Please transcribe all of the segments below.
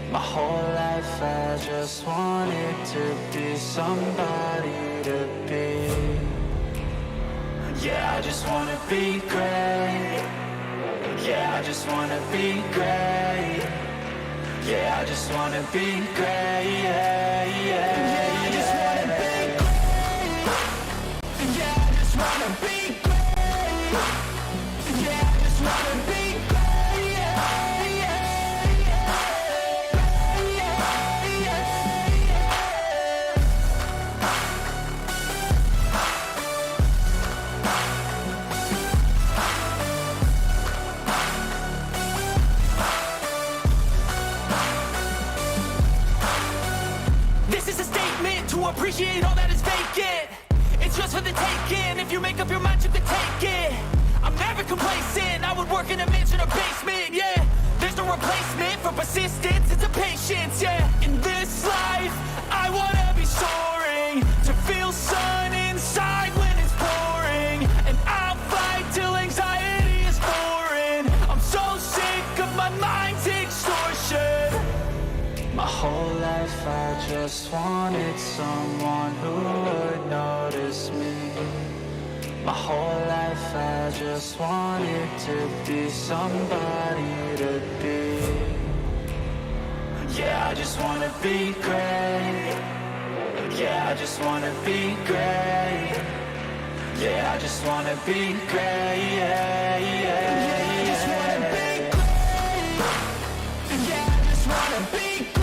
My whole life I just wanted to be somebody to be. Yeah, I just wanna be great. Yeah, I just wanna be great. Yeah, I just wanna be great. Yeah, yeah, I just wanna be great. Yeah, I just wanna be great. Yeah, I just wanna be great. Yeah, appreciate all that is vacant. It's just for the taking. If you make up your mind, you can take it. I'm never complacent. I would work in a mansion or basement. Yeah, there's no replacement for persistence. It's a patience. Yeah, in this life, I wanna be soaring, to feel sun inside when it's pouring, and I'll fight till anxiety is foreign. I'm so sick of my mind's extortion. My whole life I just wanted someone who would notice me. My whole life I just wanted to be somebody to be. Yeah, I just wanna be great. Yeah, I just wanna be great. Yeah, I just wanna be great. Yeah, yeah, I just wanna be great. Yeah, I just wanna be great.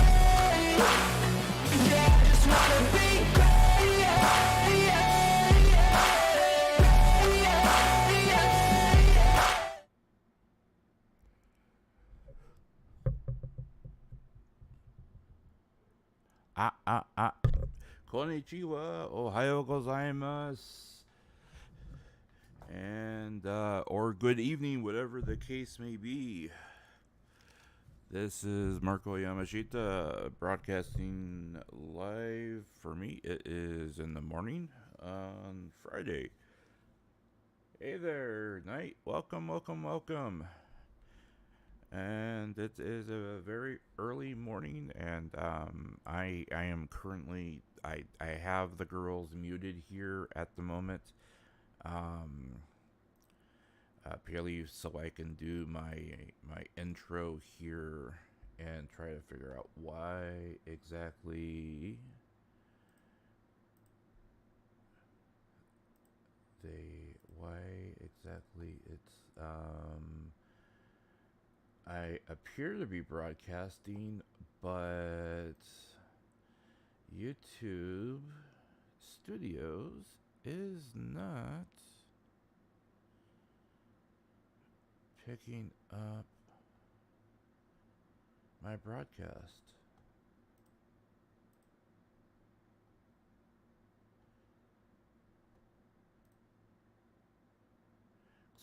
Konnichiwa, ohayo gozaimasu, and or good evening, whatever the case may be. This is Marko Yamashita broadcasting live. For me, it is in the morning on Friday. Hey there, night. Welcome, welcome, welcome. And it is a very early morning, and I am currently I have the girls muted here at the moment, purely so I can do my intro here and try to figure out why exactly it's I appear to be broadcasting, but YouTube Studios is not picking up my broadcast.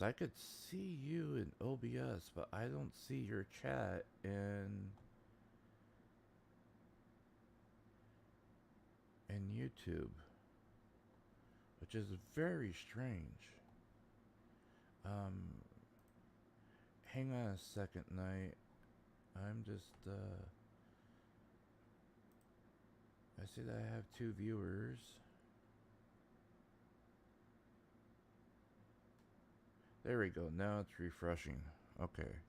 I could see you in OBS, but I don't see your chat in YouTube, which is very strange. Hang on a second, Night. I'm just I see that I have 2 viewers. There we go. Now it's refreshing. Okay.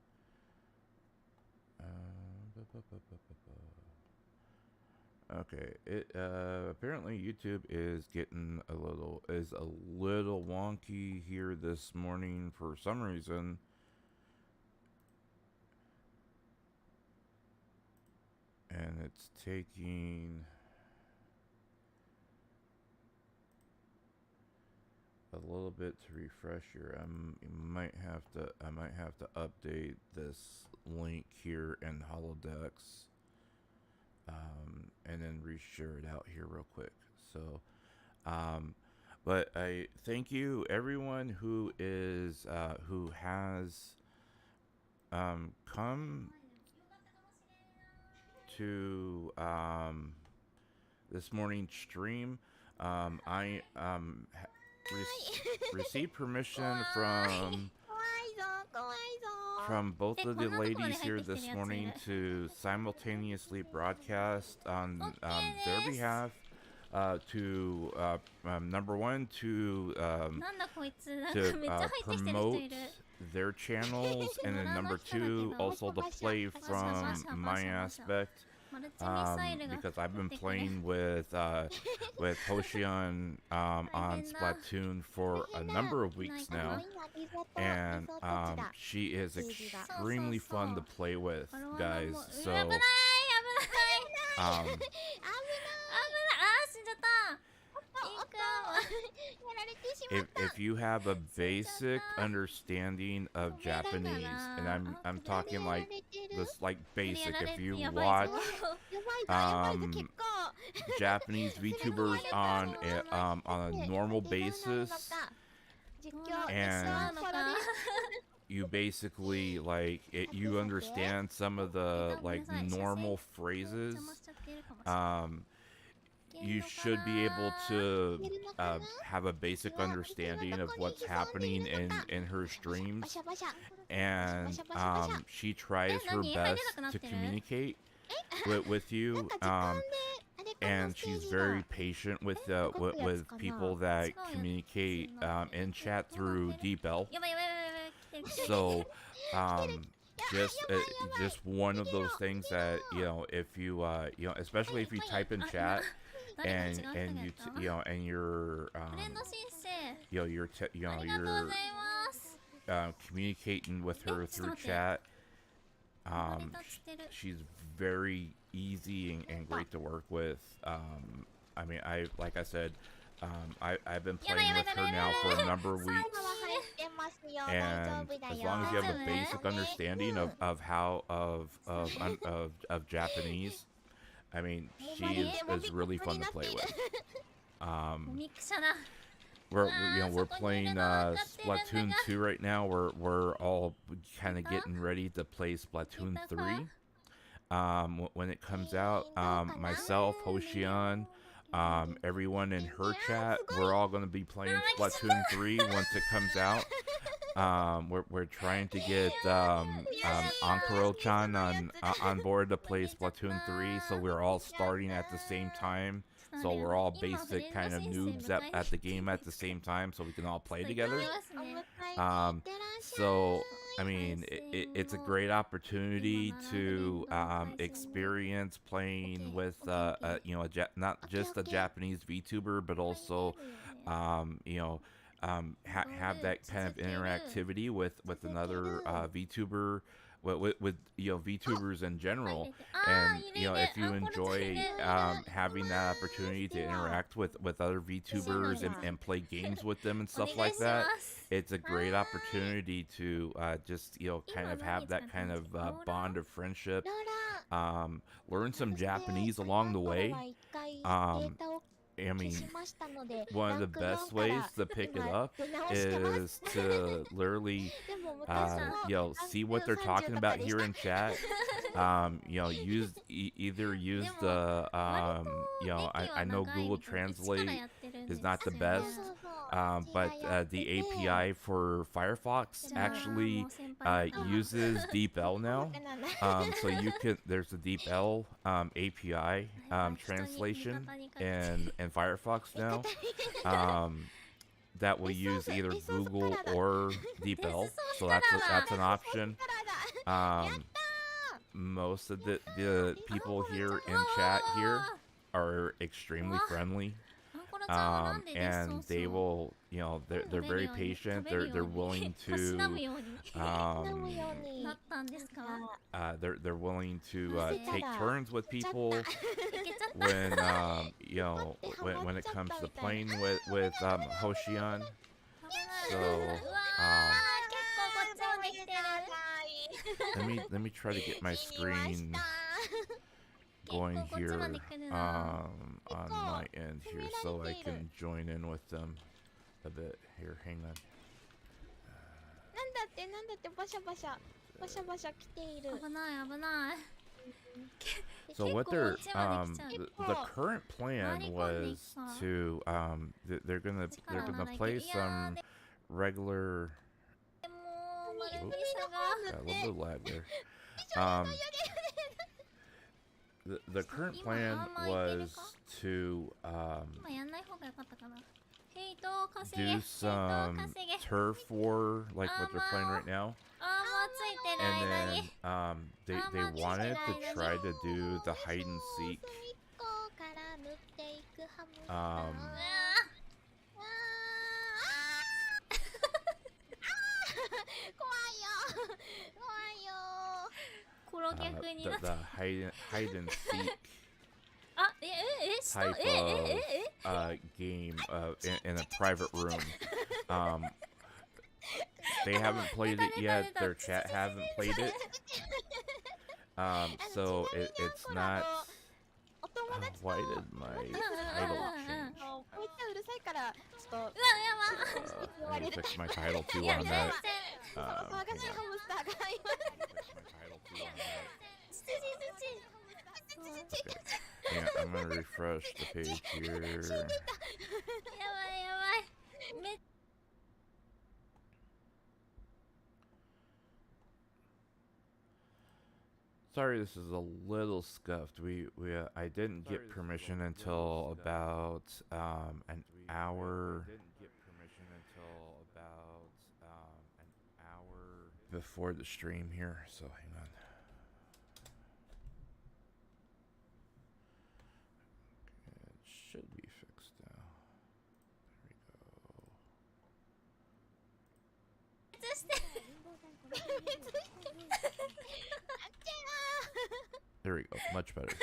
Okay. It apparently YouTube is getting a little wonky here this morning for some reason. And it's taking a little bit to refresh here. I might have to update this link here in Holodex, and then reshare it out here real quick. So, but I thank you everyone who is who has come to this morning's stream. I received permission from both of the ladies here this morning to simultaneously broadcast on their behalf to number one to promote their channels, and then number two also to play from my aspect. Because I've been playing with Hoshion on Splatoon for a number of weeks now, and she is extremely fun to play with, guys. So if you have a basic understanding of Japanese, and I'm talking like this, like basic, if you watch Japanese VTubers on a normal basis, and you basically you understand some of the normal phrases, you should be able to have a basic understanding of what's happening in her streams, and she tries her best to communicate with you, and she's very patient with people that communicate in chat through DeepL. So just one of those things that if you especially if you type in chat and you're communicating with her through chat, she's very easy and great to work with. I mean, like I said, I've been playing with her now for a number of weeks, and as long as you have a basic understanding of Japanese, I mean, she is really fun to play with. We're playing Splatoon 2 right now. We're all kind of getting ready to play Splatoon 3 when it comes out. Myself, Hoshion, everyone in her chat, we're all going to be playing Splatoon 3 once it comes out. We're trying to get Ankuro-chan on board to play Splatoon 3, so we're all starting at the same time. So we're all basic kind of noobs at the game at the same time, so we can all play together. So I mean, it's a great opportunity to experience playing with not just a Japanese VTuber, but also have that kind of interactivity with another VTuber, with VTubers in general. And if you enjoy having that opportunity to interact with other VTubers and play games with them and stuff like that, it's a great opportunity to just kind of have that kind of bond of friendship, learn some Japanese along the way. I mean, one of the best ways to pick it up is to literally, see what they're talking about here in chat. Either use the, I know Google Translate is not the best, but the API for Firefox actually uses DeepL now. So there's a DeepL API translation in Firefox now, that will use either Google or DeepL. So that's an option. Most of the people here in chat here are extremely friendly, and they will, they're very patient. They're willing to they're willing to take turns with people when when it comes to playing with Hoshion. So let me try to get my screen going here on my end here, so I can join in with them a bit. Here, hang on. So what they're the current plan was to they're gonna play some regular got a little bit of lag there. The current plan was to do some turf war like what they're playing right now, and then they wanted to try to do the hide and seek. The hide and seek type of game in a private room. They haven't played it yet. Their chat haven't played it. So it's not. Why did my title change? I need to fix my title too on that. Yeah, I'm gonna refresh the page here. Sorry, this is a little scuffed. I didn't get permission until about an hour. Before the stream here, so hang on. It should be fixed now. There we go. Much better.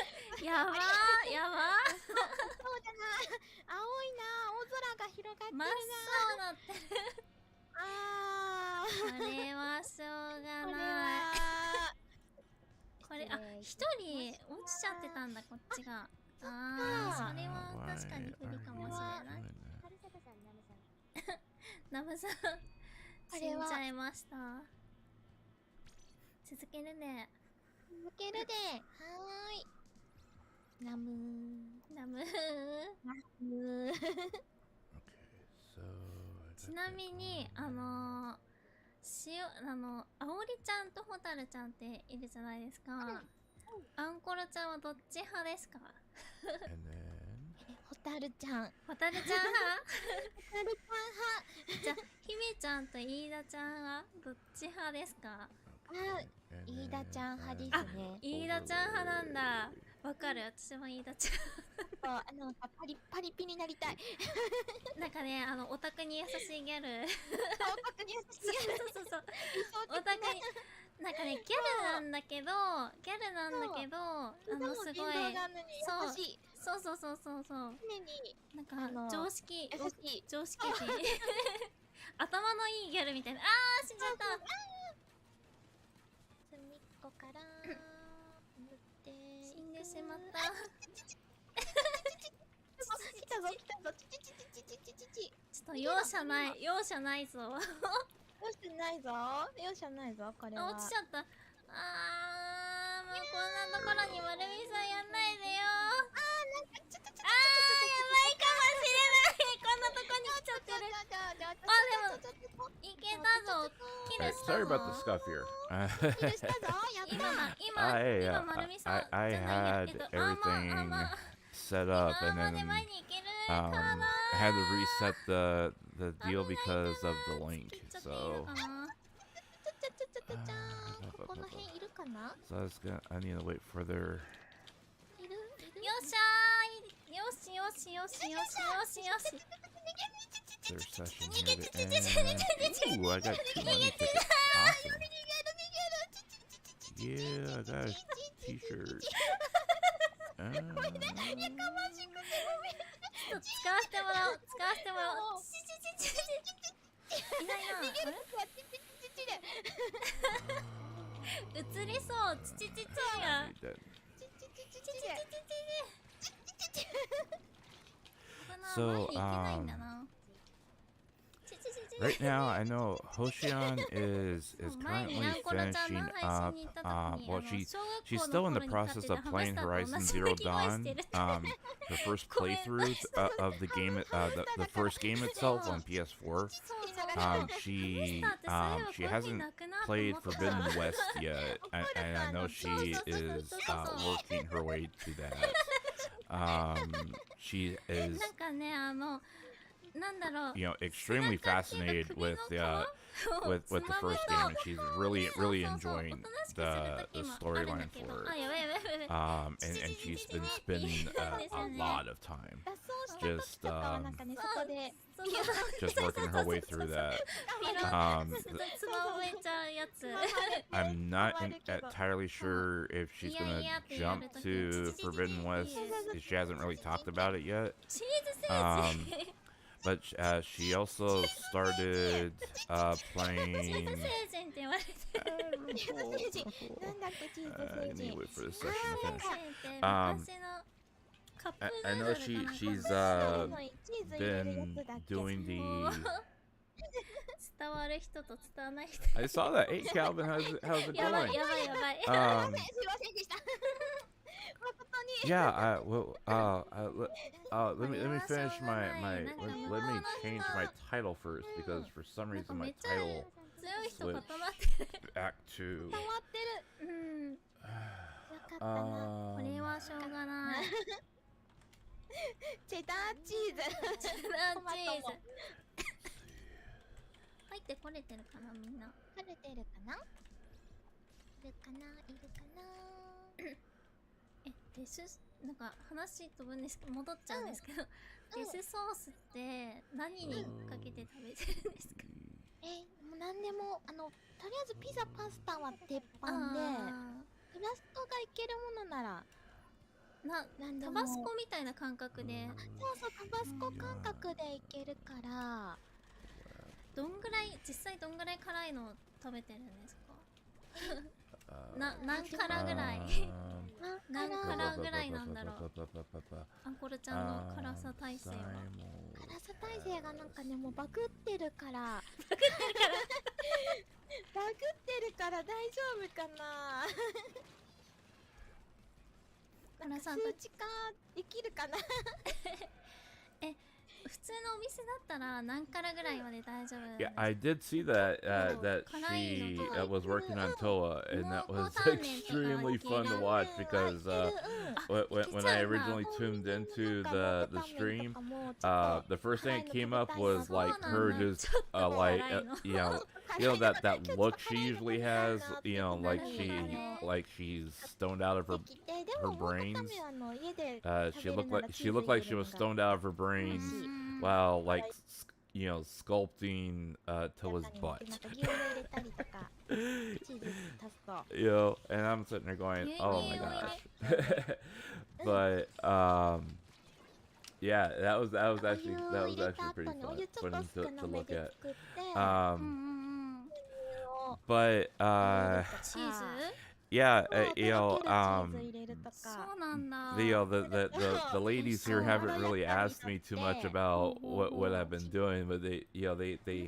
Sorry about the scuff here. I had everything set up, and then I had to reset the deal because of the link. So I need to wait for their session here to end. Ooh, I got 2 money tickets. Awesome. Yeah, I got a t-shirt. So, right now, I know Hoshion is currently finishing up. Well, she's still in the process of playing Horizon Zero Dawn. Her first playthrough of the game, the first game itself on PS4. She hasn't played Forbidden West yet, and I know she is working her way to that. She is, extremely fascinated with the first game, and she's really enjoying the storyline for it. And she's been spending a lot of time just working her way through that. I'm not entirely sure if she's gonna jump to Forbidden West. She hasn't really talked about it yet. But she also started playing. I need to wait for this session to finish. I know she's been doing the. I saw that. Hey, Calvin, how's it going? Yeah, let me finish let me change my title first, because for some reason my title switched back toデスなんか話飛ぶんですけど戻っちゃうんですけど、デスソースって何にかけて食べてるんですか？もう何でもとりあえずピザパスタは鉄板で、クラストがいけるものならタバスコみたいな感覚で、そうタバスコ感覚でいけるから、実際どんぐらい辛いのを食べてるんですか？何辛ぐらい何辛ぐらいなんだろう。アンコルちゃんの辛さ耐性は。辛さ耐性がなんかね、もうバグってるから大丈夫かな。数値化できるかな。普通のお店だったら何辛ぐらいまで大丈夫なんですか？ Yeah, I did see that she was working on Toa, and that was extremely fun to watch, because when I originally tuned into the stream, the first thing that came up was like her just that look she usually has, like she's stoned out of her brains. She looked like she was stoned out of her brains while sculpting Toa's butt. And I'm sitting there going, oh my gosh. But yeah, that was actually pretty fun to look at. But yeah, the ladies here haven't really asked me too much about what I've been doing, but they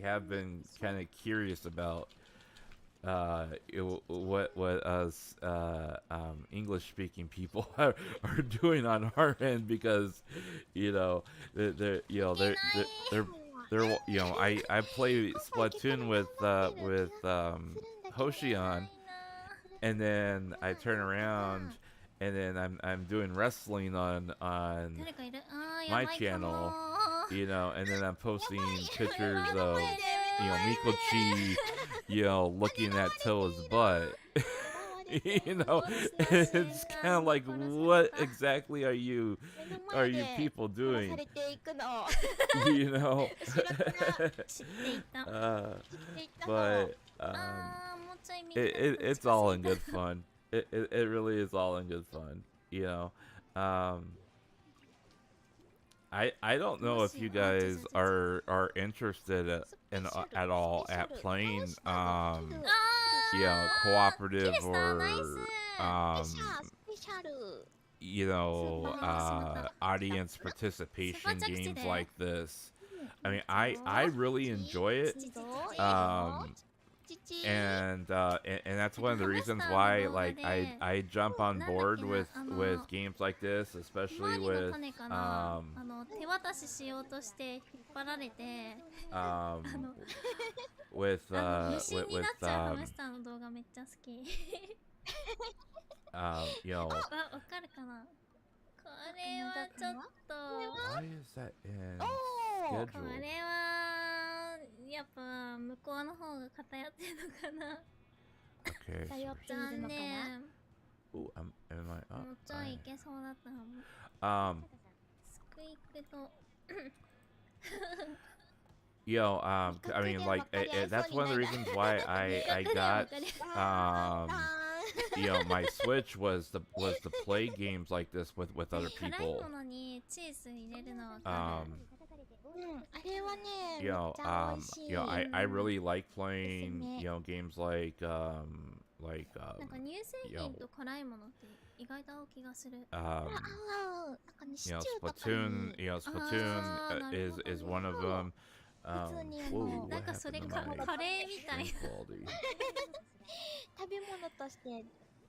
have been kind of curious about what us English speaking people are doing on our end, because they're I play Splatoon with Hoshion, and then I turn around and then I'm doing wrestling on my channel, and then I'm posting pictures of Mikochi, looking at Toa's butt. It's kind of like, what exactly are you people doing? But it's all in good fun. It really is all in good fun. I don't know if you guys are interested at all at playing cooperative or audience participation games like this. I mean, I really enjoy it. And that's one of the reasons why like I jump on board with games like this, especially with 手渡ししようとして引っ張られて with 虫になっちゃうハムスターの動画めっちゃ好き you know わかるかなこれはちょっと why is that in こ schedule? れはやっぱ向こうの方が偏ってるのかな Okay. 頼っている残のかな。念 Ooh, am I も up? うちょいいけそうだったの Um, スクイックと yo, I mean, like, that's one of the reasons why I got, you know, my Switch was to play games like this with other 辛い people. ものにチーズ入れるのわかる あれはね、め You っ know, ちゃ美味しい。 you know, I really like playing, Isn't it? you know, games like, なんか乳製品と辛いものって意外と合う気がする あ、なんかね、シチ you ュ know, ーとかに Splatoon, you know, Splatoon is one of them. Whoa, なん what かそれ happened か to my カレーみたい stream quality? 食べ物として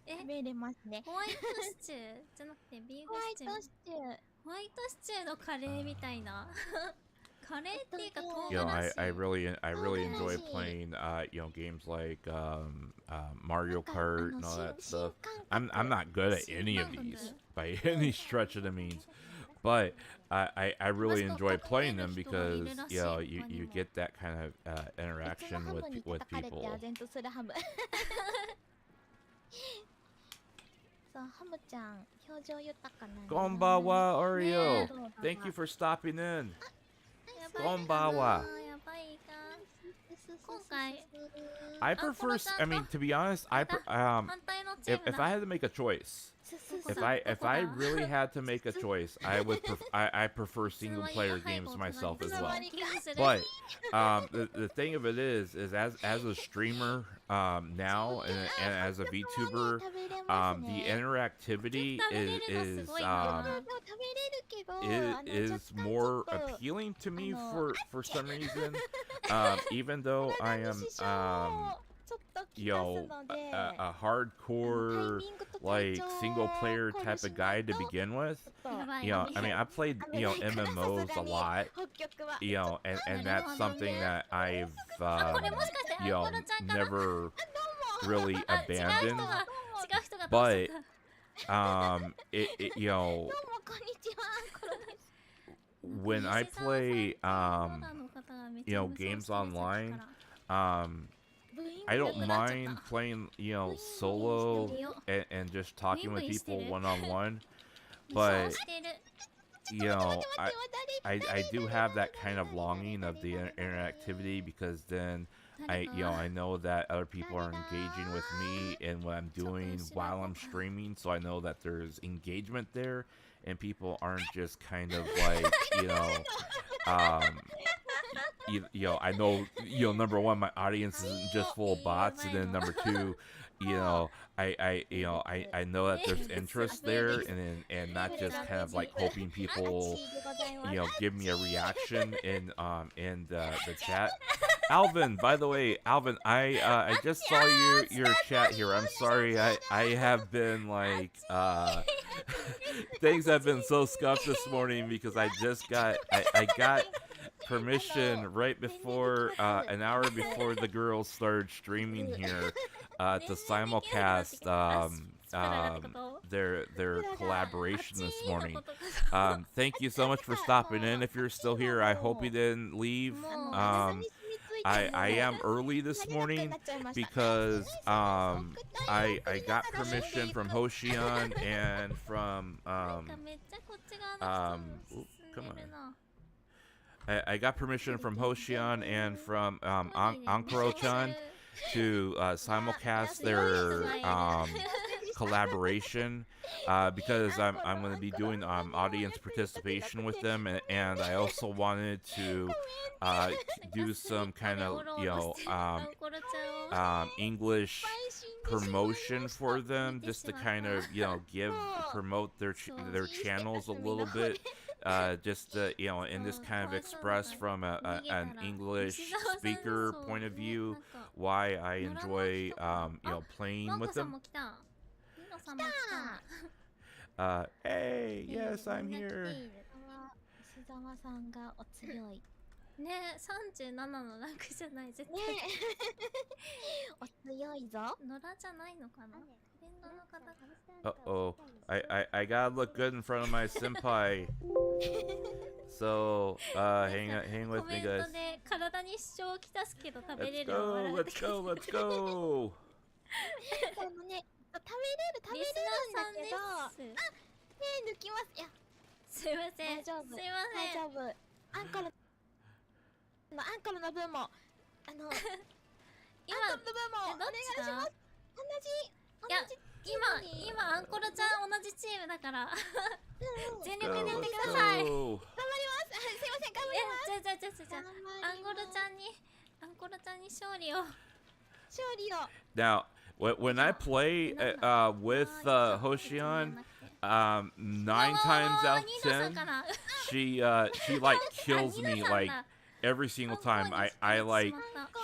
え食べれますね。ホワイトシチューじゃなくてビーフホワイシチュートシチュー。ホワイトシチューのカレーみたいなカレーっていうか唐 You know, 辛子 I really enjoy Gotcha. playing, you know, games like Mario Kart and all that stuff. I'm not good at any of these by any stretch of the means, but I really enjoy playing them because you know you get that kind of 別の interaction ハムに with 叩かれて people. 唖然とするハム。そう、ハムちゃん、表情豊かなんだよ。 Konbawa Oreo, そうだわ thank you for stopping in. やばいかなこんばんはやばいか今回 I prefer. I mean, to be honest, 反対のチーム if I had to make a choice, if I really had to make a choice, I would I prefer single player games myself as well. But the thing of it is as a streamer now and as a VTuber, the interactivity is more appealing to me for some reason. Even though I am you know a hardcore like single player type of guy to begin with. You know, I mean, I played, you know, MMOs a lot, you know, and that's something that I've, you know, never really abandoned. But, you know, when I play, you know, games online, I don't mind playing, you know, solo and just talking with people one-on-one. But you know, I do have that kind of longing of the interactivity because then I know that other people are engaging with me and what I'm doing while I'm streaming, so I know that there's engagement there and people aren't just kind of like, you know, I know, you know, number one, my audience isn't just full of bots, and then number two, you know, I know that there's interest there, and not just kind of like hoping people, you know, give me a reaction in the chat. Alvin, by the way, Alvin, I just saw your chat here. I'm sorry, I have been like things have been so scuffed this morning because I just got I got permission right before an hour before the girls started streaming here to simulcast their collaboration this morning. Thank you so much for stopping in. If you're still here, I hope you didn't leave. I am early this morning because I got permission from Hoshion and from come on. I got permission from Hoshion and from Ankoro-chan to simulcast their collaboration because I'm going to be doing audience participation with them, and I also wanted to do some kind of, you know, English promotion for them, just to kind of, you know, promote their channels a little bit. just in this kind of express from an English speaker point of view why I enjoy playing with them. Hey, yes, I'm here. 石澤さんがお強い。ね、37のランクじゃない絶対。ねお強いぞ。野良じゃないのかな。フレンドの方が。Uh-oh. I gotta look good in front of my senpai. So, hang with コ me, メン guys. トで体に支障をきたすけど食べ Let's れるを go, 笑って let's go, let's go. あのね、食べれるんだけど、あ、手抜きます。いや、すいません。大丈夫。すいません。大丈夫。アンコルの分も、アンコルの分もお願いします。同じ今アンコルちゃん同じチームだから全力でやってください。頑張ります。すいません、頑張ります。じゃアンコルちゃんに勝利を。Now, when I play with Hoshion, 9 times out of 10, she like kills me like every single time. I like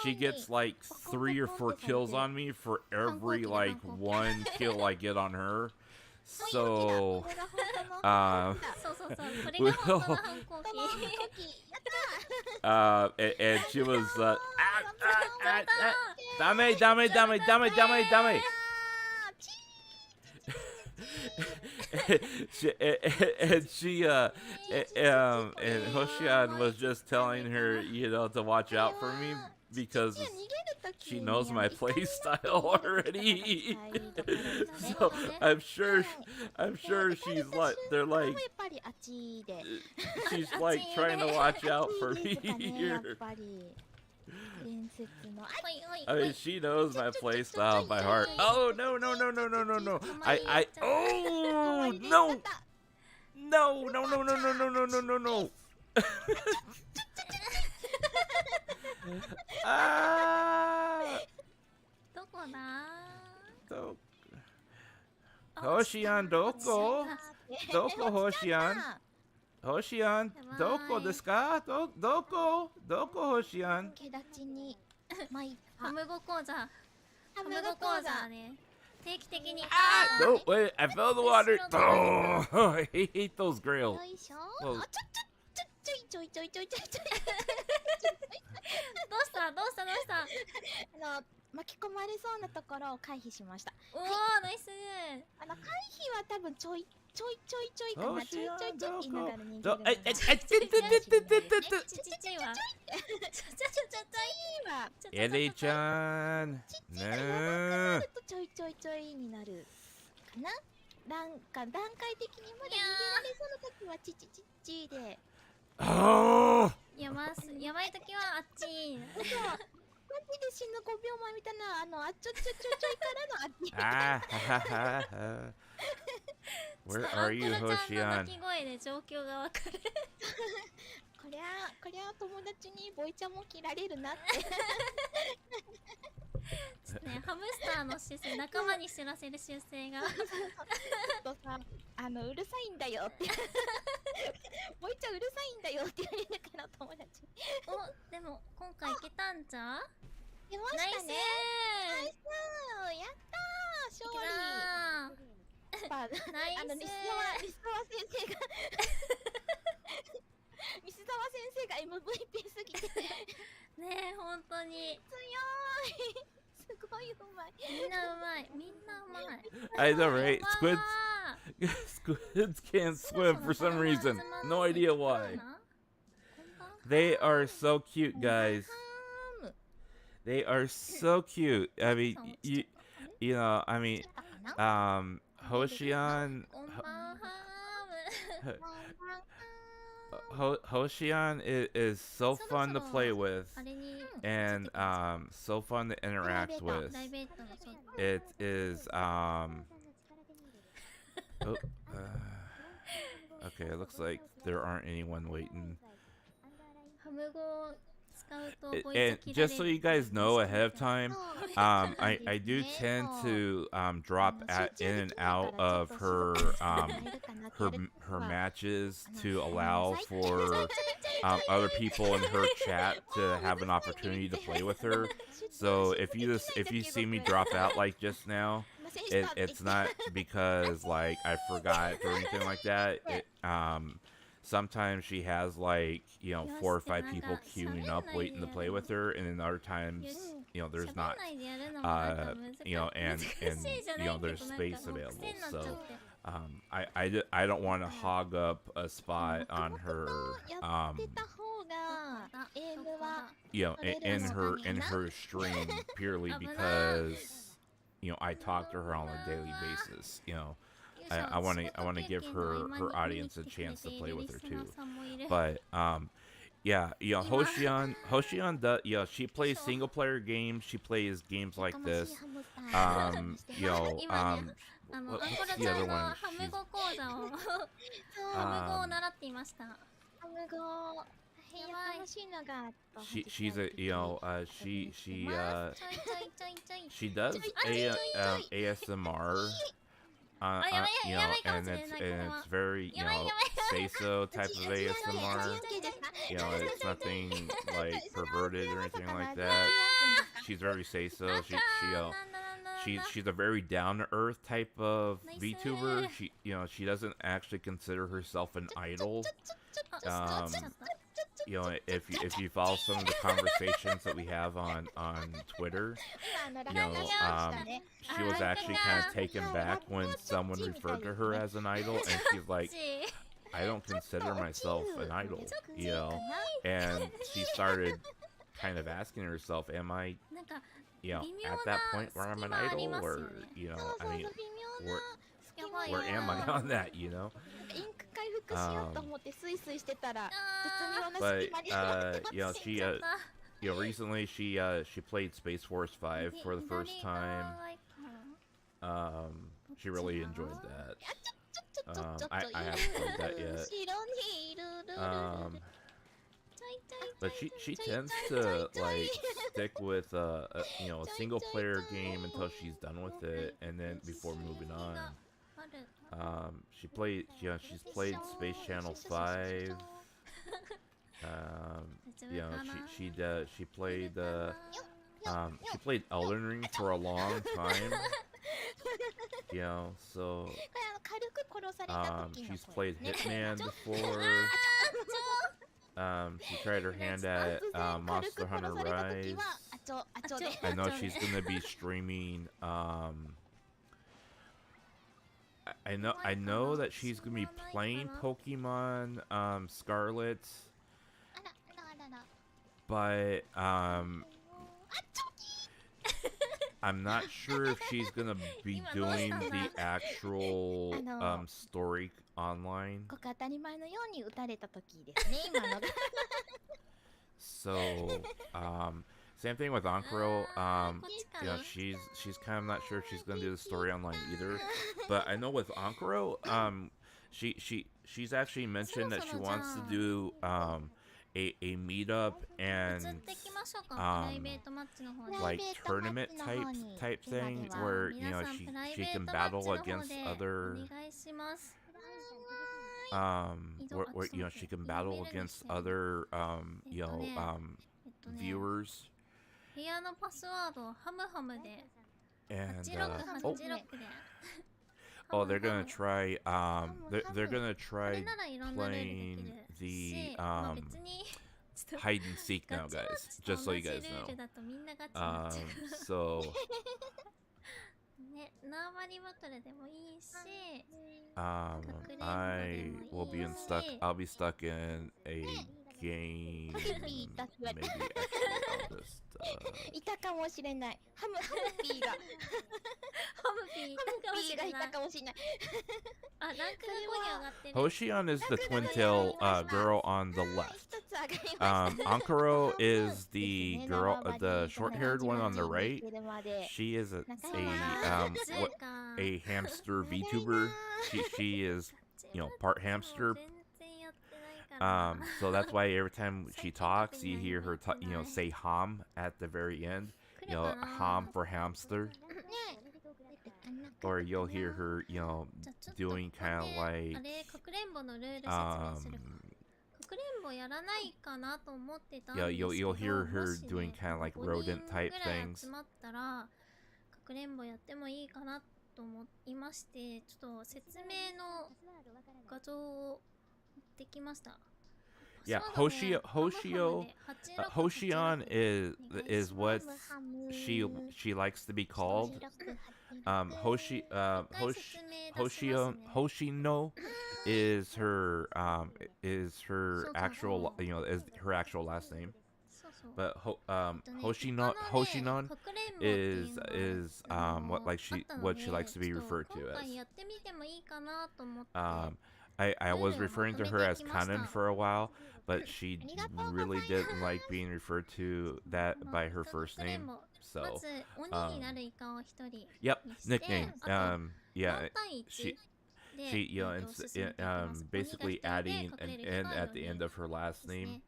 she gets like 3 or 4 kills on me for every like 1 kill I get on her. So, そうそうそう。これが本当の反抗期。and she was dame. And Hoshion was just telling her, to watch out for me because she knows my play style already. So I'm sure she's like, they're like, she's like trying to watch out for me here. I mean, she knows my play style by heart. Oh, no. Oh, no. Ah. どこだHoshion, doko? Hoshion, doko desu ka? Doko, Hoshion. 毛立ちにハム語講座ね定期的に No, wait, I fell in the water. Oh, I hate those grails. よいしょ。 Well- ちょいどうした巻き込まれそうなところを回避しました。おーナイス回避は多分ちょいかな。ちょい言いながら逃げる。ちちっちゃいわエリちゃん。ねとちょいになるかな。段階的にまだ逃げられそうな時はちっで。Oh. やばい時はあっちマジで死ぬ5秒前みたいなあちょいからのあっち。Where are you, アンコルちゃんの Hoshion? 鳴き声で状況がわかるこりゃ友達にボイちゃんも切られるなってね、ハムスターの習性仲間に知らせる習性がとさうるさいんだよってボイちゃんうるさいんだよって言われるから友達におでも今回いけたんじゃ出ましたね。ナイスやったー勝利。ナイス西澤先生がMVP すぎてねえ本当に強いすごいうまいみんなうまい I know, right? Squids can't swim for some reason. No idea why. They are so cute, guys. They are so cute. I mean, Hoshion. Hoshion is so fun to play with, and so fun to interact with. It is okay, it looks like there aren't anyone waiting. ハム語好 And just so you guys know ahead of time, I do tend to drop in and out of her her matches to allow for other people in her chat to have an opportunity to play with her. So if you see me drop out like just now, it's not because like I forgot or anything like that. Sometimes she has like 4 or 5 people queuing up waiting to play with her, and then other times there's not, and there's space available. So I don't want to hog up a spot on her in her stream purely because I talk to her on a daily basis. I want to give her audience a chance to play with her too. But Hoshion does, she plays single player games. She plays games like this. What's the other one? She's a she does ASMR. And it's very say so type of ASMR. It's nothing like perverted or anything like that. She's very say so. She's a very down to earth type of VTuber. She doesn't actually consider herself an idol. If you follow some of the conversations that we have on Twitter, she was actually kind of taken back when someone referred to her as an idol, and she's like, I don't consider myself an idol, and she started kind of asking herself, am I, at that point where I'm an idol, or, I mean, where am I on that, but she recently she played Space Force 5 for the first time. She really enjoyed that. I haven't played that yet. But she tends to like stick with a single player game until she's done with it, and then before moving on. She's played Space Channel 5. She played Elden Ring for a long time. So she's played Hitman before. She tried her hand at Monster Hunter Rise. I know she's gonna be streaming. I know that she's gonna be playing Pokemon Scarlet, but I'm not sure if she's gonna be doing the actual story online. So same thing with Ankuro. She's kind of not sure if she's gonna do the story online either. But I know with Ankuro, she's actually mentioned that she wants to do a meetup and like tournament type thing where she can battle against other where she can battle against other viewers. And they're gonna try they're gonna try playing the hide and seek now, guys, just so you guys know. So I'll be stuck in a game. Maybe actually I'll just いたかもしれない。ハムピーが。ハムピーがいたかもしれない。あ、ランクが5に上がってる。Hoshion is the twin tail girl on the left. Ankuro is the girl, the short-haired one on the right. She is a hamster VTuber. She is, part hamster. So that's why every time she talks, you hear her, say ham at the very end. Ham for hamster. なんか Or you'll hear her, じゃあちょっと doing kind of ここで like, あれかくれんぼのルール説明するか かくれんぼやらないかなと思ってたんですけど you'll hear も her し doing ね kind of like 5 rodent 人 type ぐらい things. 集まったらかくれんぼやってもいいかなと思いましてちょっと説明の画像を持ってきました Yeah, そうだね Hoshion 8686 is what she likes to be called. Hoshino is her actual is her actual last name. そうそう But Hoshinon Hoshinon is what she likes to be referred to as. I was referring to her as Kanan for a while, but she really didn't like being referred to that by her first name. So, yep, nickname. Yeah, she basically adding an N at the end of her last name,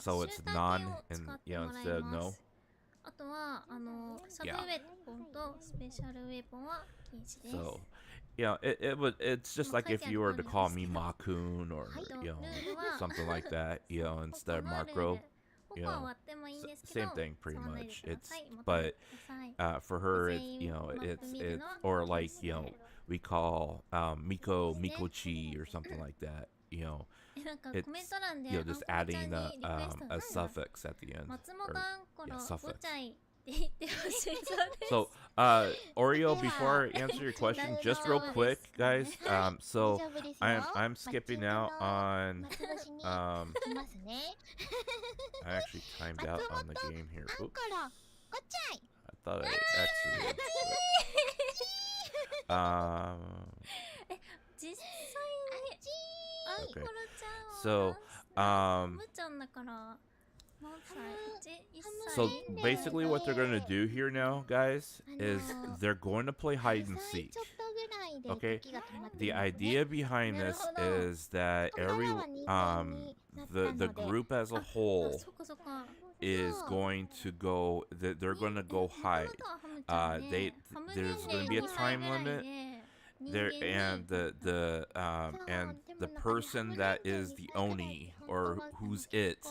so it's non and instead of no. あとはサブウェポンとスペシャルウェポンは禁止です。 So, it's just like if you were to call me Makun or something like that, instead of Marko. Same thing pretty much. But for her, it's or like we call Mikochi or something like that. It's just adding a suffix at the end. Suffix. So, Oreo, before I answer your question, just real quick, guys. So I'm skipping out on. I actually timed out on the game here. Oops. I thought I exited. Okay. So, so basically what they're going to do here now, guys, is they're going to play hide and seek. Okay? The idea behind this is that the group as a whole is going to go, they're going to go hide. There's going to be a time limit there, and the person that is the Oni or who's it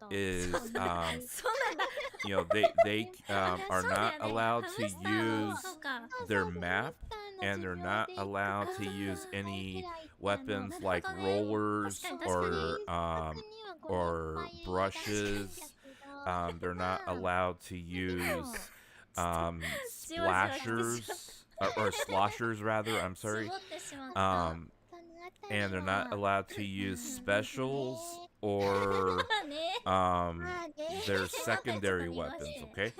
is they are not allowed to use their map, and they're not allowed to use any weapons like rollers or brushes. They're not allowed to use splashers or sloshers rather. I'm sorry. And they're not allowed to use specials or their secondary weapons. Okay.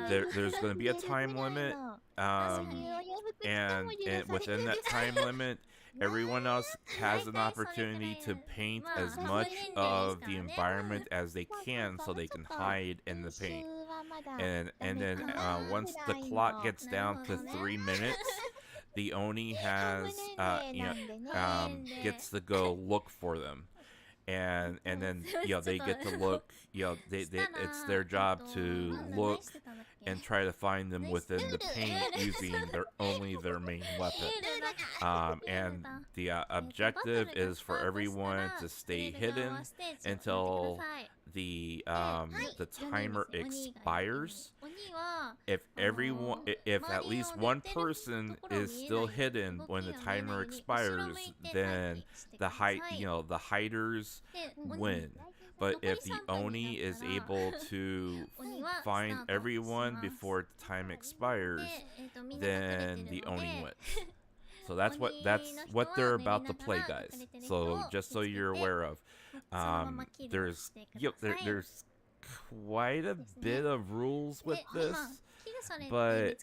There's going to be a time limit, and within that time limit, everyone else has an opportunity to paint as much of the environment as they can, so they can hide in the paint. And then once the clock gets down to 3 minutes, the Oni has gets to go look for them, and then they get to look. It's their job to look and try to find them within the paint using only their main weapon. And the objective is for everyone to stay hidden until the timer expires. If at least one person is still hidden when the timer expires, then the hiders win. But if the Oni is able to find everyone before the time expires, then the Oni wins. So that's what they're about to play, guys. So just so you're aware of, there's quite a bit of rules with this, but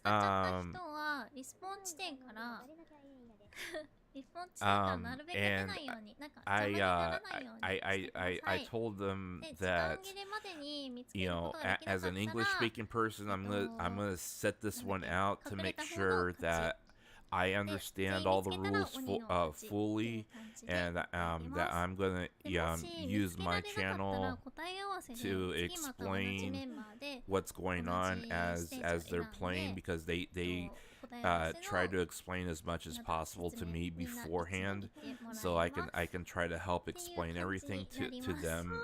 and I told them that as an English speaking person, I'm gonna set this one out to make sure that I understand all the rules fully, and that I'm gonna use my channel to explain what's going on as they're playing, because they try to explain as much as possible to me beforehand, so I can try to help explain everything to them,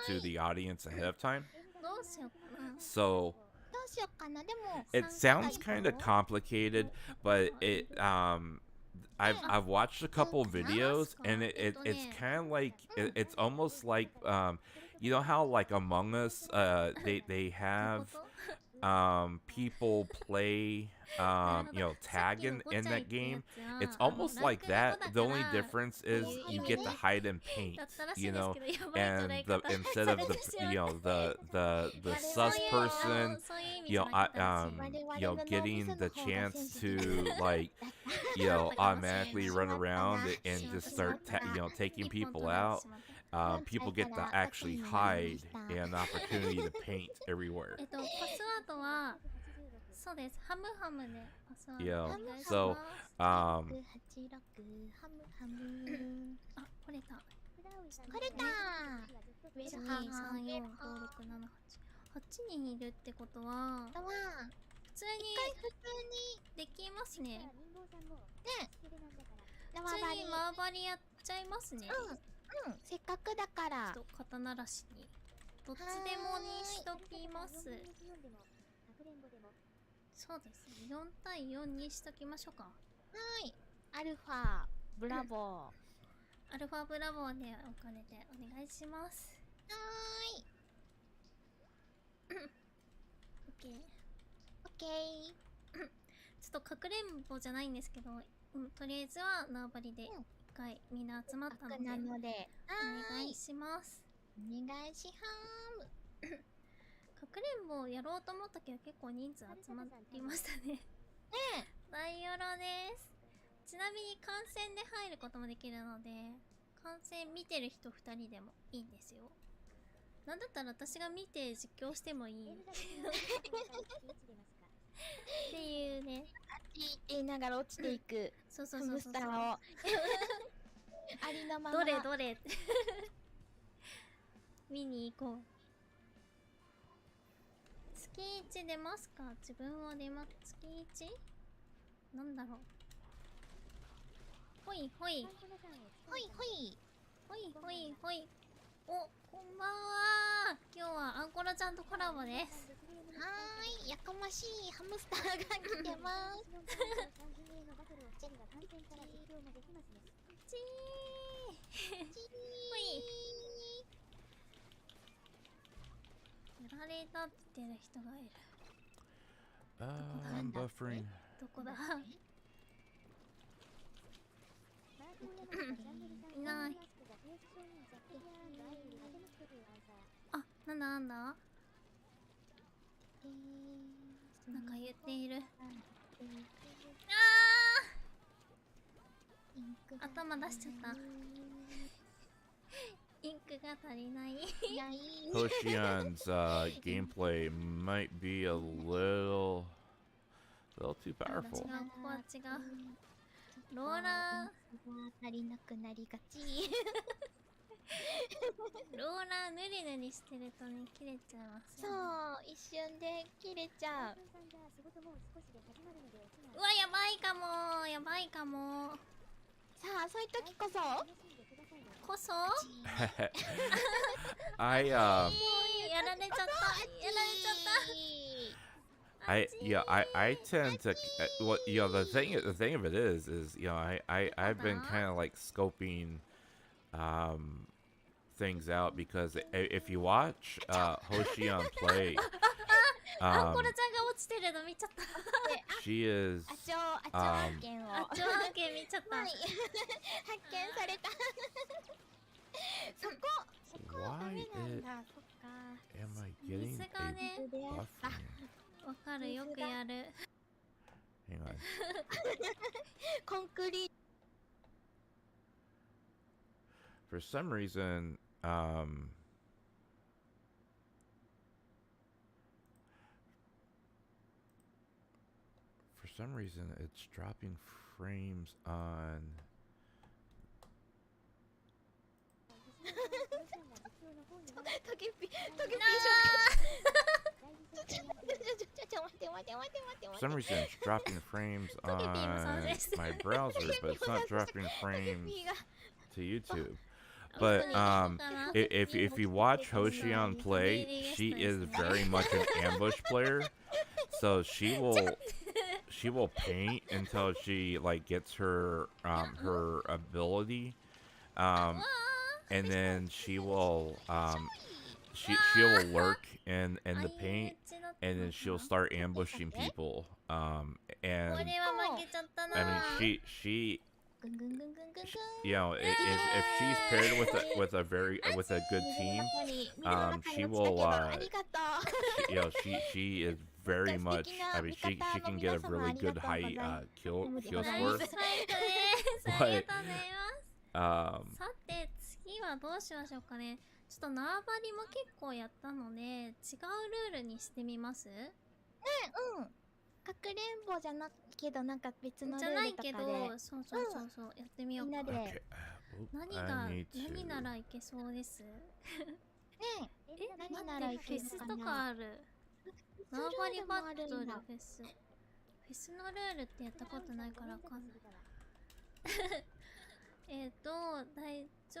to the audience ahead of time. どうしようかな。 So どうしようかな。でも it sounds kind of complicated, but I've watched a couple videos, and it's kind of like it's almost like you know how like Among Us they have people play tag in that game. It's almost like that. The only difference is you get to hide in paint, and instead of the sus person, getting the chance to like automatically run around and just start taking people out. People get to actually hide and opportunity to paint everywhere. パスワードはそうです。ハムハムでパスワード Yeah. お願いし So ます。 686ハムハム。あ、これだ。これだ。 1、2、3、4、5、6、7、8。8人いるってことは、だわ。普通一回普通ににできますね。ね。普通に縄張りやっちゃいますね。うん、せっかくだから。ちょっと肩慣らしに。どっちでもにしときます。そうですね。4対4にしときましょうか。はい。アルファ、ブラボー。アルファブラボーでお金でお願いします。はーい。オッケー。オッケー。ちょっとかくれんぼじゃないんですけど、とりあえずは縄張りで一回みんな集まったので、なので、お願いします。お願いしはーむ。かくれんぼやろうと思ったけど結構人数集まりましたね。大よろです。ちなみに観戦で入ることもできるので、観戦見てる人2人でもいいんですよ。なんだったら私が見て実況してもいいっていうね。って言いながら落ちていくそうハムスターをありのままどれどれ見に行こう。月1出ますか？自分は出ます。月 1？ なんだろう。ほいほいほいほいほいほいほい。お、こんばんは。今日はアンコラちゃんとコラボです。はーい、やかましいハムスターが来てますちーほい。やられたって言ってる人がいる。I'm buffering. どこだいない。あ、なんだなんだ、なんか言っている。頭出しちゃった。インクが足りない。Hoshion's gameplay might be a little too powerful. 違う、ここは違う。ローラ足りなくなりがちー、ローラーぬりぬりしてるとね、切れちゃいますそよね。う、一瞬で切れちゃう。うわ、やばいかも、やばいかも。さあ、そういう時こそこそI やられちゃった、やられちゃった。I tend to well, the thing of it is I've been kind of like scoping things out, because if you watch Hoshion play, アンコラちゃんが落ちてるの見ちゃった。she is あちょ案件をあちょ案件見ちゃった。はい発見されたそこダ why メなん it だ。そっか am I getting 水がね、 a buffering? わかる、よくやる。 Hang on. コンクリート For some reason, some reason it's dropping frames on. トゲピ紹介ちょ待って For some reason it's dropping frames on my browser, but it's not dropping frames to YouTube. But if you watch Hoshion play, she is very much an ambush player. So she will paint until she like gets her her ability, and then she will she'll lurk in the paint, and then she'll start ambushing people. And I mean she you know, if she's paired with a good team, she will you know, she is very much, I mean, she can get a really good high kill score. But さて次はどうしましょうかね。ちょっと縄張りも結構やったので違うルールにしてみます？かくれんぼじゃなけどなんか別のルじゃないールとかでけど、そうやってみようか。みんなで okay, 何ならいけそうです？何ならいフけるかェスとかな。ある。縄張りバトルフェスのルールってやったことないからわかんない。大丈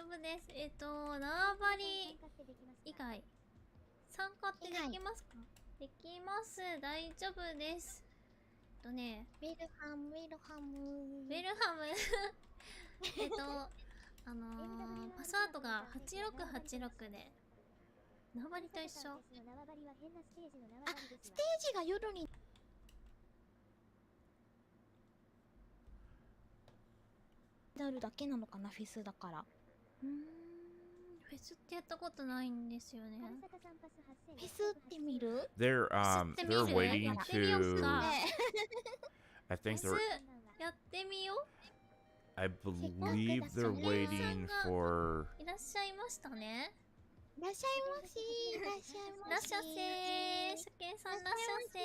夫です。縄張り以外参加ってできますか？できます。大丈夫です。ウェルハムパスワードが8686で縄張りと一緒。あ、ステージが夜になるだけなのかな、フェスだから。フェスってやったことないんですよね。フェスって見る？ they're waiting to. I フェ think ス they're. やってみよう。 I believe they're waiting for. いらっしゃいましたね。いらっしゃいまし。いらっしゃいまいらっしゃし。せー。初見さんいらっしゃせ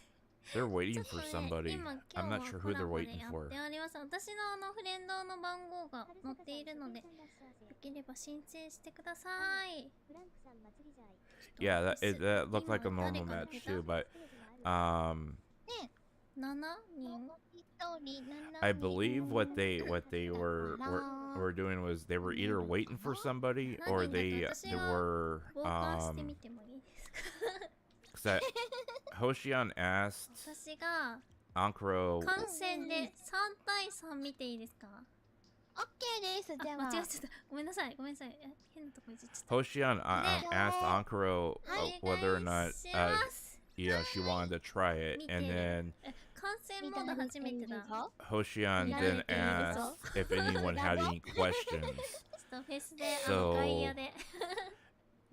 ー。 They're waiting for somebody. I'm not sure who they're waiting for. やってあります。私のフレンドの番号が載っているので、よければ申請してください。 Yeah, that looked like a normal match too, but 7人 I believe what they were doing was they were either waiting for somebody or they were 傍観してみてもいいですか？ 'cause Hoshion asked 私が Ankuro 観戦で3対3見ていいですか？オッケーです。じゃあ間違えちゃった。ごめんなさい。変なとこいじっちゃった。 Hoshion asked Ankuro whether or not she wanted to try it, and then 観戦モード初めてだ。 Hoshion then asked if anyone had any questions. ちょっとフェスでSo- 外野で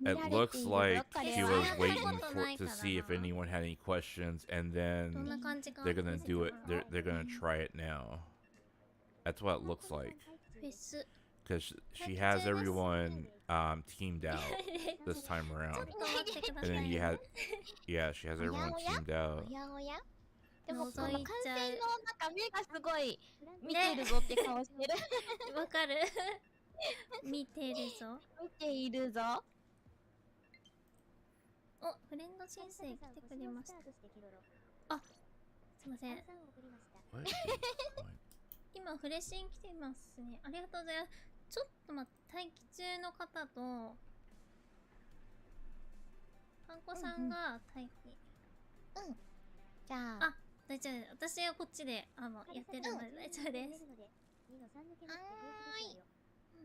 It looks like she was waiting to see if anyone had any questions, and どんな then 感じか they're gonna do it. They're gonna try it now. That's what it looks like. フェス Because she has everyone teamed out this time ちょっ around. と待ってくだ And さ then い you had, yeah, she has everyone teamed out. おやおや。でもこの覗いちゃう観戦のなんか目がすごい見てるぞって顔してる。わかる見てるぞ。見ているぞ。お、フレンド申請来てくれました。あ、すいません。 What? 今フレシン来てますね。ありがとうございます。ちょっと待って、待機中の方とパンコさんが待機。じゃあ。あ、大丈夫。私はこっちでやってるので大丈夫です。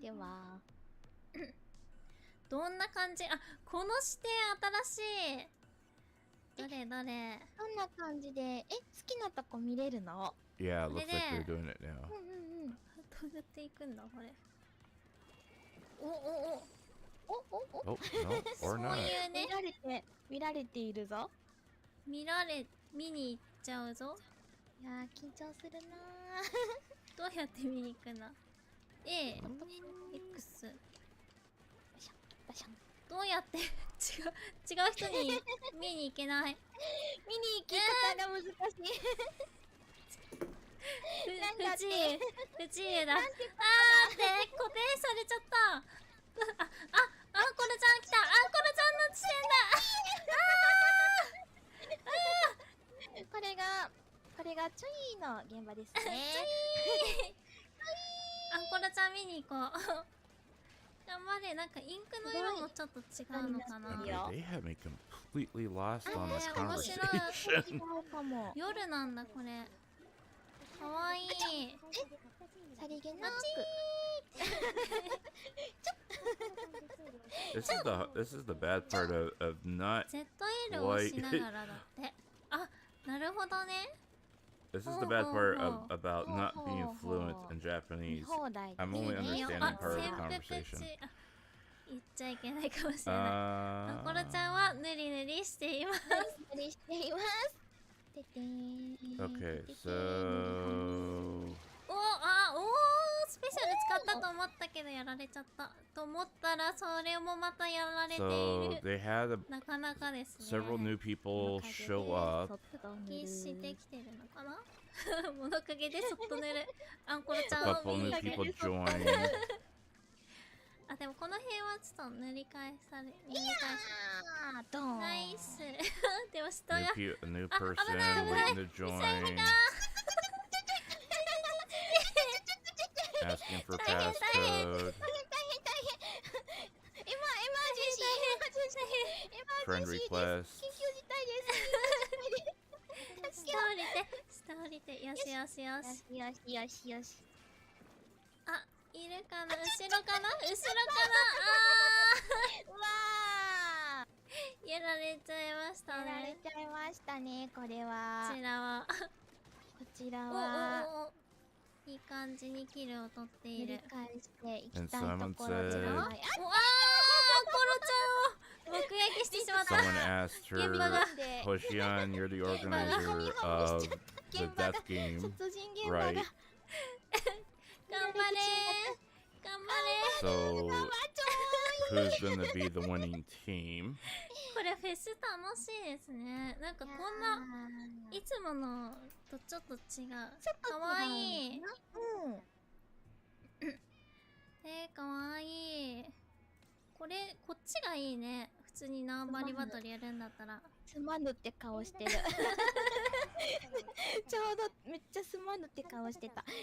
では。どんな感じ？あ、この視点新しい。どれ？どんな感じで、好きなとこ見れるの？ Yeah, it looks like they're doing it now. どうやっていくんだこれ。お、Oh, no, そう or not. いうね。見られているぞ。見に行っちゃうぞ。いやー、緊張するなー。どうやって見に行くんだ？ A、X。バシャン。どうやって違う人に見に行けない。見に行き方が難しい。藤井だ。あーって固定されちゃった。アンコルちゃん来た。アンコルちゃんの地点だ。これがチョイの現場ですね。アンコルちゃん見に行こう。頑張れ。なんかインクの色もちょっと違うのかな。 Okay, they have me completely lost on this 面白い。 conversation. かも。夜なんだこれ。かわいい。さりげなく。This is the bad part of not. ZL をしながらだって。あ、なるほどね。This is the bad part about not being fluent in Japanese. 放題。I'm only understanding part of the conversation. 言っちゃいけないかもしれない。アンコルちゃんはぬりぬりしています。ぬりしています。ててー。Okay, so おスペシャル使ったと思ったけどやられちゃったと思ったらそれもまたやられてい so る。 they had なかなかですね。 several new people show up. 禁止できてるのかな。物陰でそっと塗る。アンコルち A ゃんを couple 見 new に行け people る。 joined. あ、でもこの辺はちょっと塗り返され、塗り返あー、ドーン。ナイス。でも下が A new あ、 person 危ない危ない。 waiting to ミサイル join. が Asking for 大変 passcode. 大変。エマージェンシー。Friend request. 緊急事態です。下降りて、下降りて、よしよしよし。よしよしよし。あ、いるかな、後ろかな、後ろかな。うわー。やられちゃいましたやられね。ちゃいましたね、これこは。ちらは。こちらは。いい感じにキルを取ってい繰りる。返していきたい And と someone ころ said- じゃない。うわー、コロちゃんを目撃してしまった。 Someone asked 現場が her, Hoshion, you're the organizer of the 現場が death game, 殺人現場が right? 頑張れー、頑張れ So, who's gonna be the winning team? ー。これフェス楽しいですね。なんかこんな、いつものとちょっと違う。かわいい。うんかわいい。こっちがいいね。普通に縄張りバトルやるんだったら。すまぬって顔してるちょうどめっちゃすまぬって顔してた。かわ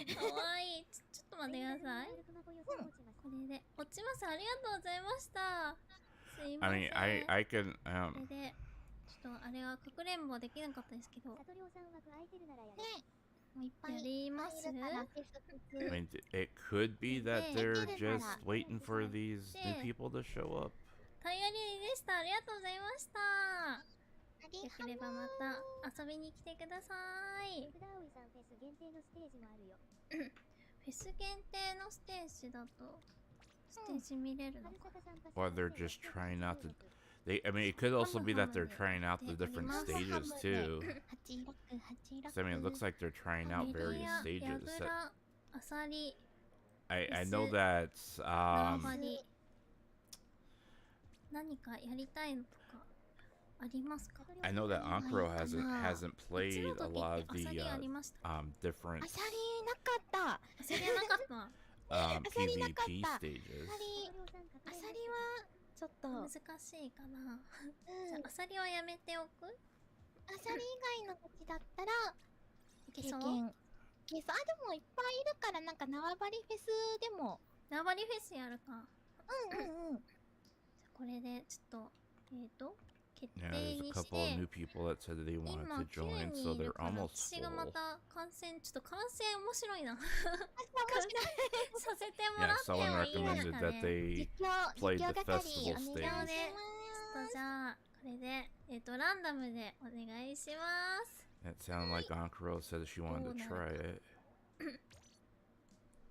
いい。ちょっと待ってください。これで落ちます。ありがとうございました。すいま I せん。 mean, I can, これでちょっとあれはかくれんぼできなかったですけど。ね、もういっぱいやりますいるからフェスフェ I ス mean, it could be that they're Yeah. just waiting for these new Yeah. people to show up. タイヤリリでした。ありがとうございました。ありよければまた遊びに来てください。フェス限定のステージだとステージ見れるのか。 Or they're just trying out the. I mean, it could also be that they're trying out the different stages too. 'Cause, I mean, it looks like they're trying out various ヤ stages. グラ、アサリ、 I know that 縄張り。何かやりたいのとかありますか？ I know that Ankuro hasn't うち played の a 時 lot っ of てアサリ the ありました。different アサリなかった。アサリなかった。 PvP アサリ stages. アサリはちょっと、難しいかな。じゃあアサリはやめておく？アサリ以外の時だったら経いけそう？験でもいっぱいいるからなんか縄張りフェスでも縄張りフェスやるか。うんじゃあこれでちょっと決 Yeah, 定 there's a にし couple て of new people that said that they 今 wanted to 9 join, 人 so いる they're から almost 私がま full. た観戦ちょっと観戦面白いな面白いさせても Yeah, らっても someone いいですか recommended that ね。 they 実況 played the 係 festival お願いし stage. ちょっとじゃあこれでランダムでお願いします。 It sounded like Ankuro said she wanted to try it.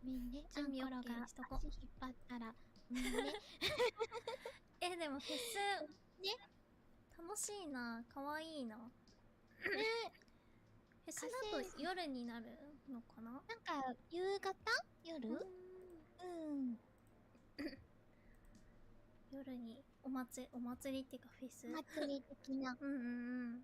みんね、アン準備コロ OK がにしとこ足引っ張ったらみんねでもフェス楽しいな、かわいいな。フェスだと夜になるのかな。なんか夕方夜うん夜にお祭りっていうかフェス。祭り的な。うんうんうん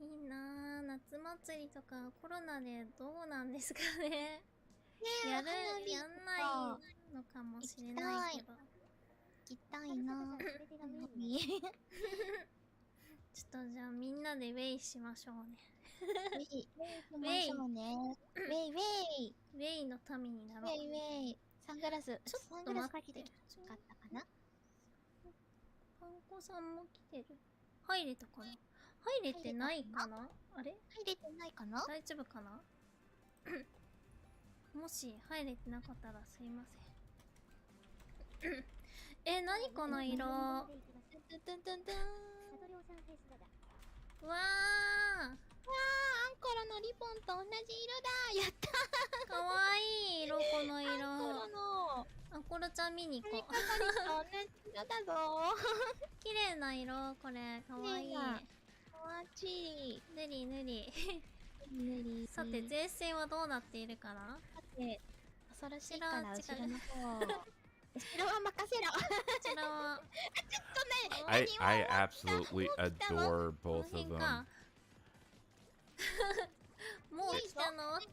いいなぁ、夏祭りとかコロナでどうなんですかね。やんないのかもしれないけど。行きたいな。ちょっとじゃあみんなでウェイしましょうね。ウェイしましょうね。ウェイウェイ。ウェイの民になろう。ウェイウェイ。サングラス。ちょっと待って。よかったかな。パンコさんも来てる。入れたかな。入れてないかな。あれ入れてないかな。大丈夫かなもし入れてなかったらすいません。何この色。わー。アンコロのリボンと同じ色だ。やったかわいい色、この色。アンコロのアンコロちゃん見に行こう。と同じ色だぞ。綺麗な色、これ。かわいい。かわちい。ぬりぬり。ぬり。さて、前線はどうなっているかな。さて、恐ろしいから後ろの方。後ろは任せろ。こちらは。ちょっとね。I absolutely adore both of them. もう来たの？もう来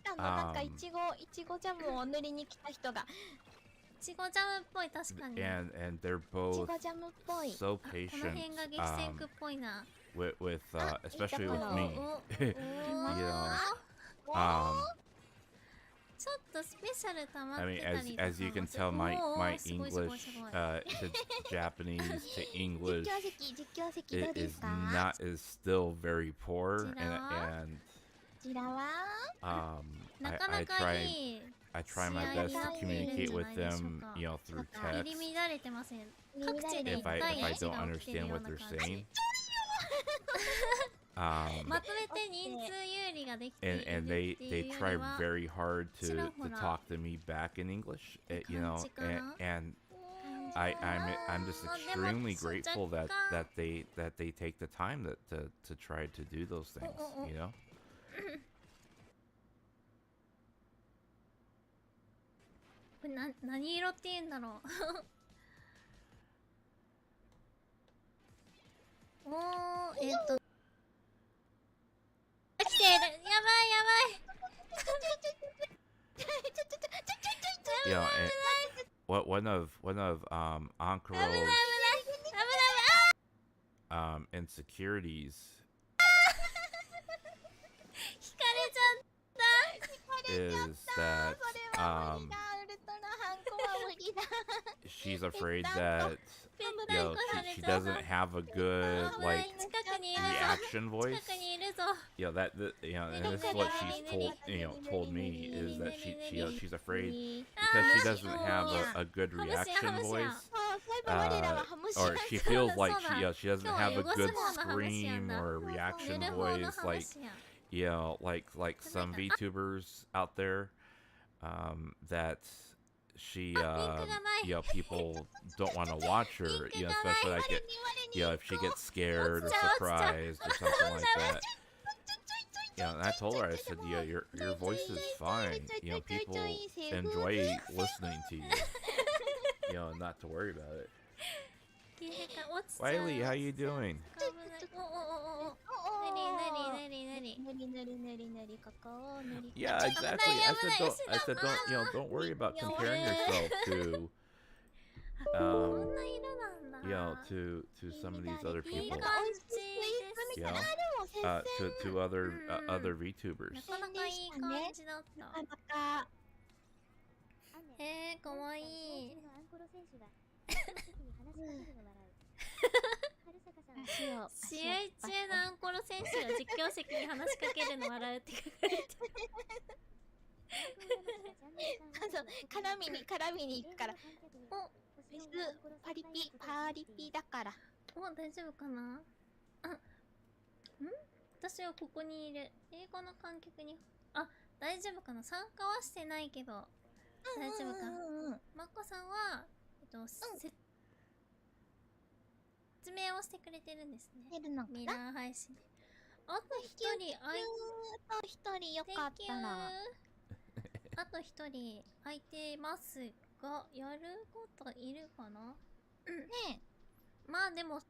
たの。なんかいちごジャムを塗りに来た人が。いちごジャムっぽい、確かに。And they're いち both ごジャムっぽい。 so この patient, 辺が激戦区っぽいな。with especially with お me. You know, ちょっとスペシャル溜まっ I て mean, たりとか as you can もする。 tell, my おー English すごいすごいすごい。to Japanese to English 実況席どうです is か？ not is still very poor, こちらは？ and こちらは なかな I か try いい。 I try my 試合 best にな to っているん communicate じゃ with ないでしょう them, か。 you know, through 入り text. 乱れてません。各地で If 1 I 対 if I 1 don't が起きてる understand よう what な they're 感じ。 saying, まとめて人数有利ができている and って they いうよ try りは very hard to ちらほら talk to me back in English, you know, 感じかな。 and おー I'm just でも extremely そう grateful 若 that 干 they take the time to try to do those things, you know. これ何色って言うんだろう。おー、来てる。やばいや You know, and one of Ankaro's ばい。危ない。 insecurities 引かれちゃった。 is that ウルトラハンコは無理だ。 she's afraid that ペン you ダイ know コされ she ちゃう。 doesn't have a good 危ない。 like 近くにいるぞ。 reaction voice. 近くにいるぞ。 You know you know, and this is what she's told me is that she's afraid because she doesn't have a good reaction voice, そういえば我らはハムシ or she feels like so she doesn't have a good scream or a 寝 reaction る方の voice like 話や。 you know like some VTubers out there that she you know people don't want to watch her, you know, especially like it, you know, if she gets scared or surprised or something like that. You know, and I told her, I said, yeah, your voice is fine. You know, people enjoy listening to you. You know, not to worry about it. Wiley, how you doing? おおおおお。なになに。塗り塗り塗り塗りここを塗り Yeah, exactly. I said don't you know don't worry about comparing yourself to こんな色なんだ。 you know to some of these other いい people. 感じです。 You know, to other VTubers. なかなかいい感じだった。なかなかかわいい。足を試合中のアンコロ選手が実況席に話しかけるの笑うって書かれてる。絡みに行くからお、パリピだから大丈夫かな。私はここにいる。英語の観客に。大丈夫かな。参加はしてないけど大丈夫かな。マッコさんは説明をしてくれてるんですね。出るのかミラな。ー配信で。あと一人あと一人よかったらあと一人空いてますがやることいるかな。ねまあでも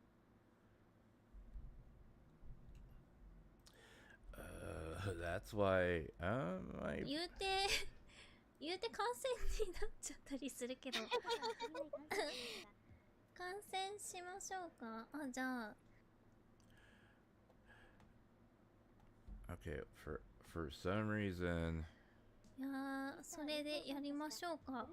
That's why I 言うて感染になっちゃったりするけど感染しましょうか。あ、じゃあ okay for some reason いやーそれでやりましょうか。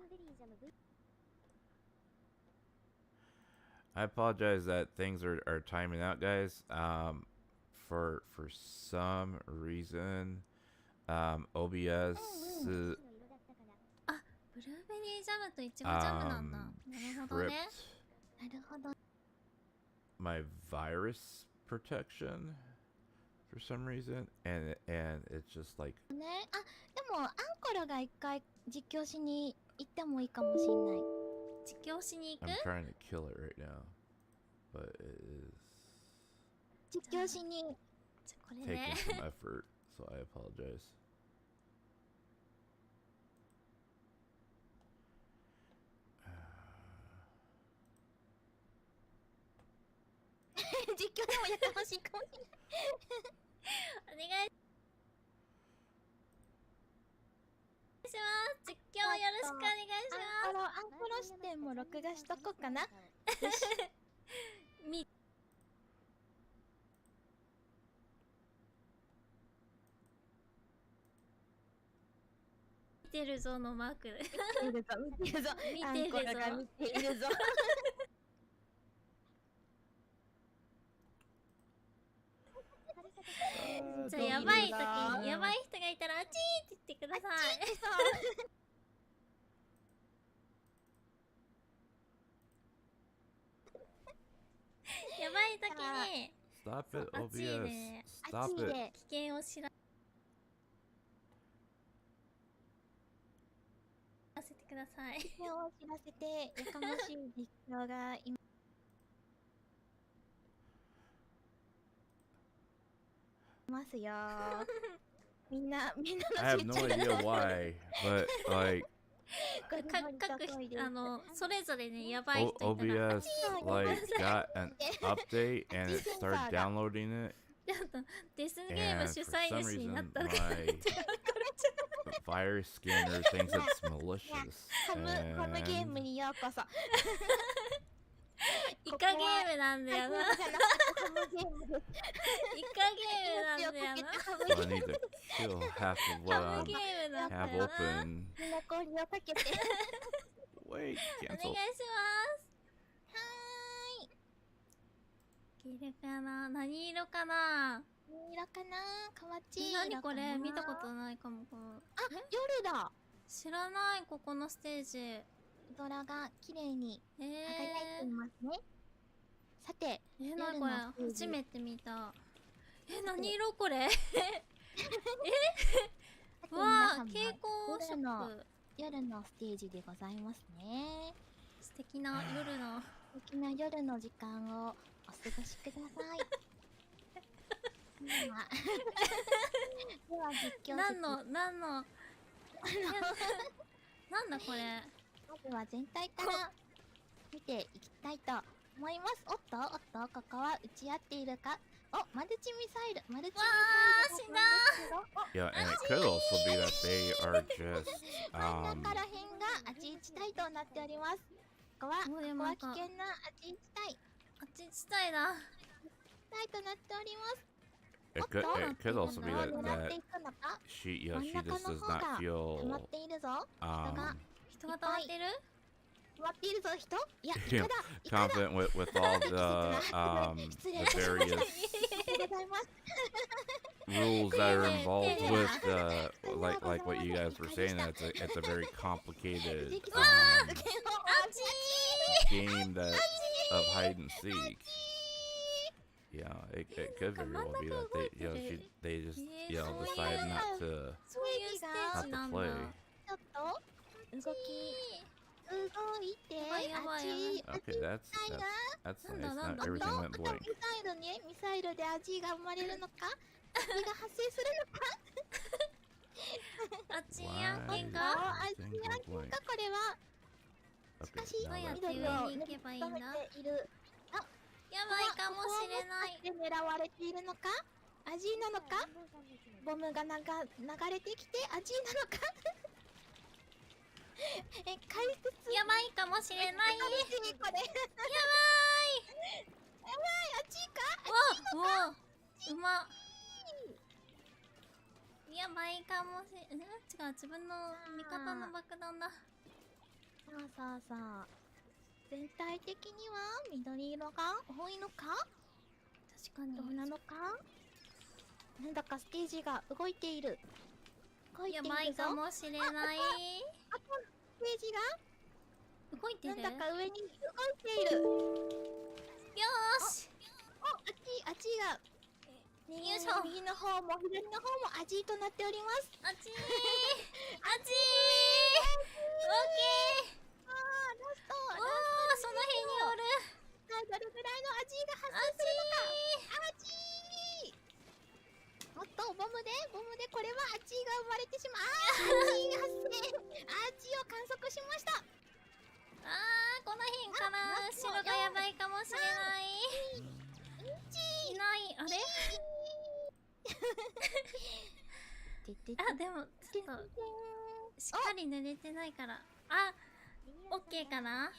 I apologize that things are timing out, guys. For some reason, OBS あ、ブルーベリージャムとイチゴジャムなんだ。なるほど tripped ね。なるほど my virus protection for some reason, and it's just like ね。あ、でもアンコラが一回実況しに行ってもいいかもしんない。実況しに行く。 I'm trying to kill it right now, but it is 実況しに。じゃあこれ taking ね some effort, so I apologize. 実況でもやってほしいかもしれない。お願いします。実況よろしくお願いしアンコロ視点も録画しとこうかな。ます見てるぞのマーク見てるぞ、見てるぞ。見アンてるぞコラが見ているぞ。じゃあやばい時にやばい人がいたらあちーって言ってください。やばい時に Stop it, あっち OBS. で あっ Stop ち it. で。危険を知らせてください。手を知らせて、やかましい実況がいますよ。みんな I の have no idea why, but like それぞれねやばい人いたら OBS like got an update and it started downloading it, ちょっとデスゲーム and 主 for 催 some 主になっ reason たのか my virus scanner thinks it's malicious. ハムゲーム And にようこそ。イカゲームなんだよな。イカゲハムゲームです。ームなんだよな。 so I need to kill half of ハ what ムゲ I ームなんだ have よな。 open. みんな氷をかけて。 Wait, お願いし cancel. ます。はーい。いけるかな。何色かな。何色かな、かわちい色かな。何これ見たことないかも。このあ、夜だ。知らないここのステージ。ドラが綺麗に輝いていますね。さて、何これ初めて見た。何色これ。わあ、蛍光色。夜のステージでございますね。素敵な夜の。素敵な夜の時間をお過ごしください。では実況何のなんだこれ。まずは全体から見ていきたいと思います。おっとここは打ち合っているか。お、マルチミサイルが飛んでますけど、 Yeah, and it could also be that they are just 真ん中らへんがあちいち帯となっております。ここは危険なあちいち帯。あっち地帯だ。帯となっております。 it could also be 狙 that っていくのか。 she 真ん just 中の does 方が not 溜ま feel っているぞ。人が人が溜まってる。溜まっているぞ。人、いや、イ you カ know, だ。イカだ。 confident with all the various ございます。 rules that are involved with like what you guys were saying. That it's a very complicated あっち game that of hide and seek. Yeah, it could very well be that they just decide not to そういうステージなんだ。 play. ちょっと動いて、やばい Okay, that's nice. Not everything went また blank. ミサイルね、ミサイルで味が生まれるのか、味が発生するのか。あっちやんけ Why か。味やんけか、これは。しかし now どうやって that's 上 done. に行けばいいんだ？止めている。やばいかもしれない。で狙われているのか、アジーなのか、ボムが流れてきてアジーなのか解説やばいかもしれない。やばい。楽しいこれやばい、アジーか、わわうま。やばいかもしれ違う、自分の味方の爆弾だ。さあ全体的には緑色が多いのか、確かにどうなのか、なんだかステージが動いている。動いていやるぞ。ばいかもしれない。あとステージ動いてる。がなんだか上に動いている。よーし。あっちがよいしょ。右の方も左の方もアジーとなっております。あっちー。あっちー。オッケー。ラストおー、その辺におる。どれぐらいのアジーが発生するのか。アジー、おっとボムでこれはアジーが生まれてしまう。アジーが発生、アジーを観測しました。この辺から後ろがやばいかもしれない。いない。あれでもちょっとしっかり濡れてないから、オッケーかな。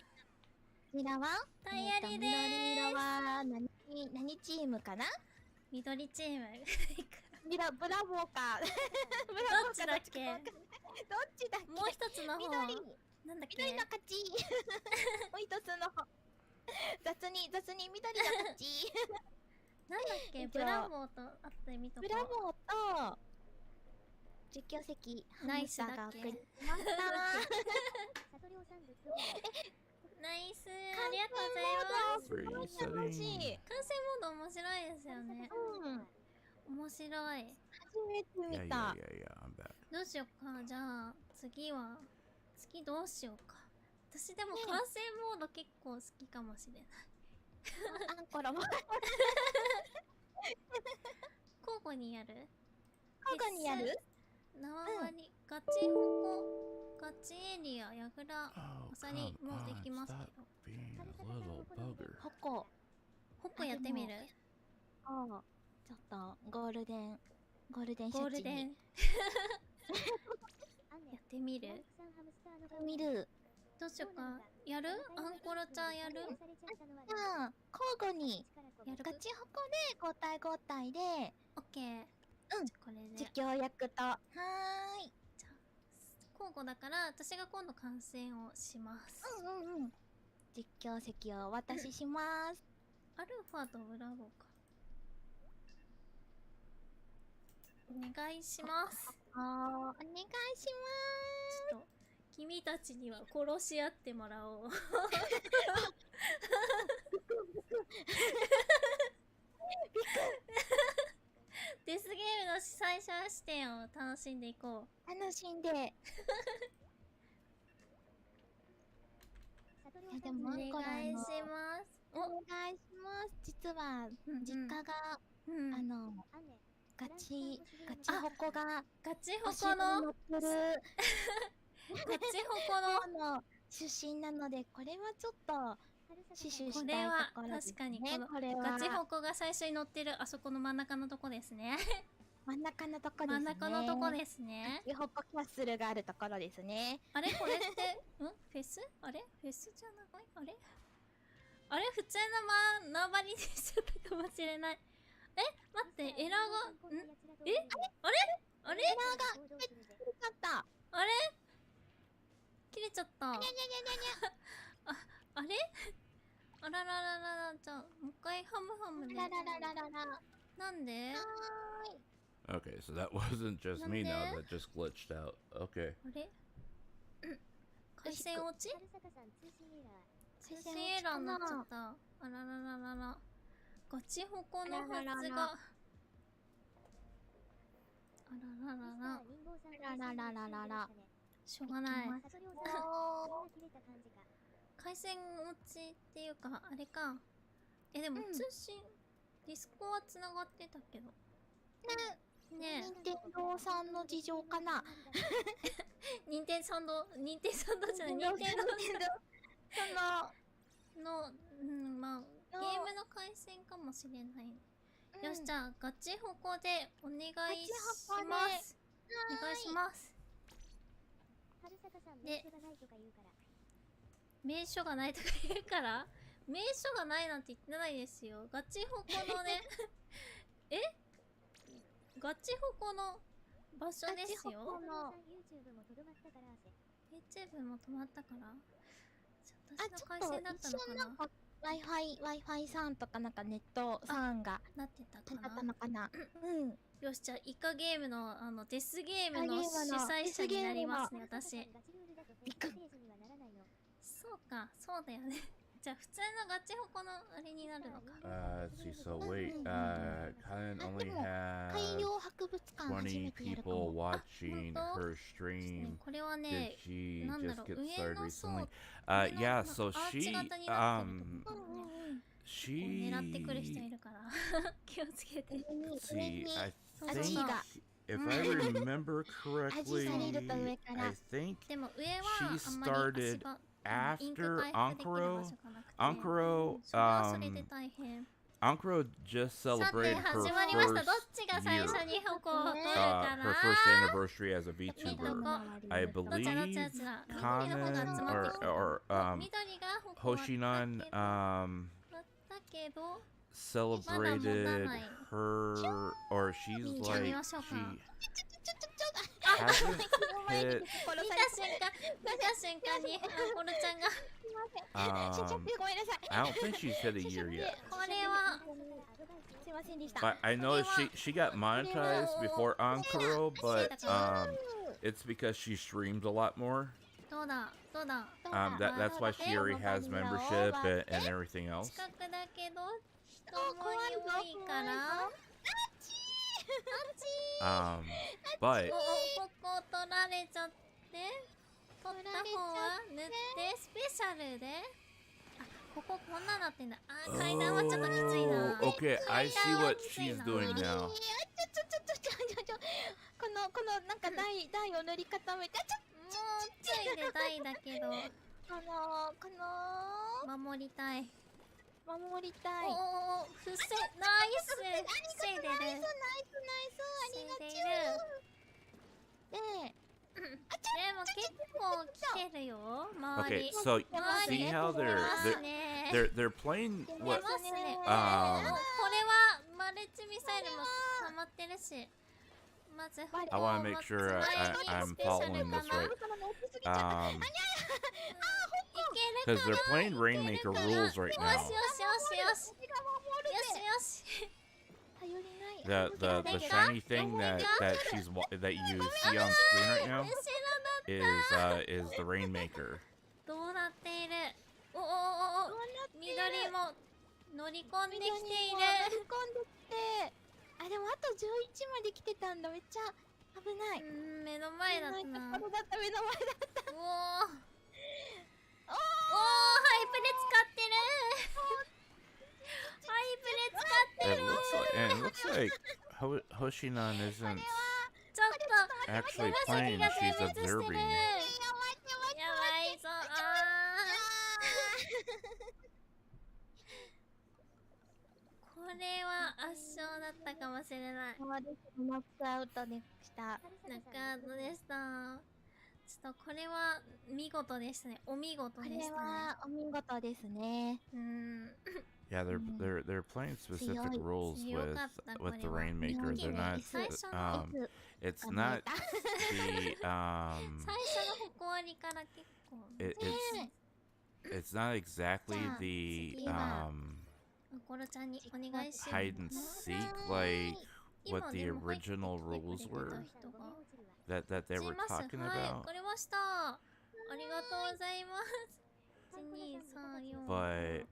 こちらはタイヤリでーす。緑色は何チームかな。緑チーム。ブラボーかどっちだっけ？どっちだっけ。もう一つの方緑なんだっけ？緑の勝ちもう一つの方雑に緑の勝ちなんだっけ？ブラボーとあってみとこう。ブラボーと実況席ナイスだっけ？ハムスターが送りましたナイス、ありがとうございます。Resetting. 楽しい。完成モード面白いですよね。面白い。初めて見 Yeah, た。 yeah, yeah, yeah. I'm back. どうしようか。じゃあ次どうしようか。私でも完成モード結構好きかもしれない。アンコラも交互にやる？交互にやる？縄張り、ガチホコ、ガチエリア、ヤグラ、 Oh, アサリ come もで on. きますけ Stop ど。 being a little bugger. ホコ。ホコやってみる？ちょっとゴールデンゴールデン処置やにってみる？見る。どうしようか。やる？アンコロちゃんやる？じゃあ交互にやる？ガチホコで交代交代でオッケー。これで。実況役とはーい。じゃあ交互だから私が今度観戦をします。実況席をお渡しします。アルファとブラボーか。お願いします。お願いしちょっと君たちには殺し合ってもらおう。デスゲームの最初視点を楽しんでいこう。楽しんで。でもお願いします。お願いします。実は実家がガチホコがガチホコのガチホコのの出身なので、これはちょっと死守こしたいれはところです確かにね。これはガチホコが最初に乗ってるあそこの真ん中のとこですね。真ん中のとこですね。真ん中のとこですね。ガチホコキャッスルがあるところですね。あれこれってフェス？あれフェスじゃないあれ普通の縄張りにしちゃったかもしれない。待ってエラーがあれエラーが切れちゃった。あれ切れちゃった。あれあららららら、じゃあもう一回ハムで。なんで？ Okay, so that wasn't just me now. That just glitched out. Okay. あれ回線落ち？通信エラーになっちゃった。あららららら。ガチホコのはずが。あららら。しょうがない。回線落ちっていうか、あれか。でも通信、ディスコは繋がってたけど。ねえ。任天堂さんの事情かな。任天堂じゃない、任天堂まあゲームの回線かもしれない。よし、じゃあガチホコでお願いします。お願いします。で、名所がないとか言うから名所がないなんて言ってないですよ。ガチホコのねえガチホコの場所ですよ。YouTube も止まったから。私の回線だったのかな。Wi-Fi さんとかなんかネットさんがなってたかだったな。のかな。うん。よし、じゃあイカゲームのデスゲームの主催者になりますね、私。そうか、そうだよね。じゃあ普通のガチホコのあれになるのか。Let's see. So wait, Karen only 海 has 洋博物館初め 20てやるか people も。watching her stream. これは Did ね、 she なんだ just ろう、 get 上 started の層 recently? 上の Yeah. So アーチ she 型になってるところね。狙ってくる人 she いるから気をつけて。 let's see. I そう think そう。 if I remember correctly, I think でも上は she あんまり足 started 場、インク after 回復できる場 Ankuro. 所がなくて、 Ankuro それはそれで大変。 Ankuro just さて celebrated her 始まりました。どっ first ちが最 year, 初にホコを取るか her な。 first anniversary as a 見と VTuber. こ I どっちだどっち believe だどっちだ。緑の方が集 Kanan まってきた。 or 緑がホコ Hoshinon だけど celebrated her, or she's じゃあ見 like ましょうか。 she あ hasn't 見 hit. た瞬間にコルちゃんが ごめんなさい。 I don't think she's hit a year yet. これはすいませんでした。 But I know she got monetized before Ankuro, but it's because she streams a lot more. どうだどうだ。 That's why she already has membership and everything else. 近くだけど人も多いから。 But ここ取られちゃって、取った方は塗ってスペシャルで、あ、こここんななってんだ。あ、階段はちょっときついな。 okay, I see what she's doing now. このなんか台を塗り固めて、もうついで台だけど守りたい。守りたい。おお、ナイス防いでる。ナイスありがとう。でも結構来てるよ、周 Okay, り。 so 周り see how 出ますね。 they're playing 出 what ますね。これ um はマルチミサイルも溜まってるし、まず I want to make sure I'm following this right. 'Cause they're playing Rainmaker rules right よし now. よしよしよしよし。 The shiny thing that you see on screen right now is the Rainmaker. どうなっている。おおおお、緑も乗り込んできている。あ、でもあと11まで来てたんだ。めっちゃ危ない。目の前だったな。目の前だった。おお、ハイプレ使ってる。ハイプレ使ってる。 It looks like Hoshinon isn't ちょっと actually playing. She's observing. やばいぞ。これは圧勝だったかもしれない。ノックアウトでした。ノックアウトでした。ちょっとこれは見事でしたね。お見事でしたね。これはお見事ですね。Yeah, they're playing specific rules with the Rainmaker. They're not it's not the 最初の誇りから結構 it's not exactly the コロちゃんにお願いします。 hide and seek like what the original rules were that they were talking はい、 about. わかりました。ありがとうございます。1、2、3、4。 But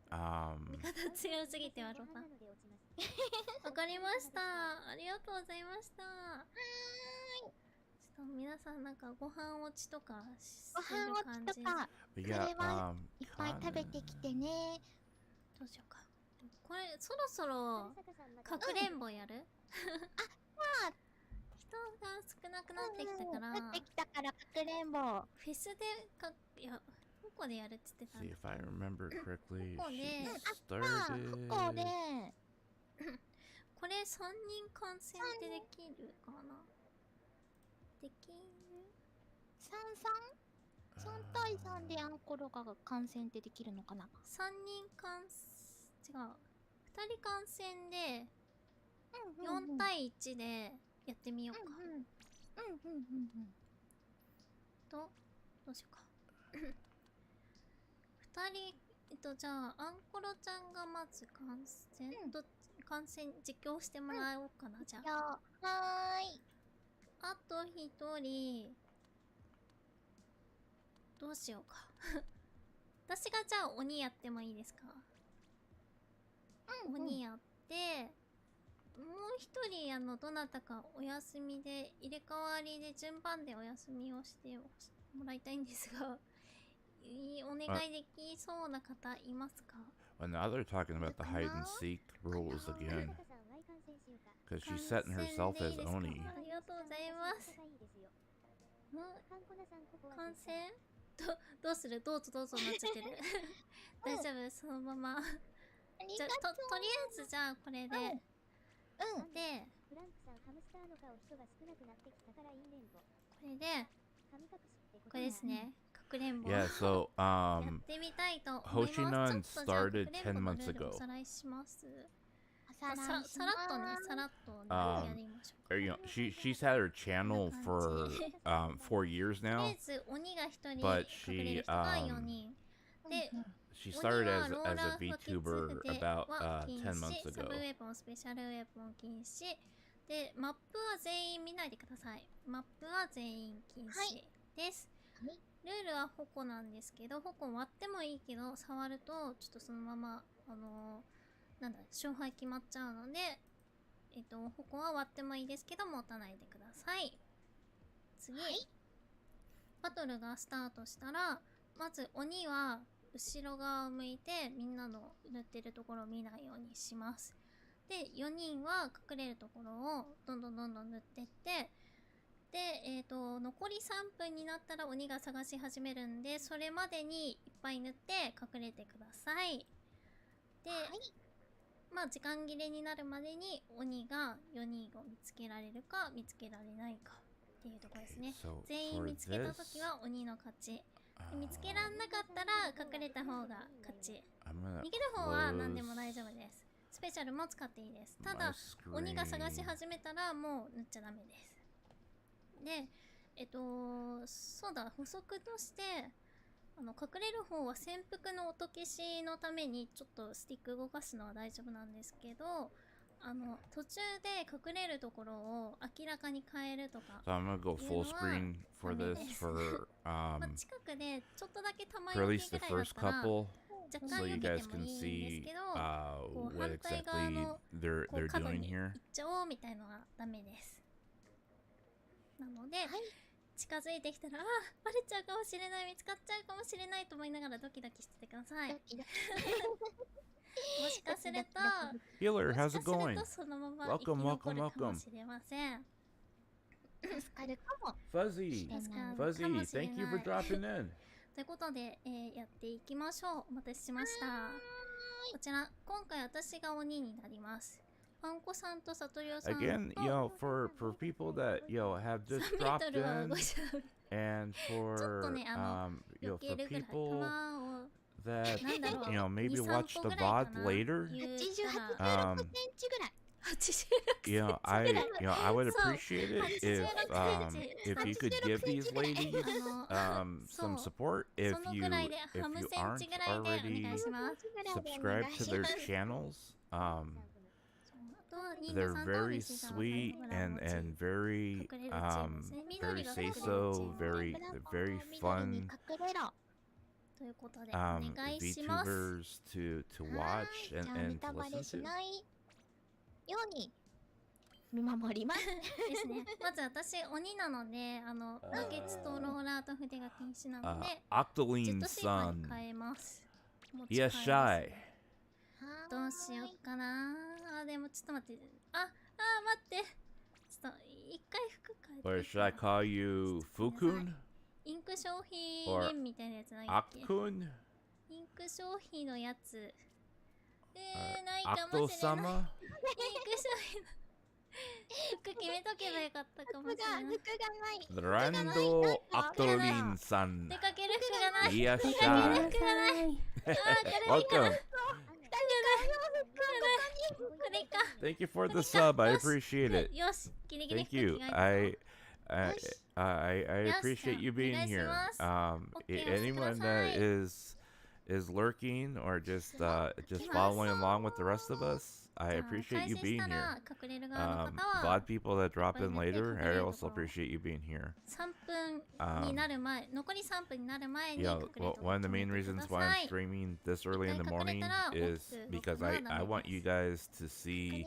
味方強すぎて笑った。わかりました。ありがとうございました。ちょっと皆さんなんかご飯落ちとかしてる感じ。これはいっぱい食べてきてね。どうしようか。これそろそろかくれんぼやる？人が少なくなってきたから。かくれんぼ。フェスでいやここでやるっつってたん See だ if I remember correctly. ここで She ここ started. でこれ3人観戦ってできるかな。できる3対3でアンコロが観戦ってできるのかな。 3人観戦違う2人観戦で4対1でやってみようか。どうしようか2人じゃあアンコロちゃんがまず観戦、観戦実況してもらおうかな、じゃあ。はーい。あと1人どうしようか私がじゃあ鬼やってもいいですか。鬼やってもう1人どなたかお休みで入れ替わりで順番でお休みをしてもらいたいんですがお願いできそうな方いますか。 Well, now they're talking about the hide and seek rules again. Because she's setting herself as Oni. ありがとうございます。観戦どうする、どうぞどうぞなっちゃってる大丈夫、そのままじゃとりあえずじゃあこれで、でこれですね、かくれんぼ Yeah, so やってみたいと思います。 Hoshion ちょっとじゃあ started かくれんぼ 10の months ルール ago. おさらいします。ささらっとね、さらっとね、やりましょうか。 Or, she's had her channel for 4 years とりあ now. えず鬼が1人 But 隠れる人が4人で She started 鬼は as ロー a ラー不潔 VTuber 筆 about は禁 10 months 止、サブウ ago. ェポン、スペシャルウェポン禁止で、マップは全員見ないでください。マップは全員禁止です、はい。ルールは矛なんですけど、矛割ってもいいけど触るとちょっとそのままなんだ勝敗決まっちゃうので、矛は割ってもいいですけど持たないでください。次、バトルがスタートしたらまず鬼は後ろ側を向いてみんなの塗ってるところを見ないようにします。で4人は隠れるところをどんどん塗ってって、で、残り3分になったら鬼が探し始めるんで、それまでにいっぱい塗って隠れてください。で、まあ時間切れになるまでに鬼が4人を見つけられるか見つけられないかっていうところですね。 So 全員 for 見つけた this, 時は鬼の勝ち。見つけらんなかったら隠れた方が勝ち。 I'm gonna 逃げる方は何で close も大丈夫です。スペシャルも使っていいです。た my だ screen. 鬼が探し始めたらもう塗っちゃダメです。でそうだ、補足として隠れる方は潜伏の音消しのためにちょっとスティック動かすのは大丈夫なんですけど、途中で隠れるところを明らかに変えるとか、 So I'm gonna go full screen for this for まあ、近くでちょっとだけたま for at に least the ぐらいだっ first たら couple, 若 so 干 you 避け guys ても can いいんです see けど、 what 反対側 exactly の they're こう they're 角 doing に行 here. っちゃおうみたいのはダメです。なので、近づいてきたらバレちゃうかもしれない、見つかっちゃうかもしれないと思いながらドキドキしててください。もしかすると Healer, も how's し it かする going? とそのまま生き Welcome, 残 welcome, るかも welcome. しれません。助かるかも。 Fuzzy, 助かる Fuzzy, かもしれ thank you な for い dropping in. ということで、やっていきましょう。お待たせしました。こちら今回私が鬼になります。パンコさんとサトリオさんと Again, for people that have just 3メート dropped ルは in, 動いちゃう。 and ちょっと for ね避 for けるぐらい people 弾を that なんだろう maybe 2、3 watch 個 the ぐらいか VOD な later. 言うた88らセンチぐらい。 86 I would So, appreciate it if 86 you could give these ladies そう some support そ if の you ぐらいで if ハム you セン aren't チぐらいでお願 already いします subscribed to their channels. あとは忍者 They're さんと very 嬉しさを sweet 裏 and 持ち and very 隠れるチームですね。 very 緑が say 隠れるチー so ム very very 緑に fun 隠れろ。ということでお願いします。 VTubers to は watch ーい、じゃあネ and タ to バレ listen し to. ないように見守ります。ですね。まず私鬼なのでバケツとローラーと筆が禁止なのでジェッ Octoline トシーパー son. に変えます。持ち Yes, 替えです shy. どうしようかな。でもちょっと待って。待って。ちょっと一回服変えて Or いいか should I な。 call you Fukun? インクク消費 Or 券みたいなやつないっけ？ Akun? ピンク消費のやつ。ないかもしれない。 Akto-sama? ピンク消費の服決めとけばよかったかもしれない。服がない。 Rando Aktolin-san. 出かける服がない。 Iya 出かける siya. 服がない。Welcome. これか。 Thank you for the sub. I appreciate it. よし、ギリギリ Thank 服 you. 着替えた。 I Yes, appreciate you being here. Okay, Anyone that is lurking or just following along with the rest of us, I appreciate you being here. A lot of people that drop in later, I also appreciate you being here. 3分になる前、残り3分になる前に Yeah, 隠れて one of the main reasons why I'm streaming this early in the morning is because I want you guys to see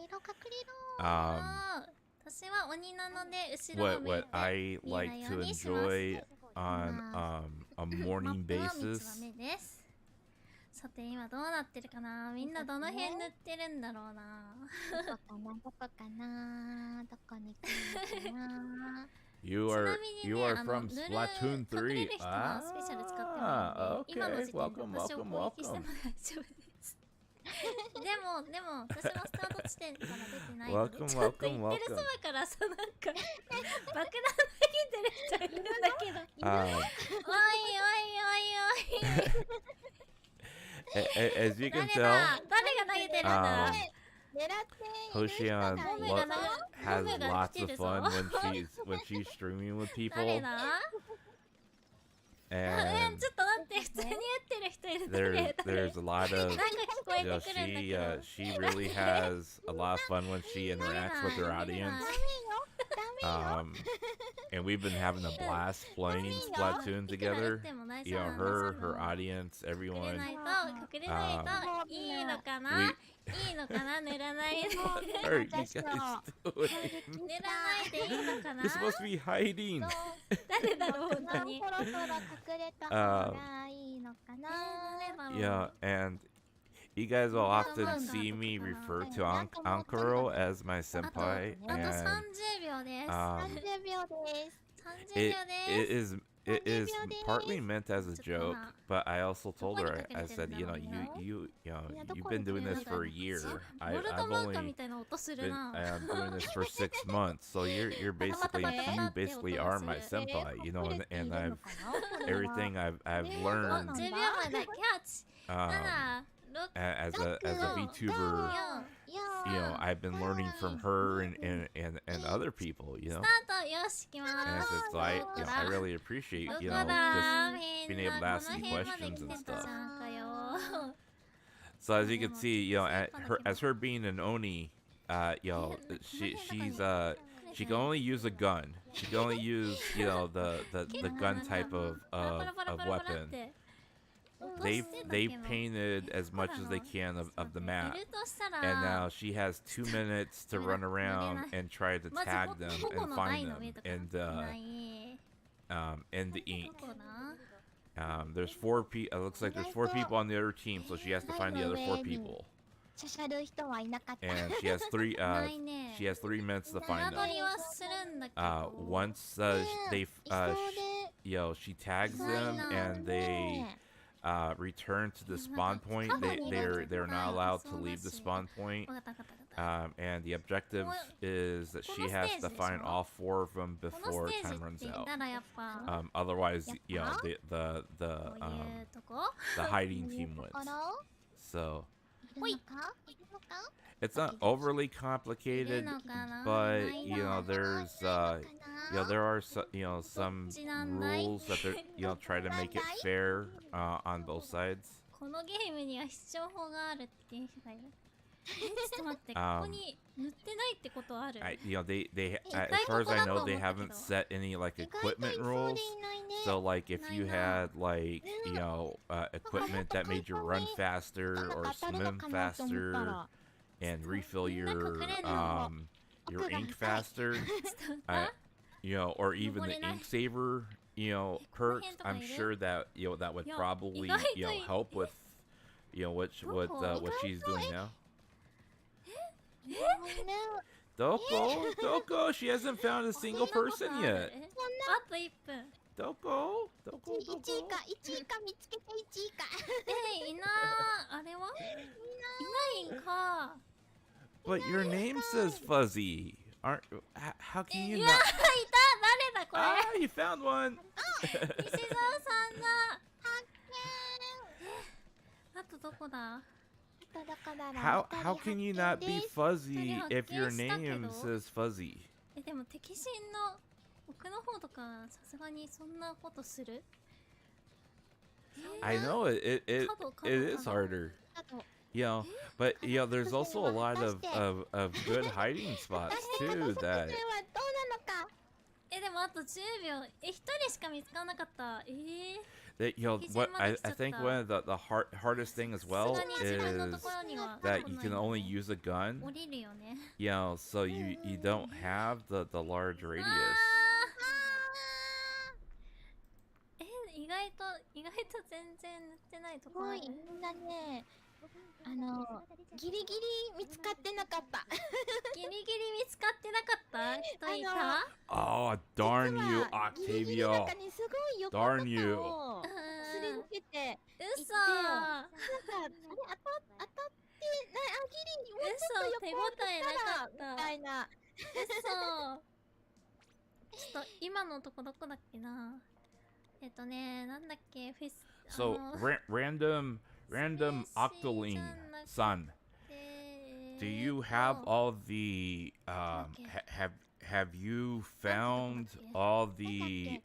私は鬼なので後ろを向い what て I 見えな like いよ to うにします。 enjoy on a マッ morning プの3 basis. つは目です。さて今どうなってるかな。みんなどの辺塗ってるんだろうな。どこかなどこに来るのかな You ち are なみに you ね、are from 塗る Splatoon 隠れ 3. る人はスペシャル使ってもらうので、今の Okay, 時点で welcome, 私を welcome, 攻撃して welcome. も大丈夫です。でも私のスタート地点から出てないので Welcome, ちょっと言 welcome, ってるそ welcome. ばからさ、なんか爆弾投げてる人いるんだけど、おいおいおいおいAs you can 誰 tell, だ、誰が投げてるんだ。 Hoshion ゴムが has ゴムが lots 来て of るぞ。 fun when she's streaming with 誰 people, だ？ and ちょっと待って、普通に打ってる人いる。誰 there's a lot of なんか聞こえてくるんだけど。 she really has a lot of fun when she interacts with her audience. And we've been having a blast playing Splatoon together. You know, her audience, 隠れ everyone. ないと、隠れないといいのかな。いいのかな、塗らないで。 What are you guys doing? 塗らないでいいのかな。 You're supposed to be hiding. 誰だろう、本当に。そろそろ隠れた方がいいのかな Yeah, and you guys will often see me refer to Ankuro as my あと senpai, 30 and 秒です。 30秒です 30 it 秒です it is partly meant as a joke, but I also told her, I said, you know, you've been doing this for a year. ボルト I've マーカー only みたいな音する been な。 doing this for 6 months, so you basically are my senpai, you know, and I've everything I've 10 learned 秒前だ、キャッチ。 um, 7、6、 as a VTuber. 4。 You know, I've been learning from her and other people, you ス know. タート、よし、行きま And す。 it's like, you know, I really appreciate, ど you こ know, だ just みん being able な、 to こ ask の me 辺まで questions 来 and てたじ stuff. ゃんかよ。 So as you can see, you know, as her being an Oni, you know, she can only use a gun. She can only use, you know, the gun type of weapon. They've painted as much as they can of the map, いるとしたら、 and now she has 2 minutes to run around and try to まず tag them 保護 and の台 find の上 them とか and ない。 in the ink. どこだ？ There's 4 people. It looks like there's 4 people on the other team, so she has to find the other 4 people. 刺さる人はいなかった And she has 3 ないね。 she has 3 minutes to 裏 find 取 them. りはするんだけど。 Once they you know, she tags them and they return to the spawn point, they're not allowed to leave the spawn point. わかったわかったわかった。 And the objective is that she has to find all 4 of them この before ステー time ジ runs って言っ out. たらやっぱ、 Otherwise, you know, こういうとこ the hiding team と wins. ころ So いるのかいるのか it's not overly いる complicated, のかな but ない you の know, there's you know, there are you know, some rules that they're, you know, try to make it fair on both sides. このゲームには視聴法があるっていう人がいる。ちょっと待って、ここに塗ってないってことある？ You know, they as far as I know, they haven't set any like equipment rules. So like if you had like, you know, equipment that made you run faster or swim faster and refill your ink faster, you know, or even the ink saver, you know, perks, I'm sure that, you know, that would probably, you know, help with, you know, what she's doing now. Doko, she hasn't found a single person yet. あと1分。Doko. 1位か1位か見つけて1位か。いなー、あれはいないんか。 But your name says Fuzzy. Aren't? How can you うわ、い not? た、誰だこれ。 Ah, you found one. 石澤さんだ。あとどこだ。 How can you not be fuzzy if your name says Fuzzy? でも敵陣の奥の方とかさすがにそんなことする。 I know it is harder. You know, but you know, there's also a lot of good hiding spots too that それはどうなのか。でもあと10秒。1人しか見つからなかった。that you know what I think one of the hardest thing as well is that you can only use a gun. 降りるよね。 You know, so you don't have the large radius. 意外と全然塗ってないとすころある。ごいみんなね、ギリギリ見つかってなかった。ギリギリ見つかってなかった人いた。 Oh, darn you, ギリギリなん Octavio. かね、すごい横とか Darn you. をすり抜けて、嘘。なんかあれ当たってない、あ、ギリもうちょっと横を取ったらみたいな。嘘。ちょっと今のとこどこだっけな。なんだっけ、フェス。 So random Octoling son. Do you have all the have you found all the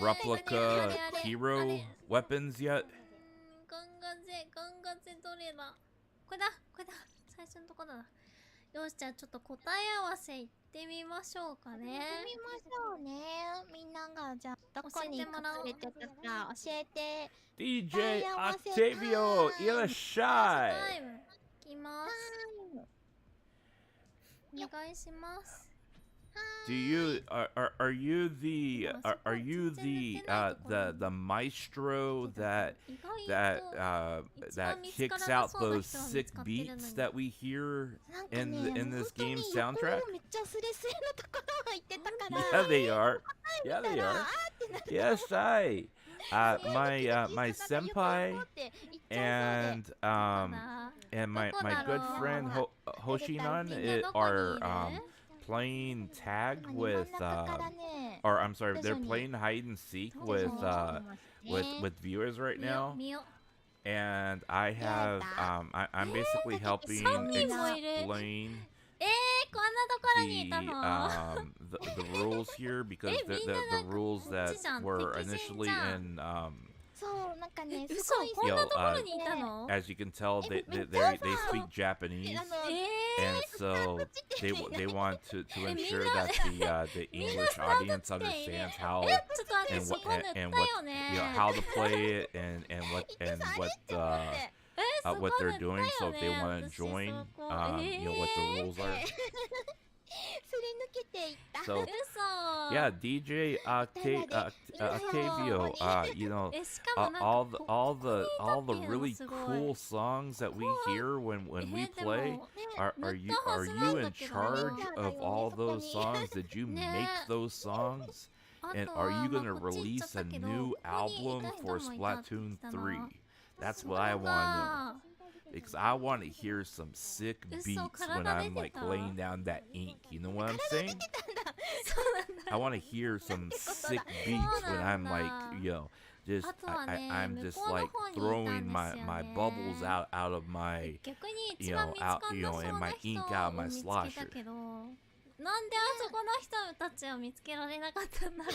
replica hero weapons yet? ガンガゼどれだ。これだ。最初のとこだな。よし、じゃあちょっと答え合わせ行ってみましょうかね。見ましょうね。みんながじゃあどこに隠れてたか教えて。 DJ Octavio, いらっしゃい。タイムいきます。お願いします。 Do you are you the the maestro that kicks out those sick beats that we hear in this game's soundtrack? めっちゃスレスレのところを言ってたから。 Yeah, they are. Yeah, they are. Yes, I. My senpai and my good friend Hoshion are playing tag with or I'm sorry, they're playing hide and seek with viewers right now, and I have I'm basically helping explain こんなところにいたの。 the rules here because the rules that were initially in そうなんかね、す嘘、ごいこんなところにいたの。 as you can tell they speak Japanese, and so they want to ensure that the English audience understands how ちょっと待って、 and そこ what 塗ったよ and what ね。 you know how to play it and what they're doing. So if they want to join, you know what the rules are. すり抜けていった。 So 嘘。 yeah, DJ Octavio, you know, しかもなんか all the really cool songs that we hear when we play. Are you in charge of all those songs? Did you make those songs? And are you gonna release a new album for Splatoon 3? That's what I want to know. Because I want to hear some sick beats when I'm like laying down that ink. You know what I'm saying? I want to hear some sick beats when I'm like, you know, just I'm just like throwing my bubbles out of my, 逆に一 you 番 know, 見つか out ん you な know そう and な my 人 ink out of を my 見つけ slosher. たけど、なんであそこの人たちを見つけられなかったんだろう。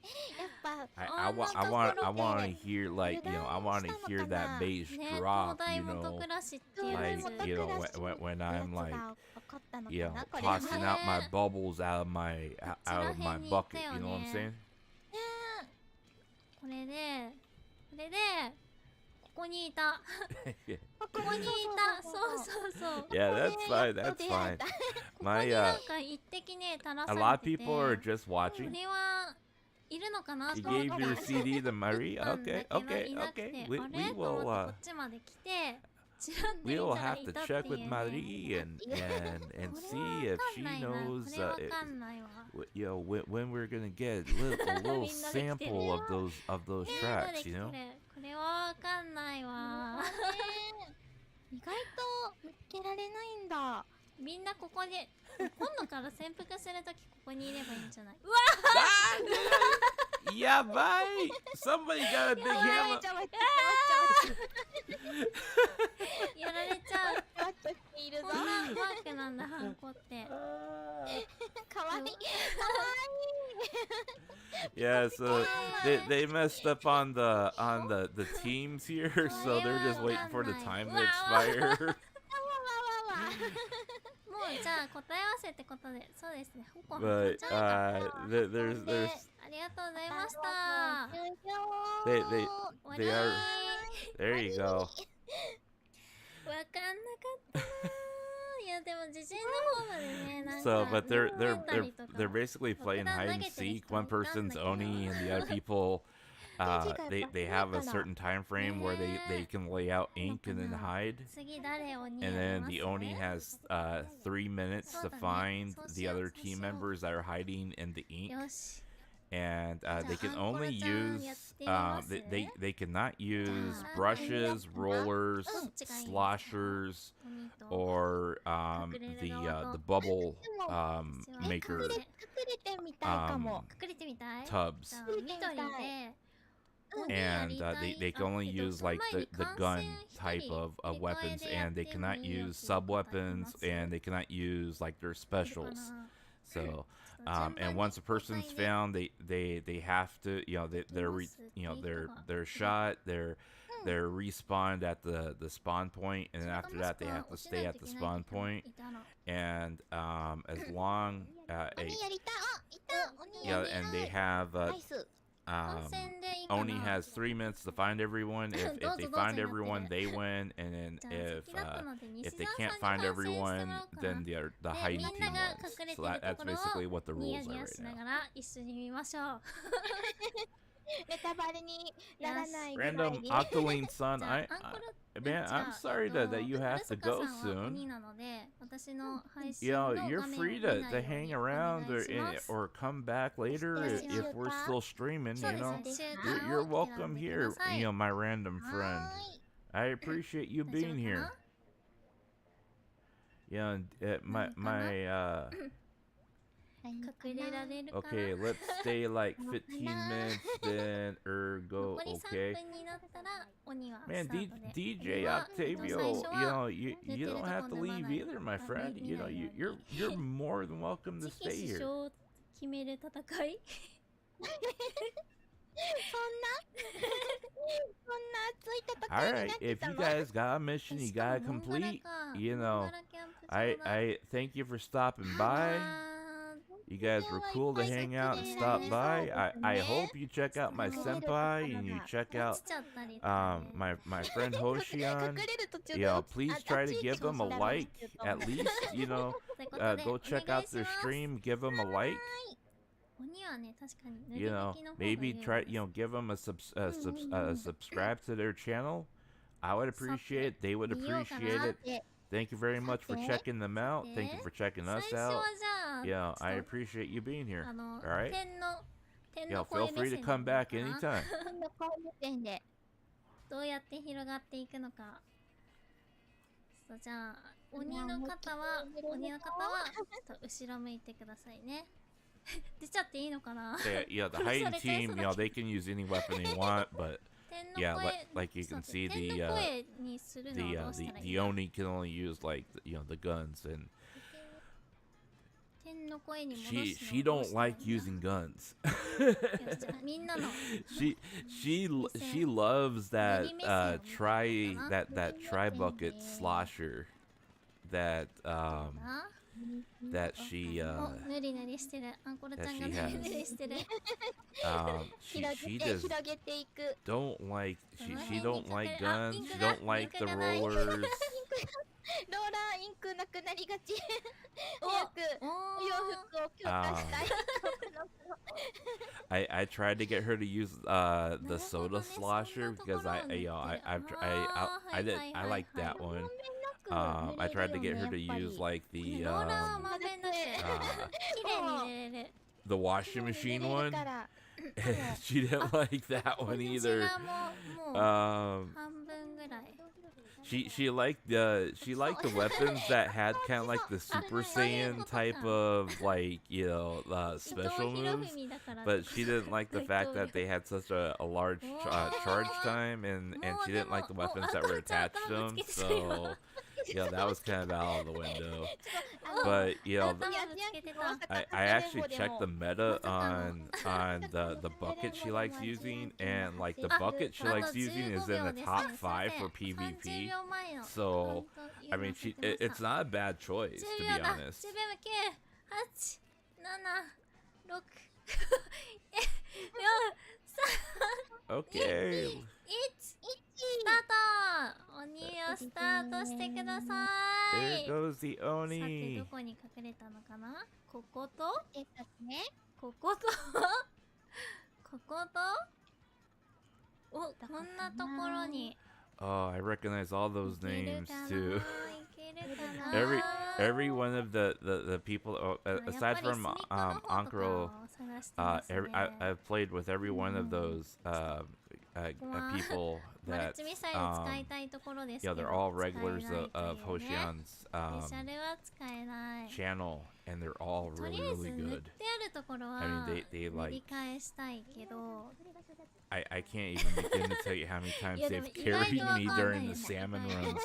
やっぱ I want to hear like you know I want to hear that bass ね、東 drop 大 you 元 know 暮らしっていうや like つ。 you know when I'm like やつが起こったのか you know なこれ tossing ね out my bubbles out of my bucket. You know what I'm saying? これでここにいた。ここにいた。そうそうそう。 Yeah, that's fine. That's fine. ここ My になんか一滴ね垂らさ a れ lot of てて。 people are just こ watching. れはいるのかな You と思っ gave て your CD to Marie. たんだ Okay, けど okay, いなくて okay. We あれと思 will ってこっちまで来て we'll have to check with Marie and see if she knows you know when we're gonna get a little sample of those tracks, you know. これはわかんないわ。意外と見つけられないんだ。みんなここで今度から潜伏するときここにいればいいんじゃない？うわやばい Somebody got a big hammer やられちゃう。いるぞ。こんなマークなんだハンコって。かわいい。 Yeah, so they messed up on the teams here, so they're just waiting for the time to expire. もうじゃあ答え合わせってことで、そうですね。ほこ But じゃないか。 there's ありがとうございました。 they are there you go. わかんなかったな。いやでも自信の方までね、なんか So, but 読んだりとか they're basically playing hide and seek. One person's Oni, and the other people, they have a certain time frame where they can lay out ink and then hide. 次誰をに And やり then ます the Oni has 3 minutes to find the other team members that are hiding in the ink. よし。 And they can only use they cannot use brushes, rollers, sloshers, or the bubble maker 隠れてみたいかも。 隠れてみたい？ tubs. じゃあ緑で And they can only use like the gun type of weapons, and they cannot use sub weapons, and they cannot use like their specials. So and once a person's found, they have to, you know, they're shot, they're respawned at the spawn point, and then after that they have to stay at the spawn point. And as long and they have Oni has 3 minutes to find everyone. If they find everyone, they win, and then if they can't find everyone, then the hiding team wins. So that's basically what the rules are right now. 一緒に見ましょう。 ネタバレにならないぐらい Random に Octoline Sun, じゃあ man, I'm sorry that you have to go soon. You know, you're free to hang around or come back later if we're still streaming, you know. You're welcome here, you know, my random friend. I appreciate you being here. Yeah, okay, let's stay like 15 minutes, then go, okay. Man, DJ Octavio, you know, you don't have to leave either, my friend. You know, you're more than welcome to stay here. 決める戦い Alright, if you guys got a mission you gotta complete, you know, I thank you for stopping by. You guys were cool to hang out and stop by. I hope you check out my senpai and you check out my friend Hoshion. You know, please try to give them a like at least. You know, go check out their stream, give them a like. You know, maybe try, you know, give them a subscribe to their channel. I would appreciate it. They would appreciate it. Thank you very much for checking them out. Thank you for checking us out. Yeah, I appreciate you being here. Alright? Yeah, feel free to come back anytime. どうやって広がっていくのか。そうじゃあ鬼の方はちょっと後ろ向いてくださいね。出ちゃっていいのかな？ Yeah, the hiding team, you know, they can use any weapon they want, but yeah, like you can see the Oni can only use like, you know, the guns, and she don't like using guns. she loves that tri bucket slosher that she has. She just don't like she don't like guns. She don't like the rollers. ローラーインクなくなりがち。早く洋服を強化したい。I tried to get her to use the soda slosher because I like that one. I tried to get her to use like ローラーはまんべんなく綺麗に入れれる。 the washing machine one. から She didn't like that こ one ち either. らももう Um, 半分ぐらい。 she liked the weapons that had kind of like the Super Saiyan type of like special 伊藤博 moves, 文だから。 but she didn't like the fact that they had such a large charge time, and she didn't like the weapons that were attached to them. So that was kind of out of the window. But 頭ぶつけてた。 I actually checked the meta on the bucket she likes using, and like the bucket she likes using is in the top 5 for PvP. So I mean, it's not a bad choice, to be honest. 10秒9、8、7、6、4、3、 Okay. 1、スタート。鬼をスタートしてくださ There い。 goes the さて Oni. どこに隠れたのかな。こことねこことこことお、こんなところに Oh, I recognize all those いける names かな too. いけるかな Every one of the people, やっぱり aside from 隅っこの方とか Ankro, を探してますね I've played with every one of those people マル that チミサイル使いたいところですけど they're all 使え regulars ない of というね Hoshion's スペシャルは使えない channel, and they're all と really りあえず really 塗っ good. てあるところは I mean, they 塗り like 返したいけど I can't even begin to tell you how many times いやで they've も意外 carried とわ me かんない during よ the ね salmon 意外 runs. とち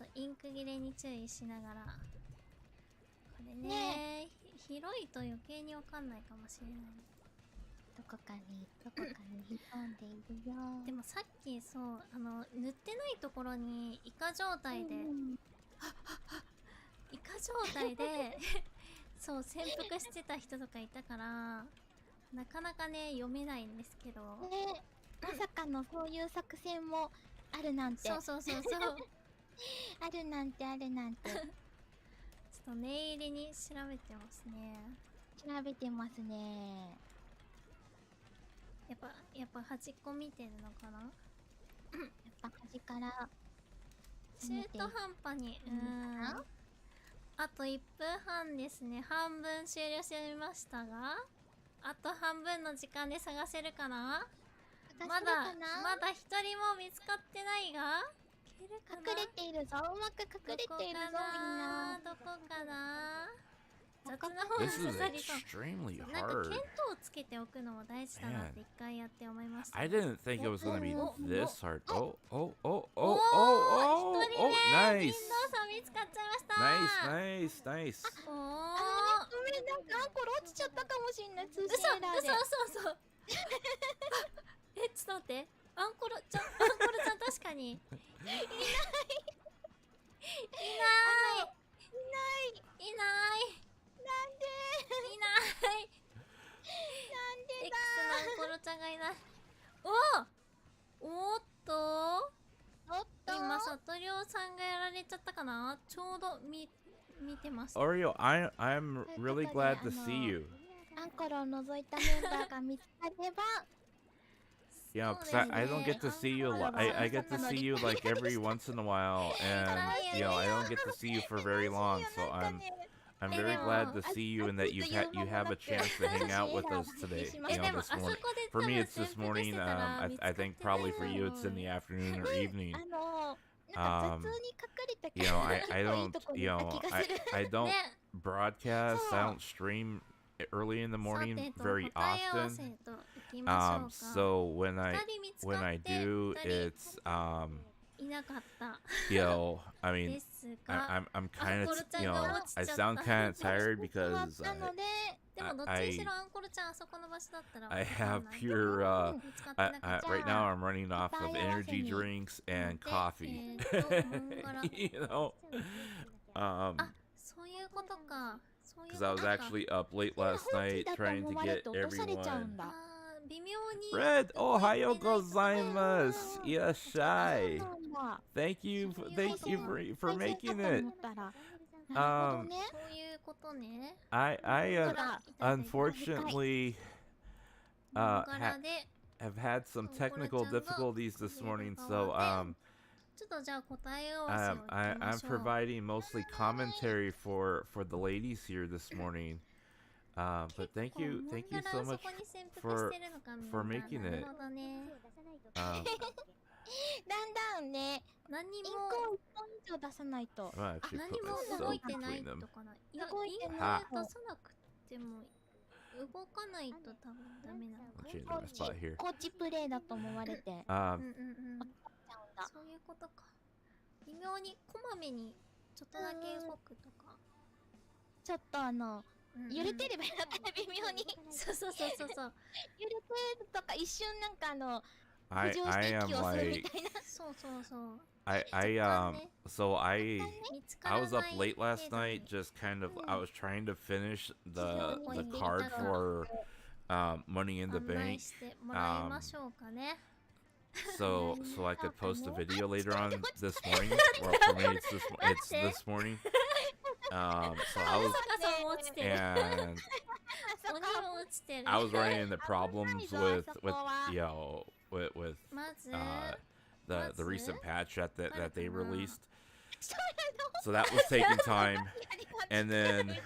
ょっとインク切れに注意しながらこれね広いと余計にわかんないかもしれないどこかに潜んでいるよでもさっきそう塗ってないところにイカ状態でイカ状態でそう潜伏してた人とかいたからなかなかね読めないんですけどねまさかのそういう作戦もあるなんてそうそうそうそうあるなんてちょっちょっと念入りに調べてますね調べてますねやっぱ端っこ見てるのかなやっぱ端から中途半端にあと1分半ですね半分終了しましたがあと半分の時間で探せるかなまだ一人も見つかってないがいけるかな隠れているぞうまく隠れているぞみんなどこかな雑な方 This に is 刺さりそう extremely なんか hard. 見当をつけておくのも大事だなって一回やって思いました、 I didn't think it was gonna be this hard. Oh, 一人目 nice. 銀堂さん見つかっちゃいました Nice. おーごめんなんかアンコロ落ちちゃったかもしんない通嘘信エラーでちょっと待ってアンコロちゃん確かにいないなんで X のアンコロちゃんがいないおっとおっと今サトリオさんがやられちゃったかなちょうど見てます Oreo, I'm really glad to see you. アンコロを除いたメンバーが見つかれば Yeah, because I don't get to see you. I get to see you like every once in a while, and I don't get to see you for very long. So I'm very glad to see you and that you have a chance to hang out with us today. This morning. For me, it's this morning. I think probably for you, it's in the afternoon or evening. なんか雑に隠れた I いい don't とこにいた気がする I don't broadcast. I don't stream early in the morning very often. So when I do, it's いなかった I mean, ですが I'm kind of I sound kind of tired because なのででもどっちにしろアンコルちゃんあそこの場所だったら I わかん have ない pure 見つかってなかった right now I'm running off of energy drinks and coffee. モンガラ You know, あそういうことかそういうこ because と I was か actually up late last night だと trying 思 to われ get て落とされちゃうん everyone. だ微妙に Red, ohayo gozaimasu. Yashai. そうなんだ Thank you for making it. なるほどねそういうことね。 I ほら unfortunately モンガラ ha で have had some technical difficulties this morning, so ちょっとじゃあ答え合わせをいきま I'm しょう。 providing mostly commentary for the ladies here this morning. But thank you so much for making it. なるほどね。 Um, だんだんね、何インクもを1本以上出さないと。 I'm gonna actually 何 put も myself 動いてない between them. とかな。いや、動いてインク出ないさなくても動かないと多分ダメなのか I'll change my spot here. コーチプレイだと思われて。うん Um, うんうん。そういうことか。微妙にこまめにちょっとだけ動くとか。ちょっと揺れてればよかった微妙に。そうそうそうそうそう。揺れてるとか一瞬なんかI 浮上して am 息をするみ like たいな。そうそうそう。 I 若干ね so I 見つから I was up ない late last 程度 night, に just kind of I was trying to finish the Mm. card for Money in the 案内 Bank, してもらいましょうかね。 so I could post a video later on this morning. Well, for me it's this morning. So I was 傘も落ちてる。 and 鬼も落ちてる。 I was running into problems with you know with まず the recent patch that they released. そうなの So that was taking time, and then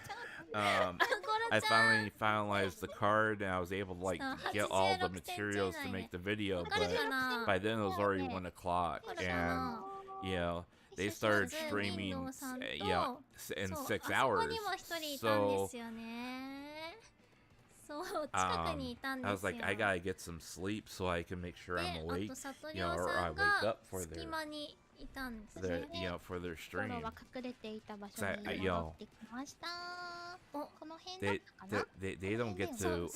アンコ I ラちゃん finally finalized the card, and I was able to like get all the materials to make the video. わかる But かな by then it was already 1 o'clock, わかるか and な you know they started まず streaming 人狼さんと yeah in そう 6 あそこ hours. にも一人いたんで So すよね。そう近くにいたん I です was よ。 like, I gotta get some sleep so I can make sure で I'm あ awake, とサトリ you オ know, or さ I ん wake が up for 隙間にいたんです their ね。 you know for their フォロ stream. ーは隠れていた場所 So に I- 戻ってきました。おこの辺だっ They たかな they don't get to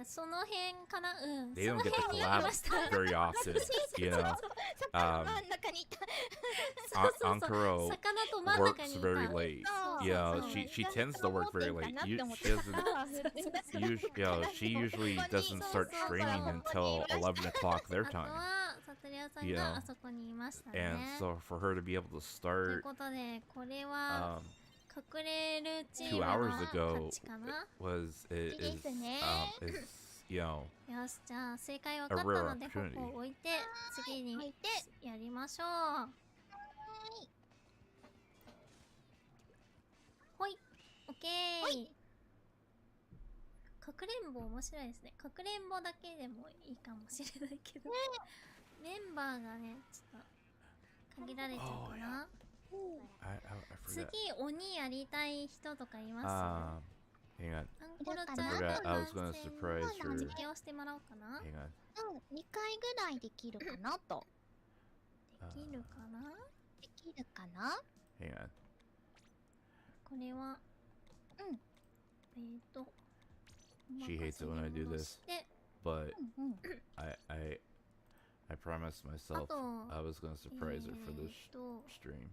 その辺かな。うん。 they そ don't の get to 辺にありました collab。very often, you know. 魚真ん中にいた。そうそうそう Ankaro 魚と真ん中 works にいた。 very late. そう You know, そう she tends to work very late. She doesn't she usually doesn't start streaming until 11 o'clock their あと time. はサトリオさん Yeah. があそこにいましたね。 And so for her to be able to という start ことでこれは um 隠れるチー 2 ムの hours ago 勝ちかな。 was is いいですね。 is you know よし、じゃあ正解分かった A rare のでこ opportunity. こを置いて次に置いてやりましょう。ほい、オッケー。かくれんぼ面白いですね。かくれんぼだけでもいいかもしれないけど、メンバーがねちょっと限られちゃうかな。 I 次 forgot. 鬼やりたい人とかいます？ Hang on. アンコロちゃん I forgot. I was の gonna surprise 実 her. 況してもらおうかな。 Hang on. うん、2回ぐらいできるかなと。できるかな？できるかな Hang on. これは、うん。She hates it when I do this. で、 But うんうん。 I promised あ myself と、 I was gonna surprise her for this と stream.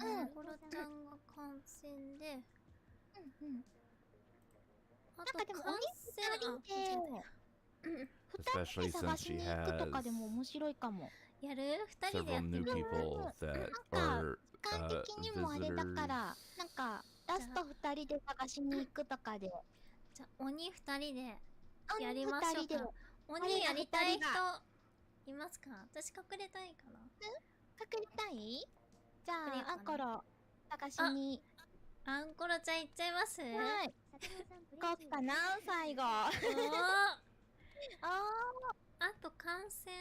Hang on. アンコロちゃんが観戦で、うんうん。あとなんかでも観戦、あ、間違えた。 Especially 2人で探し since she に行くとか has でも面白いかも。やる？二人でや several ってみ new る？ people that なんか are 時間的にもあれだから、なんかラスト2人で探しに行くとかで。じゃあ鬼二人でうんやりましょう二人でか。鬼やりたい人二人がいますか？私隠れたいかな。隠れたい？じゃあ、隠れようかなアンコロ探しに。アンコロちゃん行っちゃいます？はい。行こうかな、最後。おーああと観戦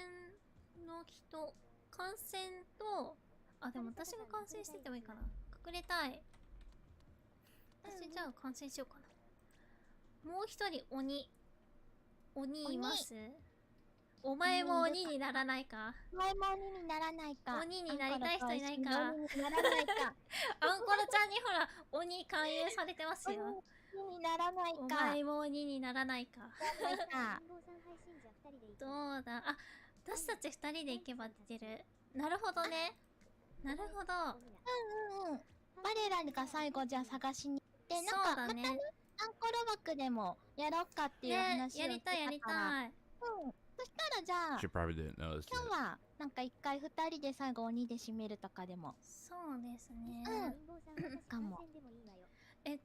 の人、観戦と、あ、でも私が観戦しててもいいかな。隠れたい。私じゃあ観戦しようかな。もう一人鬼います？お前も鬼にならないか？ー、前も鬼にならないか。鬼になりたい人いないか？アンコロと一緒に鬼にならないか。アンコロちゃんにほら鬼勧誘されてますよ。鬼にならないおか。前も鬼にならないか。ないか。どうだ？あ、私たち二人で行けば出てる。なるほどね。なるほど。うんうん。我らが最後じゃあ探しに行って、なんかそうだね。アンコロ枠でもやろうかっていうね、話をやりたいやりたい。うん。そしたらじゃあ she probably didn't notice 今 yet. 日はなんか一回二人で最後鬼で締めるとかでも。そうですね。かも。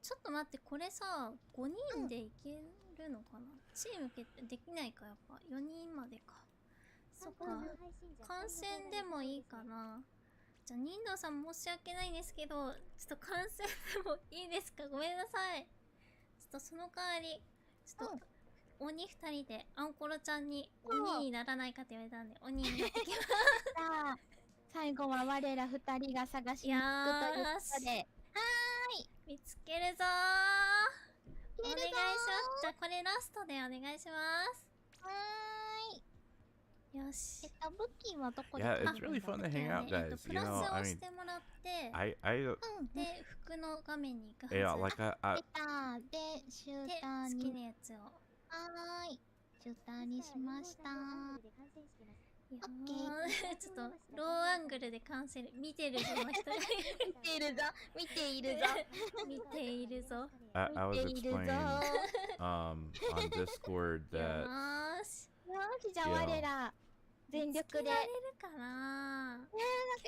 ちょっと待って、これさ5人でいけるのかな、チーム決定できないか、やっぱ4人までか。そっか、観戦でもいいかな。じゃあニンドさん申し訳ないんですけど、ちょっと観戦でもいいですか、ごめんなさい。ちょっとその代わりちょっと鬼2人でアンコロちゃんに鬼にならないかって言われたんで鬼になってきまさあ、最後は我ら二人が探しに行くということで。見つけるぞー。お願いします。じゃあこれラストでお願いします。はよし。武器はどこで Yeah, 買 it's うんだ really fun to hang out, プ guys. You ラス know, を I 押 mean, してもらって、 I で、服の画面に行くはず。 yeah, like I 出たで、シューで、ター好きに。なやつを。はーい。シューターにしました。いやオッケーーちょっとローアングルでカンセル見てるぞの人が見ているぞ。見ているぞ。見ているぞ。 I was 見ているぞ。 explaining on Discord よ that ーし。よし、じゃあ我ら全力で。見つけられるかな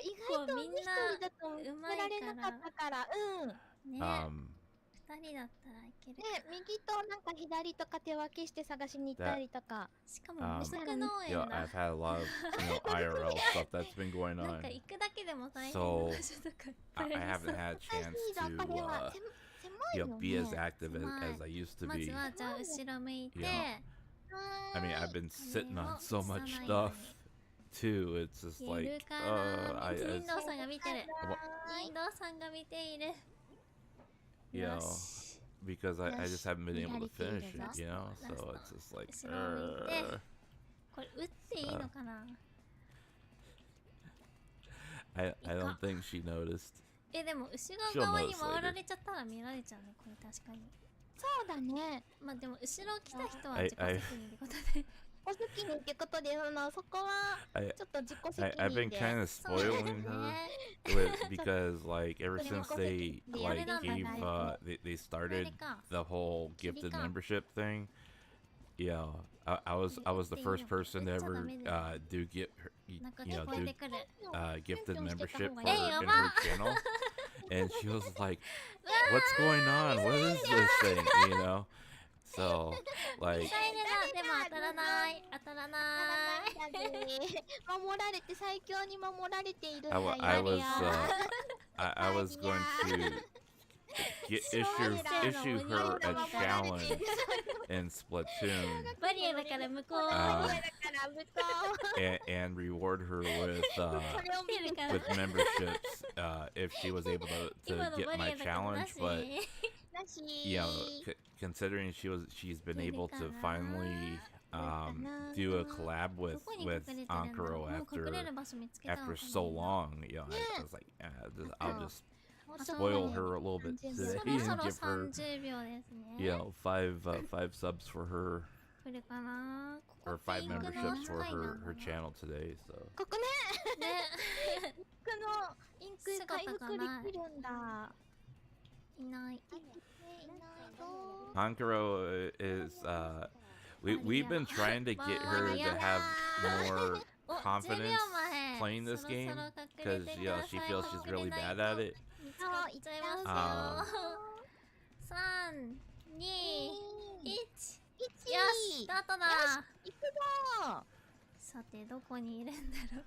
意外とみんな一人だと見つけられなかったから。うん。ね、 um 2人だったらいける。ね、右となんか左とか手分けして探しに行ったりとか。しかも無職農 you know, 園だ I've。had a lot of IRL stuff that's been going なん on. か行くだけでも大変な So 場所とかいっぱ I いあり haven't そう had a chance いいぞ、これは。 to 狭い you よ know, be as ね。 active as I used to まず be. はじゃあ後ろ向いて、 Yeah. I mean, I've been sitting on so much 押さない stuff too. It's just いる like かな。 I ニンドさんが見てる。 What- ニンドさんが見ている。 you よ know し。 because I just haven't been able to finish it, Last you know. one, So last it's just like 後ろを向いて。これ打っていいのかな。 I don't think she noticed. でも後ろ側に回られちゃったら見られちゃうね、これ確かに。そうだね。まあでも後ろ来た人は自己責任ってことで。お好きにってことで、そこは I ちょっと自己責 I've 任 been で。 kind of そうです spoiling ね her with because like ever since they Yeah, like they're not gave bad. they started America. the whole gifted America. membership thing. Yeah, I was the first person to ever do get her, なんか you 聞 know こえ do てくる。 gifted membership for Hey, her, in Mama. her channel, and she was like, "What's going on? What is this thing?" You know. So ミ like サイルだ。でも当たらない当たらない守られて、最強に守られているんだ I, よ。 wa- I was I was going to issue her a challenge in Splatoon バリアだから向こう。 Um, だから向こ and reward her with う。それを見て with memberships if she was able to 今の get バリ my アだからな challenge. し。 But なし。 you know, considering she's been able to finally do a collab ど with こに隠れてるんだろう。 Ankuro もう隠れる場所見つけたのかな。 after so long, you know, I was like, I'll just あと spoil her a little bit そ today ろそ and ろ give her 30秒ですね。 you know five subs for her 来るかな。ここ or ピ five ンクの memberships for 扱いなんだ her な channel today. So ここね。ね。インク回復できるんだ。いない。いないぞ。 Ankuro is we've been trying to get her to have more お、 confidence 10秒前。 playing this そろ game そろ隠れ because てく you know ださい。 she feels she's 隠れ really ない bad と at it. 見つかっちゃいますよ。3、2、1。よし、スタートだ。行くぞ。さて、どこにいるんだろう。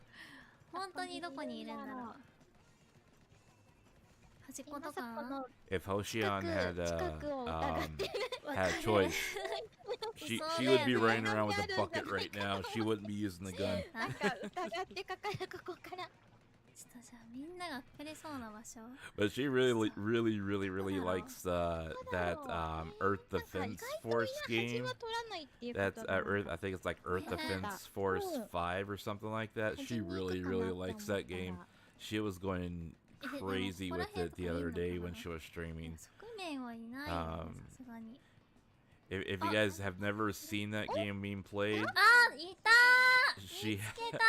本当にどこにいるんだろう。端っことか。 If Hoshion had 近くを疑ってる。 had choice, she would be running around with a bucket right now. She wouldn't be using the gun. なんか疑ってかかる、ここから。ちょっとじゃあみんなが隠れそうな場所。 But she really likes that Earth Defense Force 端 game. は取らないっていうこ That's とだ。 Earth. I think it's like Earth Defense Force 5 or something like that. She really likes that game. She was going crazy with it the other day when she was streaming. 側面はいないよね、さすがに。 If you guys have never seen that game being played, あ、いたー。 she 見つけた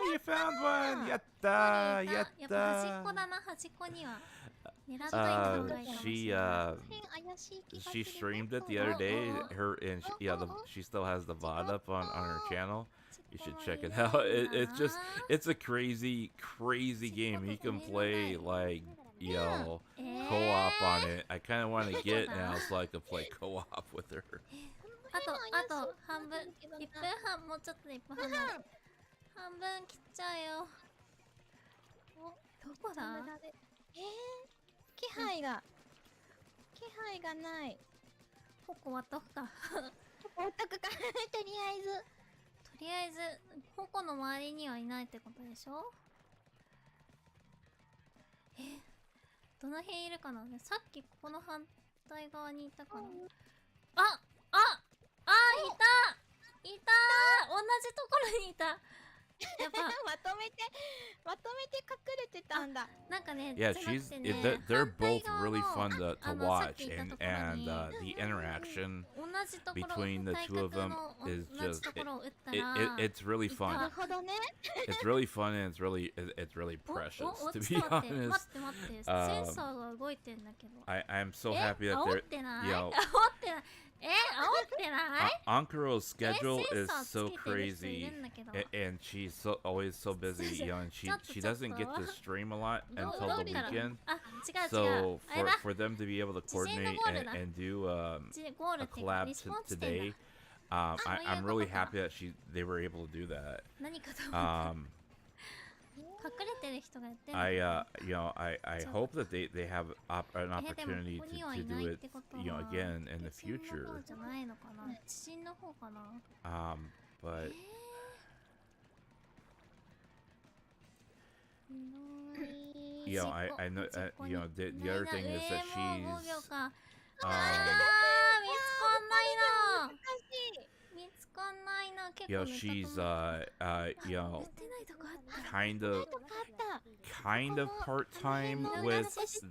you found one! やったー。やっやっぱ端っこただな、端っこには。狙っといた方がいいかもしれない。 she streamed it the other day. Her and she still has the VOD up on her channel. You should check it out. It's a crazy game. You can play like co-op on it. I kind of want to get it now so I could play co-op with her. あと半分1分半もうちょっとで1分半だ半分切っちゃうよどこだ気配がないここ割っとくかおったくかとりあえず矛の周りにはいないってことでしょどの辺いるかなさっきここの反対側にいたかないた同じところにいたやっぱまとめて隠れてたんだなんかね Yeah, じゃなくてね they're both 反対側 really の fun to さっ watch, き言ったと and ころに the interaction 同じところ between the 対 two of 角 them の is 同じ just ところを打ったら it's really いた fun. なるほどね It's really fun and it's really お precious お to ち be ょっと待って honest. 待ってセンサーが動いてんだけど I'm so happy that 煽 they're ってない you know 煽ってない煽ってない Ankaro's schedule is sensor so つけてる人い crazy, るんだけど and she's always so busy, you know, and she doesn't get to stream a lot ど until ど the っから weekend. あ違う So あれだ for them to be able to 自陣の coordinate ゴールだ and do ゴール a っていうか collab リスポンス点 today, だ I'm really そういうことか。 happy that they were able to do that. 何かと思った Um, 隠れてる人がやってる I you know I hope that they have an でも opportunity ここに to はいな do いっ it, てこと you know, は again in the 自陣の future. 方じゃないのかな自陣の方かな But you know, I know you know the other thing is that もう5秒 she's か um 見つかんないな見つかんないな結 you 構 know ネタ she's と you 売 know ってないとこあった kind of part-time with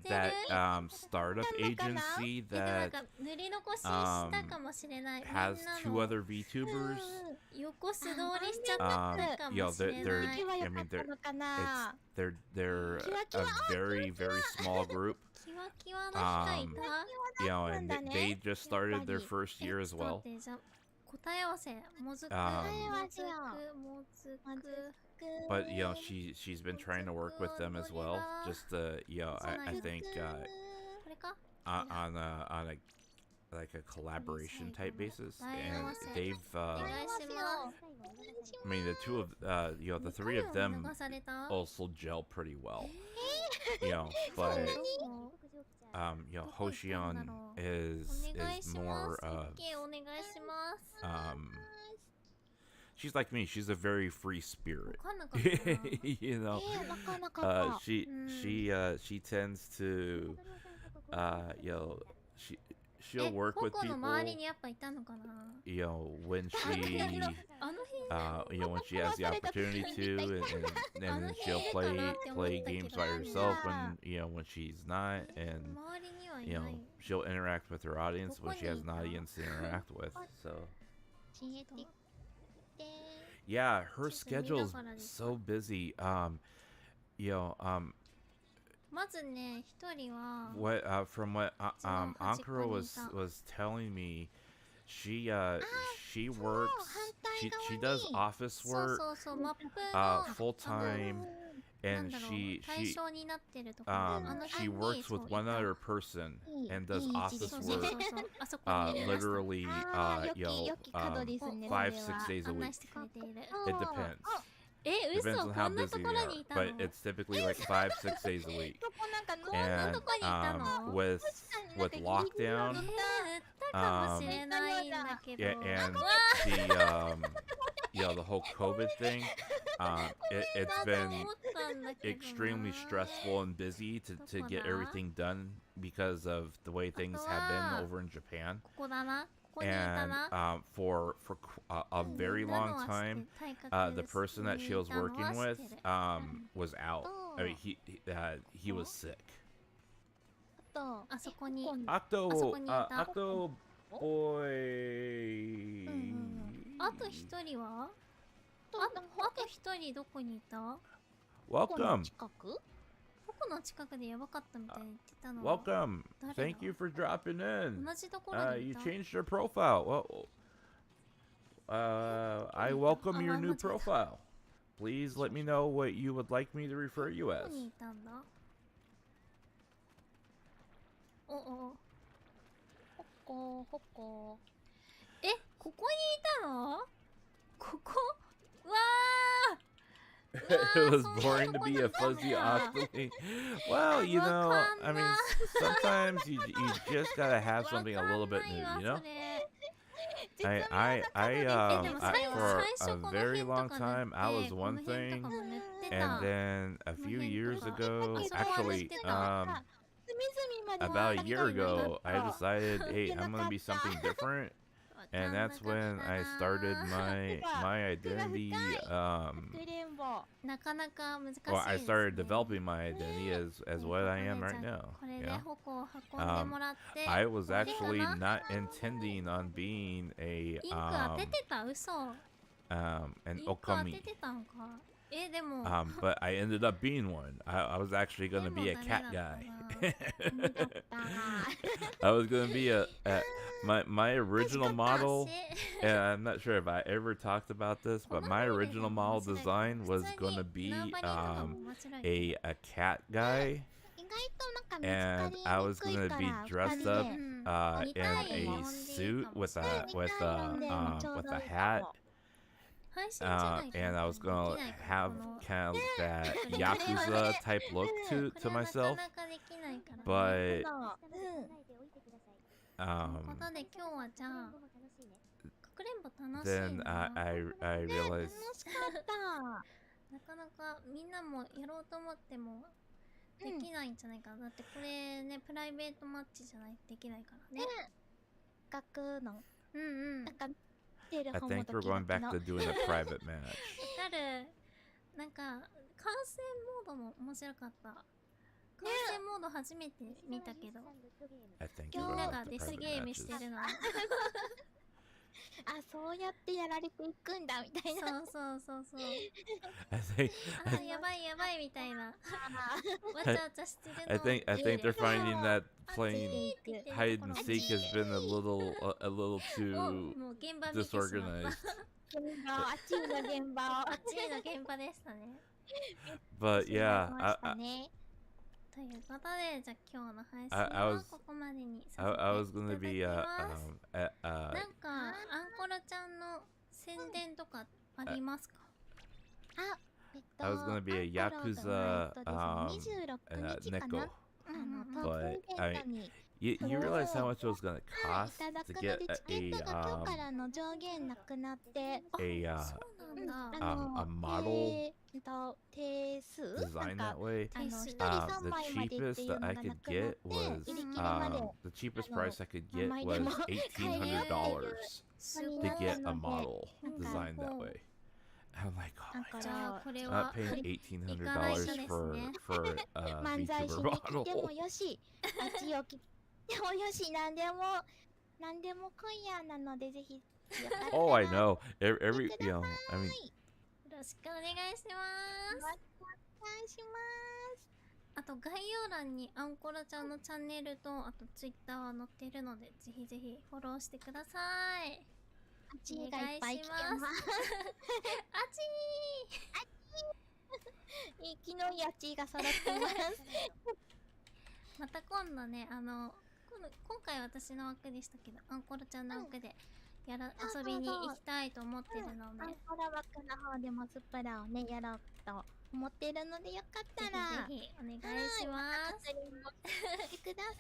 that startup agency なん that か塗り残ししたかもしれない has みん two なの other VTubers. 横素通りしちゃったか You know, もしれない I mean, they're a very small group. キワキワの人いた You know, and they just started their first year as ちょっと well. 待ってじゃあ答え合わせもずく もずく But you know, she's been trying to work with them as well. Just you know, I think これか on a like a collaboration type basis, and they've お願いします I mean the two of you know the three of 流 them された also gel pretty well. You know, but you know, Hoshion is お願いしま more す お願いします she's like me. She's a very free spirit. わかんなかったな You know, わかんなかった she tends to you know she'll work with ココの people. 周りにやっぱいたのかな You know, when she あの辺 you know, when she has the opportunity to, and then she'll play games by herself when you know when she's not, and 周りにはい you な know い she'll interact with her audience when she has an audience to interact with. So 消えてって yeah, her Just schedule's 見ながらですか？ so busy. You know, まずね一人は what from what その端っこ Ankara にい was た。 was telling me, she works she does office そう work そうそうマップの full time, なん and だろう she 対象になってるところあの she 辺に works そう with いた one other person and does いい office そうそう work そうそうあそこにいました literally 良 you know き角ですね 5-6 days a 案 week. 内してくれている It depends. 嘘 嘘 on こ how んなと busy こ they ろ are, にいたの but it's typically like 5-6 days a week. ここなんかこんな And とこにいたの with 塗 lockdown, ったかもしれないんだけど yeah, and わ the you know the whole COVID thing, it's ー been 思ったんだけどな extremely stressful and busy to get everything done because of the way things have been over in Japan. ここだなここにいた And な for a very long time, the person that she was working with was out. I mean, he was sick. とあそこに Octo, あそこにいた Octo boy. あと一人はあと一人どこにいたここの Welcome, 近くここの近くでやばかったみたいに言ってたのは welcome. 誰 Thank だ you for dropping in. 同じところにい You た changed your profile. Well, I welcome your new profile. Please let me know what you would like me to refer you ど as. こにいたんだおほっこほっこ。え、ここにいたの？ここ？わー。It was boring to be a fuzzy octoling. Well, you know, I mean, sometimes you just gotta have something a little bit new, you know? For a very long time, I was one thing, and then a few years ago, actually, about a year ago, I decided, hey, I'm gonna be something different. And that's when I started my identity. Well, I started developing my identity as what I am right now. Yeah. I was actually not intending on being an okami. But I ended up being one. I was actually going to be a cat guy. I was going to be my original model, and I'm not sure if I ever talked about this, but my original model design was going to be a cat guy, and I was going to be dressed up in a suit with a hat. And I was gonna have kind of that Yakuza type look to myself, but then I realized なかなかみんなもやろうと思ってもできないんじゃないかな。だってこれね、プライベートマッチじゃないとできないからね。学の。うんうん。I think we're going back to doing a private match. わかる。なんか観戦モードも面白かった。観戦モード初めて見たけど、みんながデスゲームしてるの。あ、そうやってやられていくんだみたいな。そう。I やばいやばいみたいな。わちゃわちゃしてるの。I think they're finding that playing hide and seek has been a little too disorganized. あっちの現場でしたね。But yeah, ということで、じゃあ今日の配信はここまでにさせていただきます。I was gonna be なんかアンコラちゃんの宣伝とかありますか？I was gonna be a Yakuza Neko, but you realize how much it was gonna cost to get a model design that way? The cheapest that I could get was the cheapest price I could get was $1,800 to get a model designed that way. I'm like, oh my god, I'm not paying $1,800 for a VTuber model. なんでも来いやなのでぜひ。Oh, I know. Every I mean. よろしくお願いします。お願いします。あと概要欄にアンコラちゃんのチャンネルとあとツイッターは載っているのでぜひぜひフォローしてください。あちーがいっぱい来てます。あちー。昨日やあちーが揃ってます。また今度ね、今回私の枠でしたけど、アンコラちゃんの枠で遊びに行きたいと思ってるので、アンコラ枠の方でもスプラをねやろうと思ってるのでよかったらぜひお願いします。してください。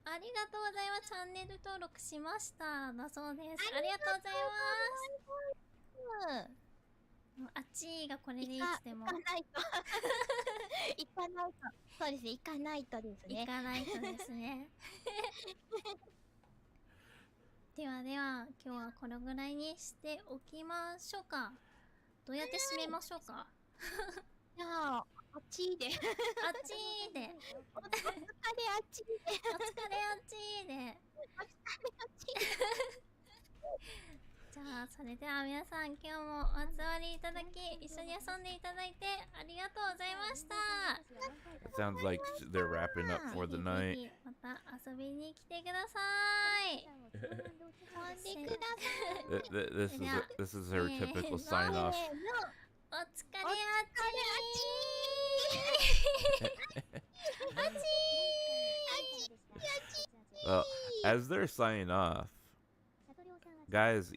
ありがとうございます。チャンネル登録しましただそうです。ありがとうございます。あっちーがこれでいつでも行かないとそうですね、行かないとですね。行かないとですね。では今日はこのぐらいにしておきましょうか。どうやって締めましょうか。じゃああっちーで。あっちーで。お疲れあっちーで。お疲れあっちーで。じゃあそれでは皆さん今日もお集まりいただき一緒に遊んでいただいてありがとうございました。Sounds like they're wrapping up for the night. ぜひまた遊びに来てください。This is her typical sign off. お疲れあっちー。as they're signing off, guys,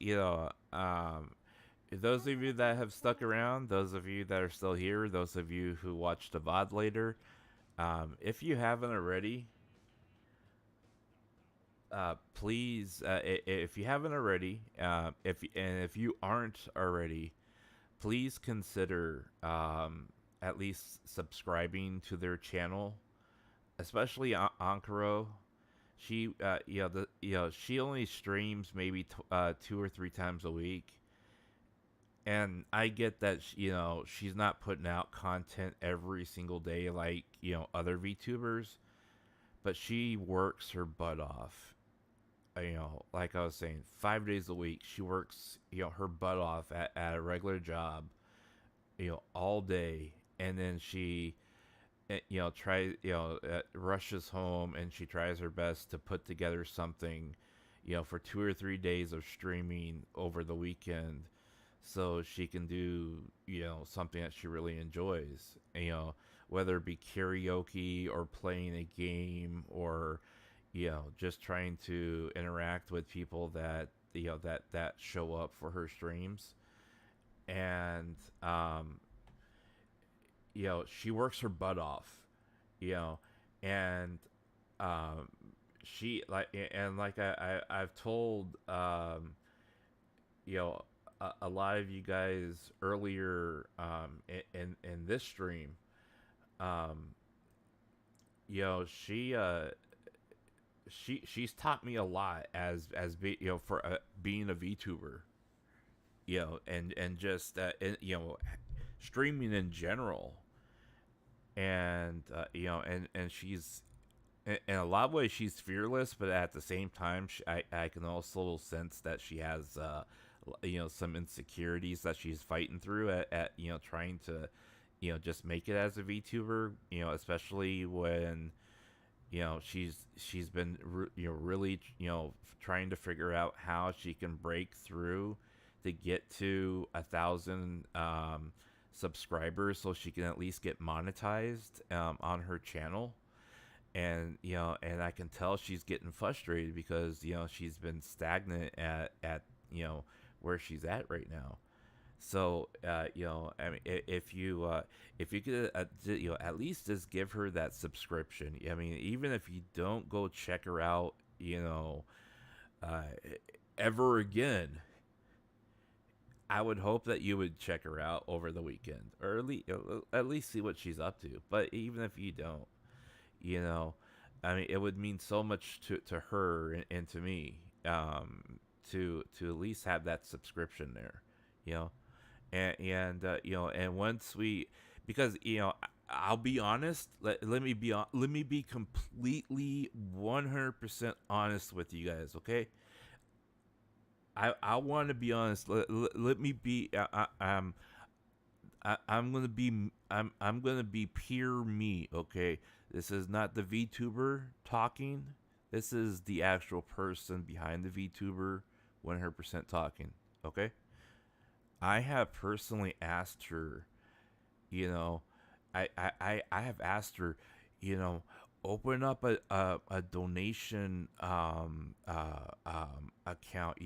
those of you that have stuck around, those of you that are still here, those of you who watch the VOD later, if you haven't already, please, if you haven't already, if you aren't already, please consider at least subscribing to their channel, especially Ankaro. She, she only streams maybe 2 or 3 times a week, and I get that she's not putting out content every single day like other VTubers, but she works her butt off. Like I was saying, 5 days a week she works her butt off at a regular job, all day, and then she tries rushes home and she tries her best to put together something for 2 or 3 days of streaming over the weekend, so she can do something that she really enjoys, whether it be karaoke or playing a game or just trying to interact with people that that show up for her streams. And she works her butt off, and she I've told a lot of you guys earlier in this stream, she's taught me a lot as for being a VTuber, and just streaming in general, and and she's in a lot of ways she's fearless, but at the same time I can also sense that she has some insecurities that she's fighting through at trying to just make it as a VTuber, especially when she's been really trying to figure out how she can break through to get to 1,000 subscribers so she can at least get monetized on her channel. And and I can tell she's getting frustrated because she's been stagnant at where she's at right now. So I mean, if you could at least just give her that subscription. I mean, even if you don't go check her out ever again, I would hope that you would check her out over the weekend, or at least see what she's up to. But even if you don't, I mean, it would mean so much to her and to me, to at least have that subscription there, and and once we, because I'll be honest, let me be completely 100% honest with you guys, okay? I want to be honest. Let me be. I'm gonna be pure me, okay? This is not the VTuber talking. This is the actual person behind the VTuber 100% talking, okay? I have personally asked her, I have asked her, open up a donation account,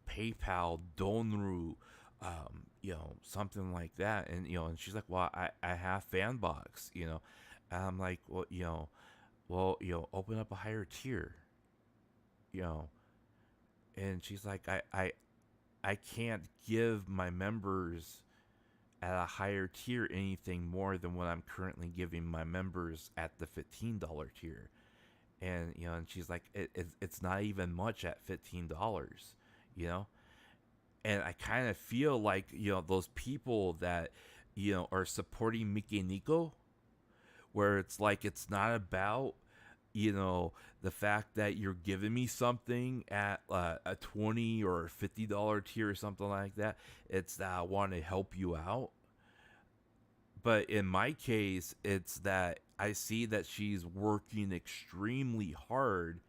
PayPal, Donru, something like that. And and she's like, well, I have Fanbox, and I'm like, well, open up a higher tier, and she's like, I can't give my members at a higher tier anything more than what I'm currently giving my members at the $15 tier. And and she's like, it's not even much at $15, and I kind of feel like those people that are supporting Mickey Nico, where it's like, it's not about the fact that you're giving me something at a $20 or $50 tier or something like that. It's that I want to help you out. But in my case, it's that I see that she's working extremely hard,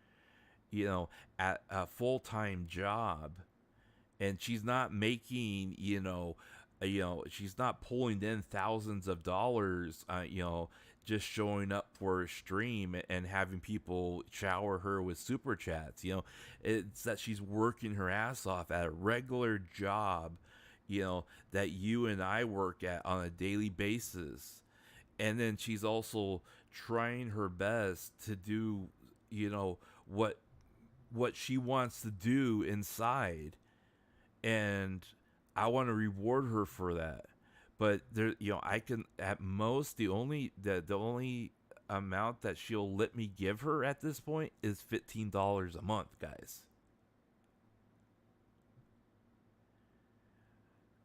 at a full-time job, and she's not making, she's not pulling in thousands of dollars, just showing up for a stream and having people shower her with super chats. It's that she's working her ass off at a regular job, that you and I work at on a daily basis. And then she's also trying her best to do, what she wants to do inside. And I want to reward her for that. But there, I can at most the only amount that she'll let me give her at this point is $15 a month, guys.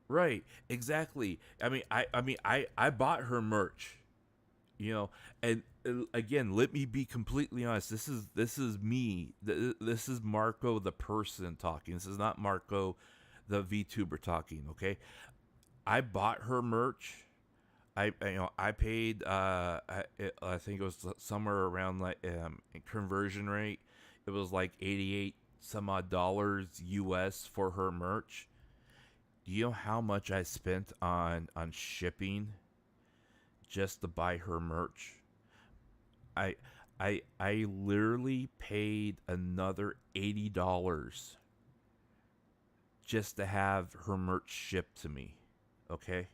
Right, exactly. I bought her merch, and again, let me be completely honest. This is me. This is Marko the person talking. This is not Marko the VTuber talking. Okay. I bought her merch. I paid I think it was somewhere around like conversion rate. It was like 88 some odd dollars US for her merch. Do you know how much I spent on shipping just to buy her merch? I literally paid another $80 just to have her merch shipped to me. Okay?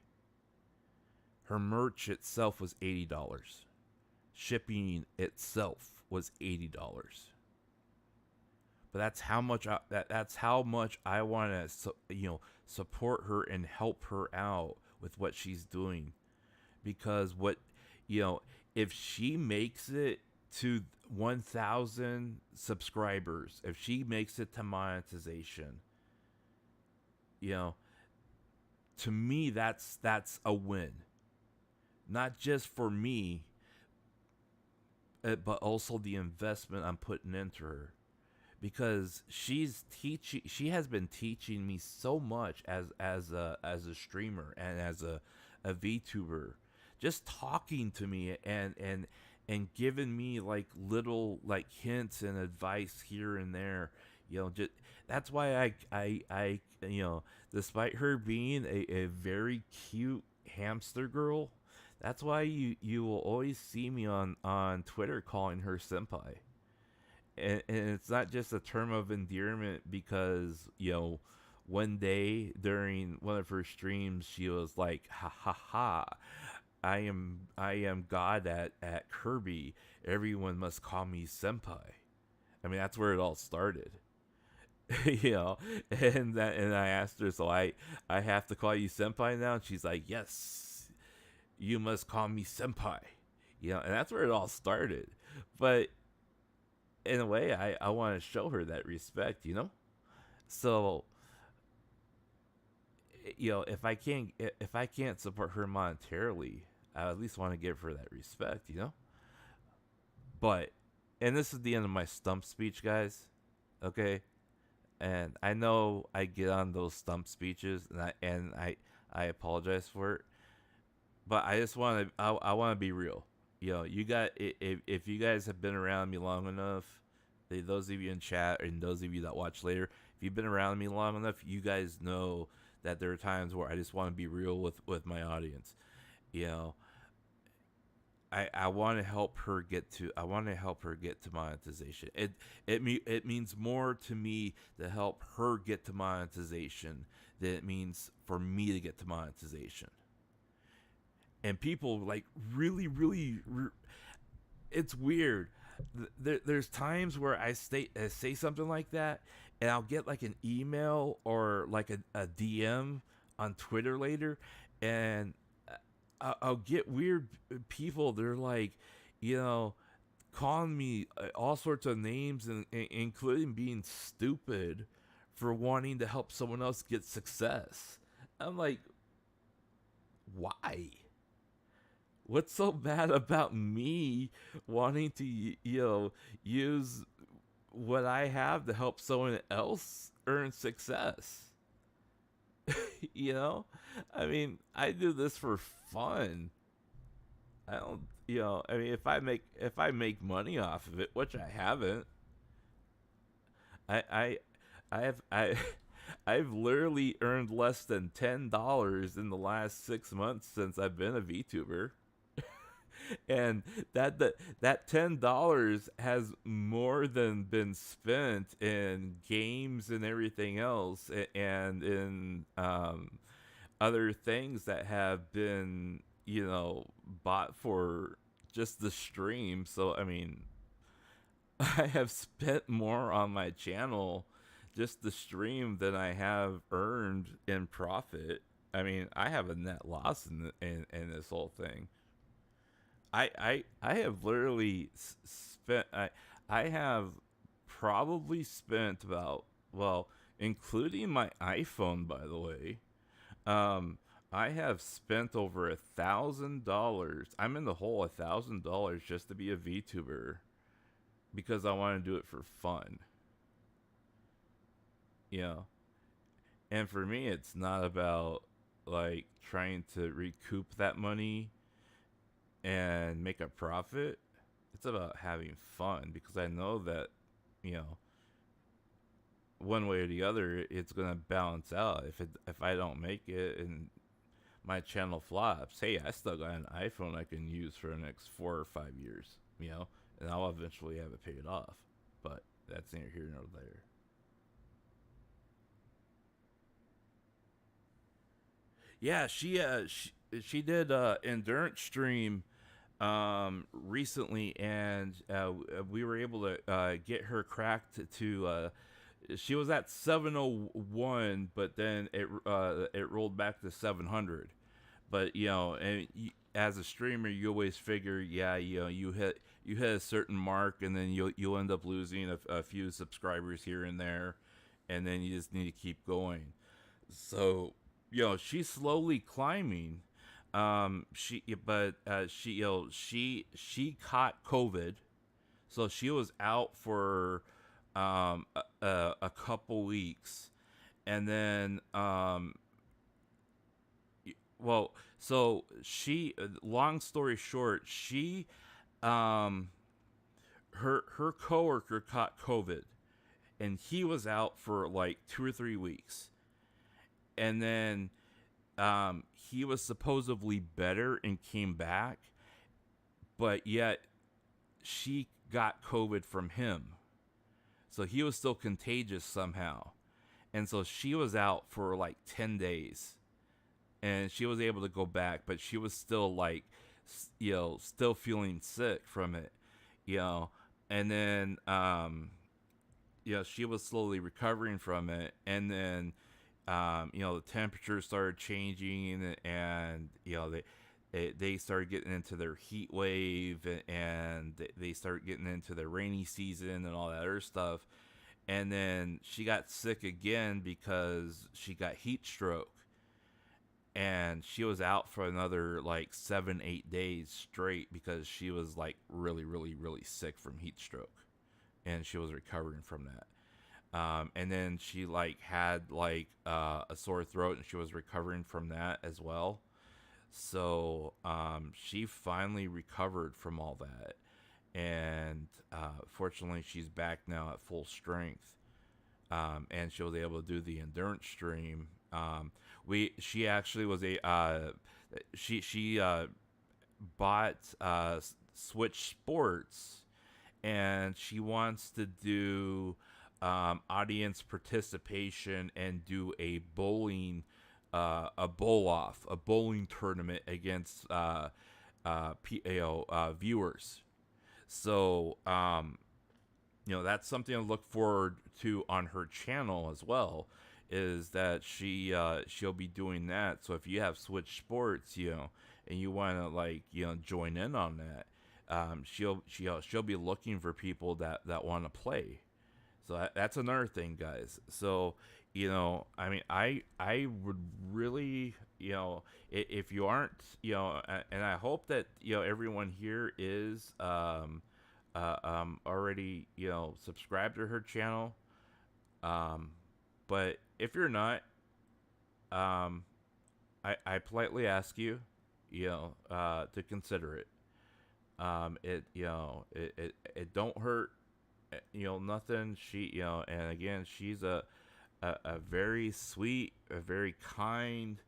Her merch itself was $80. Shipping itself was $80. But that's how much I want to support her and help her out with what she's doing. Because if she makes it to 1,000 subscribers, if she makes it to monetization, to me, that's a win. Not just for me, but also the investment I'm putting into her. Because she has been teaching me so much as a streamer and as a VTuber. Just talking to me and giving me like little like hints and advice here and there. That's why I despite her being a very cute hamster girl, that's why you will always see me on Twitter calling her Senpai. And it's not just a term of endearment because, one day during one of her streams, she was like, ha ha ha, I am God at Kirby. Everyone must call me Senpai. I mean, that's where it all started. And I asked her, so I have to call you Senpai now? And she's like, yes, you must call me Senpai. And that's where it all started. But in a way, I want to show her that respect, So, if I can't support her monetarily, I at least want to give her that respect, But, and this is the end of my stump speech, guys. Okay. And I know I get on those stump speeches, and I apologize for it. But I just want to I want to be real. If you guys have been around me long enough, those of you in chat and those of you that watch later, if you've been around me long enough, you guys know that there are times where I just want to be real with my audience. I want to help her get to monetization. It means more to me to help her get to monetization than it means for me to get to monetization. And people like really it's weird. There's times where I say something like that, and I'll get like an email or like a DM on Twitter later, and I'll get weird people. They're like, calling me all sorts of names, and including being stupid for wanting to help someone else get success. I'm like, why? What's so bad about me wanting to, use what I have to help someone else earn success? I mean, I do this for fun. I don't, I mean, if I make money off of it, which I haven't, I've literally earned less than $10 in the last 6 months since I've been a VTuber. And that $10 has more than been spent in games and everything else, and in other things that have been, bought for just the stream. So I mean, I have spent more on my channel, just the stream, than I have earned in profit. I mean, I have a net loss in this whole thing. I have literally spent, I have probably spent about, well, including my iPhone, by the way, I have spent over $1,000. I'm in the hole $1,000 just to be a VTuber, because I want to do it for fun. And for me, it's not about like trying to recoup that money and make a profit. It's about having fun, because I know that, one way or the other, it's gonna balance out. If I don't make it and my channel flops, hey, I still got an iPhone I can use for the next 4 or 5 years, and I'll eventually have it paid off. But that's neither here nor there. Yeah, she did endurance stream recently, and we were able to get her cracked to she was at 701, but then it rolled back to 700. But and as a streamer, you always figure, yeah, you hit a certain mark, and then you'll end up losing a few subscribers here and there, and then you just need to keep going. So she's slowly climbing. She caught COVID, so she was out for a couple weeks, and then well, so she, long story short, she her coworker caught COVID, and he was out for like 2 or 3 weeks, and then he was supposedly better and came back, but yet she got COVID from him. So he was still contagious somehow. And so she was out for like 10 days. And she was able to go back, but she was still like, still feeling sick from it, And then, she was slowly recovering from it. And then, the temperature started changing, and they started getting into their heat wave, and they started getting into the rainy season and all that other stuff. And then she got sick again because she got heat stroke, and she was out for another like 7-8 days straight, because she was like really, really, really sick from heat stroke, and she was recovering from that. And then she like had like a sore throat, and she was recovering from that as well. So she finally recovered from all that, and fortunately she's back now at full strength, and she was able to do the endurance stream. She actually was she bought Switch Sports, and she wants to do audience participation and do a bowling bowling tournament against viewers. So that's something to look forward to on her channel as well, is that she'll be doing that. So if you have Switch Sports, and you want to like join in on that, she'll be looking for people that want to play. So that's another thing, guys. So I mean, I would really, if you aren't, and I hope that everyone here is already subscribed to her channel. But if you're not, I politely ask you, to consider it. It don't hurt, nothing. She, and again, she's a very sweet, a very kind,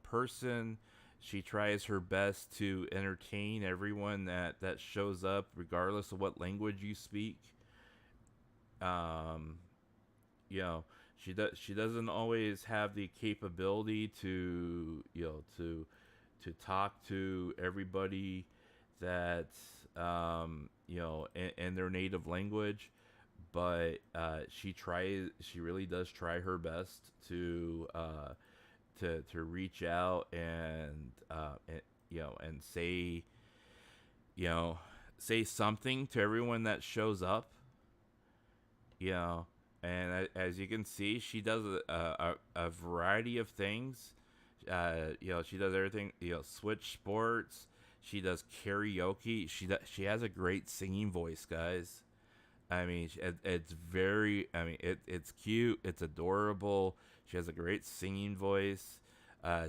person. She tries her best to entertain everyone that shows up, regardless of what language you speak. Um, she doesn't always have the capability to to talk to everybody that in their native language, but she really does try her best to reach out and say say something to everyone that shows up. As you can see, she does a variety of things. She does everything. Switch sports. She does karaoke. She has a great singing voice, guys. I mean, it's very. I mean, it's cute. It's adorable. She has a great singing voice.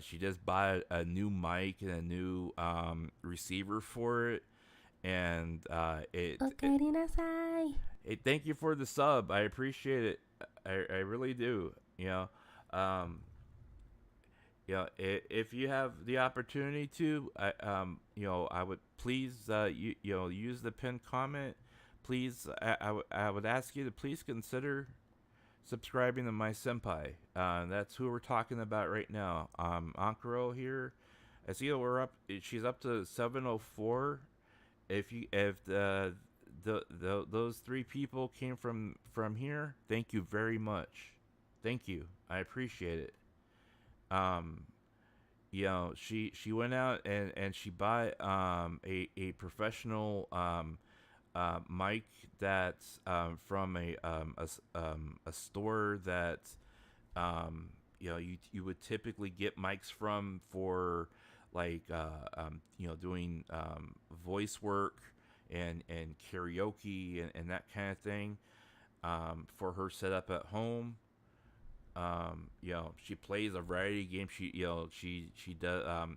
She just bought a new mic and a new receiver for it, and hey, thank you for the sub. I appreciate it. I really do. If you have the opportunity to, I would please, use the pinned comment. Please, I would ask you to please consider subscribing to my senpai. That's who we're talking about right now. Ankuro here. I see that she's up to 704. If those three people came from here, thank you very much. Thank you. I appreciate it. She went out and she bought a professional mic that's from a store that you would typically get mics from for like doing voice work and karaoke and that kind of thing, for her setup at home. She plays a variety of games. She does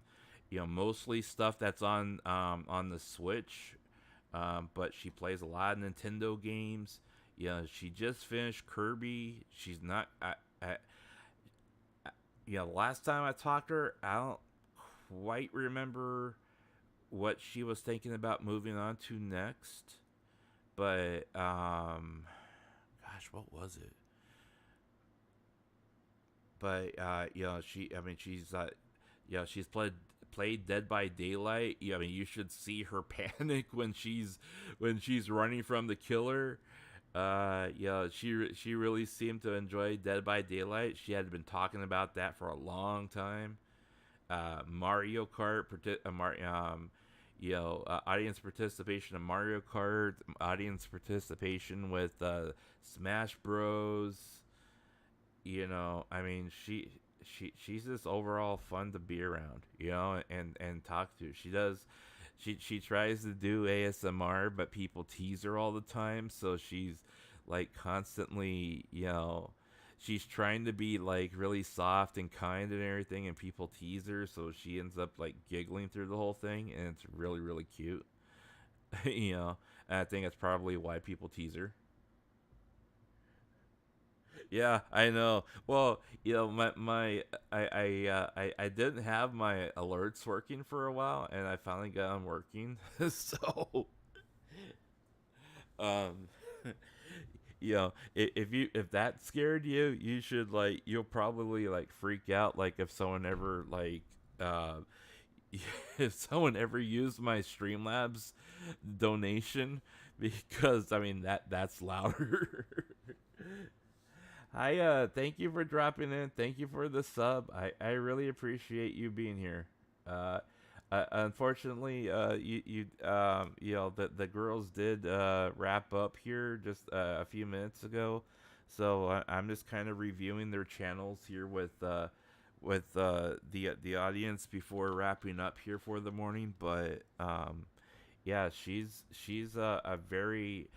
mostly stuff that's on the Switch, but she plays a lot of Nintendo games. She just finished Kirby. She's not. Last time I talked to her, I don't quite remember what she was thinking about moving on to next, but gosh, what was it? But she's played Dead by Daylight. You should see her panic when she's running from the killer. She really seemed to enjoy Dead by Daylight. She had been talking about that for a long time. Mario Kart, audience participation in Mario Kart, audience participation with Smash Bros. She's just overall fun to be around, and talk to. She tries to do ASMR, but people tease her all the time, so she's like constantly, she's trying to be like really soft and kind and everything, and people tease her, so she ends up like giggling through the whole thing, and it's really, really cute. And I think that's probably why people tease her. Yeah, I know. Well, I didn't have my alerts working for a while, and I finally got them working. So, um, if that scared you, you should you'll probably freak out if someone ever if someone ever used my Streamlabs donation, because that's louder. Hi, thank you for dropping in. Thank you for the sub. I really appreciate you being here. Unfortunately, the girls did wrap up here just a few minutes ago, so I'm just kind of reviewing their channels here with the audience before wrapping up here for the morning. But yeah, she's a very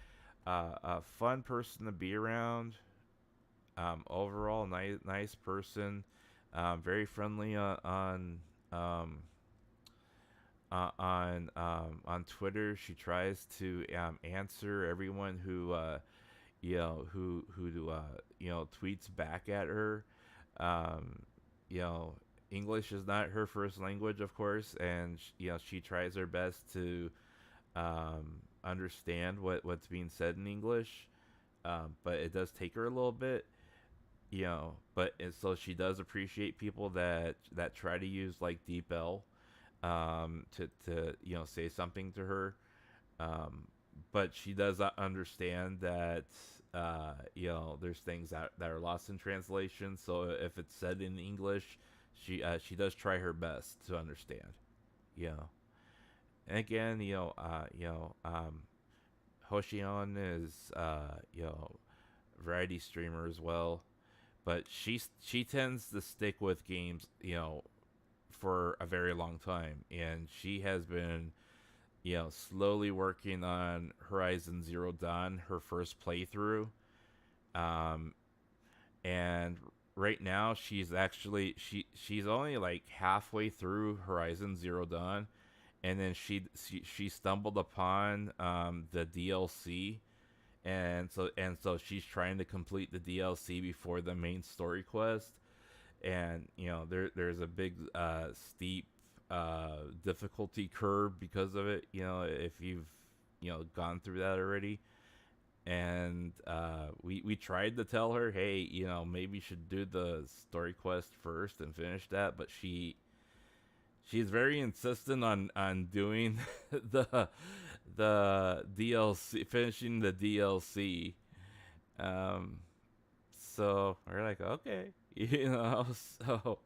fun person to be around. Overall, nice person. Very friendly on Twitter. She tries to answer everyone who tweets back at her. English is not her first language, of course, and she tries her best to understand what's being said in English, but it does take her a little bit, so she does appreciate people that try to use like deep L, to say something to her, but she does understand that there's things that are lost in translation. So if it's said in English, she does try her best to understand. And again, Hoshion is variety streamer as well, but she tends to stick with games for a very long time, and she has been slowly working on Horizon Zero Dawn, her first playthrough. And right now she's only like halfway through Horizon Zero Dawn, and then she stumbled upon the DLC, and so she's trying to complete the DLC before the main story quest. And there's a big steep difficulty curve because of it, if you've gone through that already. And we tried to tell her, hey, maybe you should do the story quest first and finish that, but she's very insistent on doing the DLC, finishing the DLC. So we're like, okay, so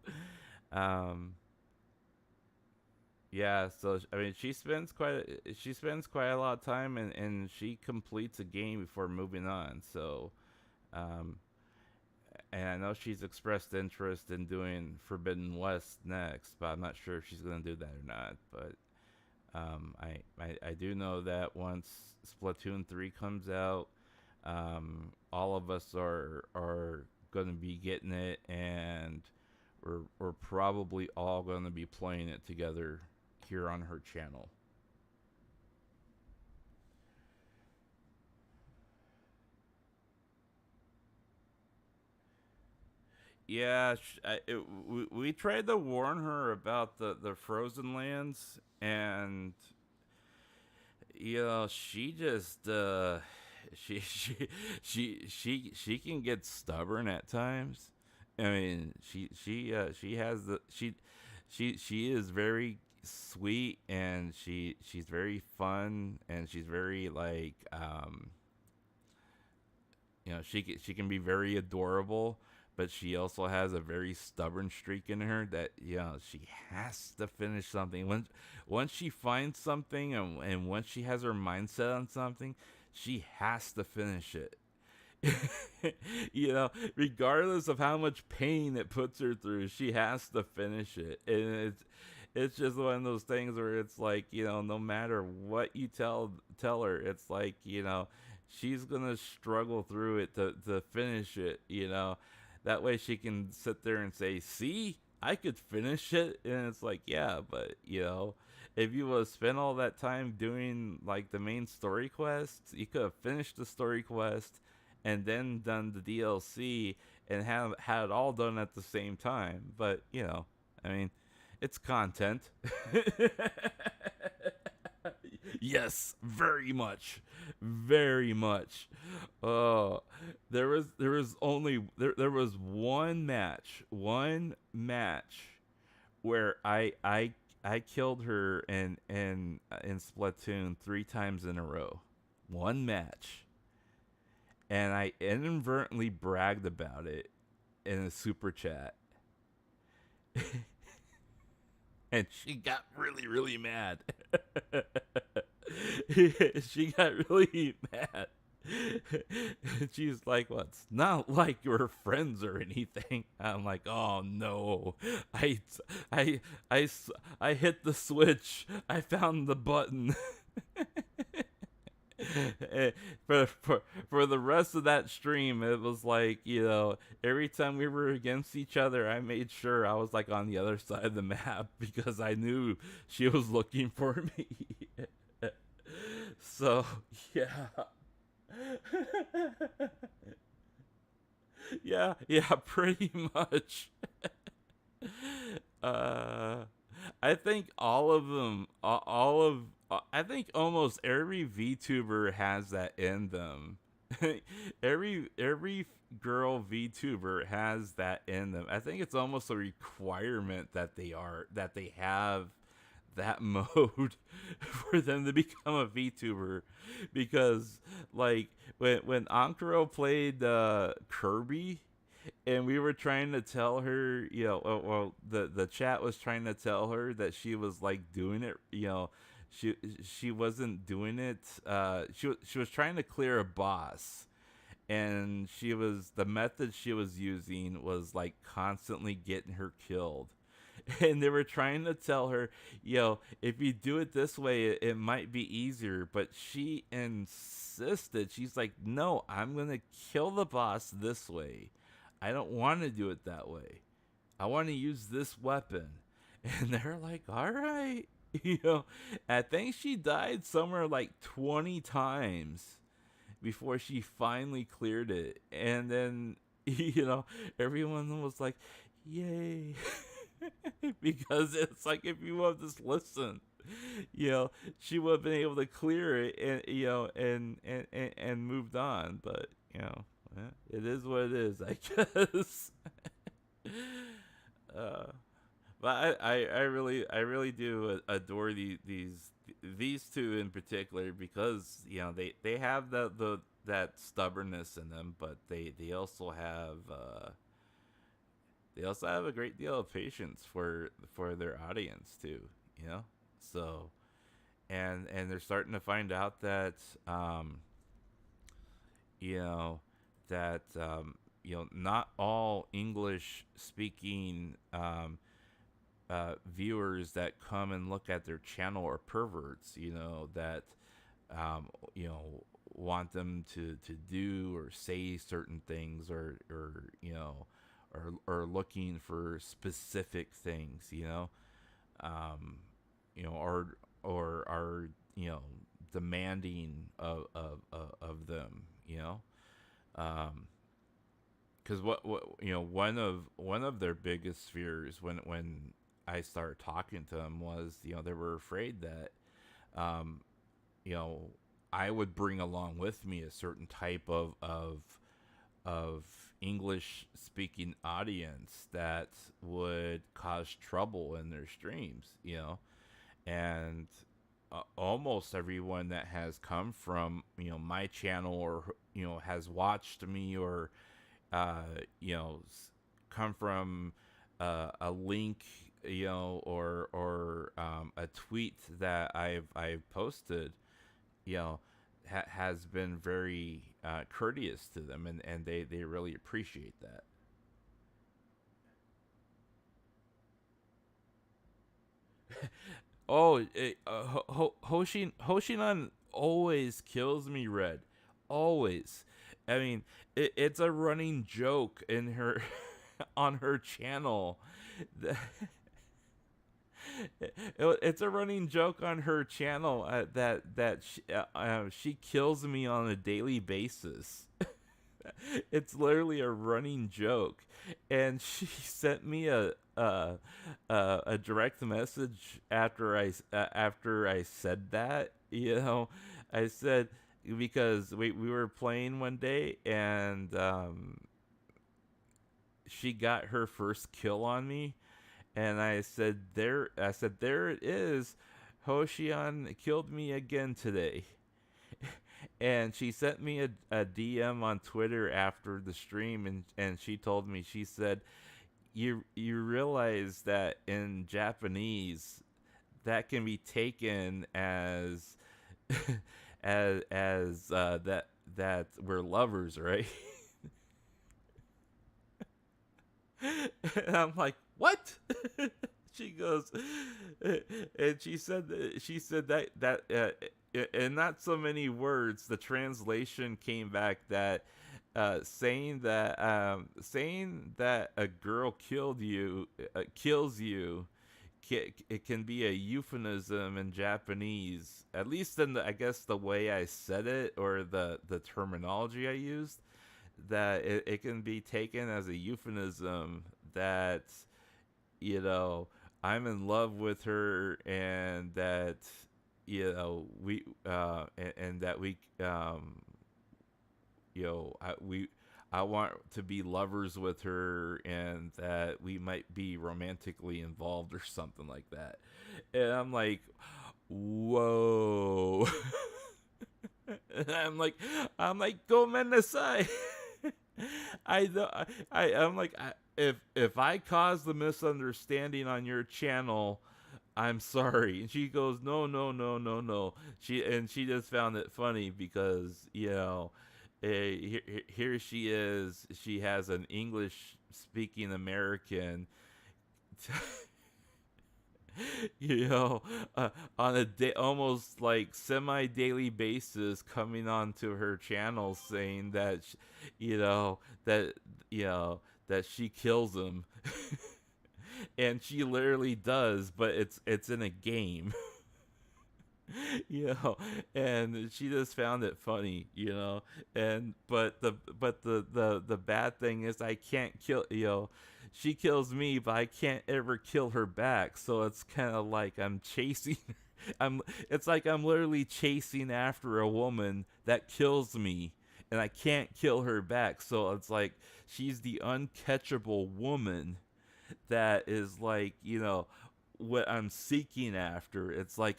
yeah, so I mean, she spends quite a lot of time, and she completes a game before moving on. So, and I know she's expressed interest in doing Forbidden West next, but I'm not sure if she's gonna do that or not. But I do know that once Splatoon 3 comes out, all of us are gonna be getting it, and we're probably all gonna be playing it together here on her channel. Yeah, we tried to warn her about the frozen lands, and she just she can get stubborn at times. I mean, she is very sweet, and she's very fun, and she's very like she can be very adorable, but she also has a very stubborn streak in her that she has to finish something. Once she finds something, and once she has her mindset on something, she has to finish it. Regardless of how much pain it puts her through, she has to finish it. And it's just one of those things where it's like, no matter what you tell her, it's like, she's gonna struggle through it to finish it. That way she can sit there and say, see, I could finish it. And it's like, yeah, but if you would have spent all that time doing like the main story quests, you could have finished the story quest and then done the DLC and had it all done at the same time. But I mean, it's content. Yes, very much. Oh, there was one match where I killed her in Splatoon 3 times in a row. One match. And I inadvertently bragged about it in a super chat. And she got really, really mad. She got really mad. She's like, well, it's not like we're friends or anything. I'm like, oh no. I hit the switch. I found the button. For the rest of that stream, it was like, every time we were against each other, I made sure I was like on the other side of the map because I knew she was looking for me. So yeah. Yeah, pretty much. Uh, I think all of them, I think almost every VTuber has that in them. every girl VTuber has that in them. I think it's almost a requirement that they have that mode for them to become a VTuber, because like when Ankuro played Kirby, and we were trying to tell her, well, the chat was trying to tell her that she was like doing it, she wasn't doing it. She was trying to clear a boss, and the method she was using was like constantly getting her killed. And they were trying to tell her, if you do it this way, it might be easier. But she insisted. She's like, no, I'm going to kill the boss this way. I don't want to do it that way. I want to use this weapon. And they're like, all right. I think she died somewhere like 20 times before she finally cleared it. And then, everyone was like, yay. Because it's like, if you would have just listened, she would have been able to clear it, and moved on. But it is what it is, I guess. But I really do adore these two in particular, because they have that stubbornness in them, but they also have a great deal of patience for their audience too, So, and they're starting to find out that not all English speaking viewers that come and look at their channel are perverts, that want them to do or say certain things, or looking for specific things, or are demanding of them, because one of their biggest fears when I started talking to them was, they were afraid that I would bring along with me a certain type of English speaking audience that would cause trouble in their streams, and almost everyone that has come from my channel, or has watched me, or come from a link, or a tweet that I've posted, has been very courteous to them, and they really appreciate that. Oh, Hoshinon always kills me red. Always. I mean, it's a running joke in her on her channel. It's a running joke on her channel that she kills me on a daily basis. It's literally a running joke, and she sent me a direct message after I said that. I said, because we were playing one day, and she got her first kill on me, and I said, there it is, Hoshion killed me again today. And she sent me a DM on Twitter after the stream, and she told me, she said, you realize that in Japanese that can be taken as that we're lovers, right? And I'm like, what? She goes, and she said that in not so many words, the translation came back that saying that a girl kills you, it can be a euphemism in Japanese, at least in I guess the way I said it, or the terminology I used, that it can be taken as a euphemism that you know, I'm in love with her, and that, you know, and that I want to be lovers with her, and that we might be romantically involved or something like that. And I'm like, whoa. I'm like, go menasai. I don't- I'm like, if I caused the misunderstanding on your channel, I'm sorry. And she goes, no, no, no, no, no. She just found it funny because, here she is. She has an English speaking American, you know, on a day, almost like semi-daily basis, coming onto her channel saying that, that, that she kills him. And she literally does, but it's in a game. And she just found it funny, and but the bad thing is I can't kill, she kills me, but I can't ever kill her back, so it's kind of like I'm chasing it's like I'm literally chasing after a woman that kills me, and I can't kill her back, so it's like she's the uncatchable woman that is like, what I'm seeking after. It's like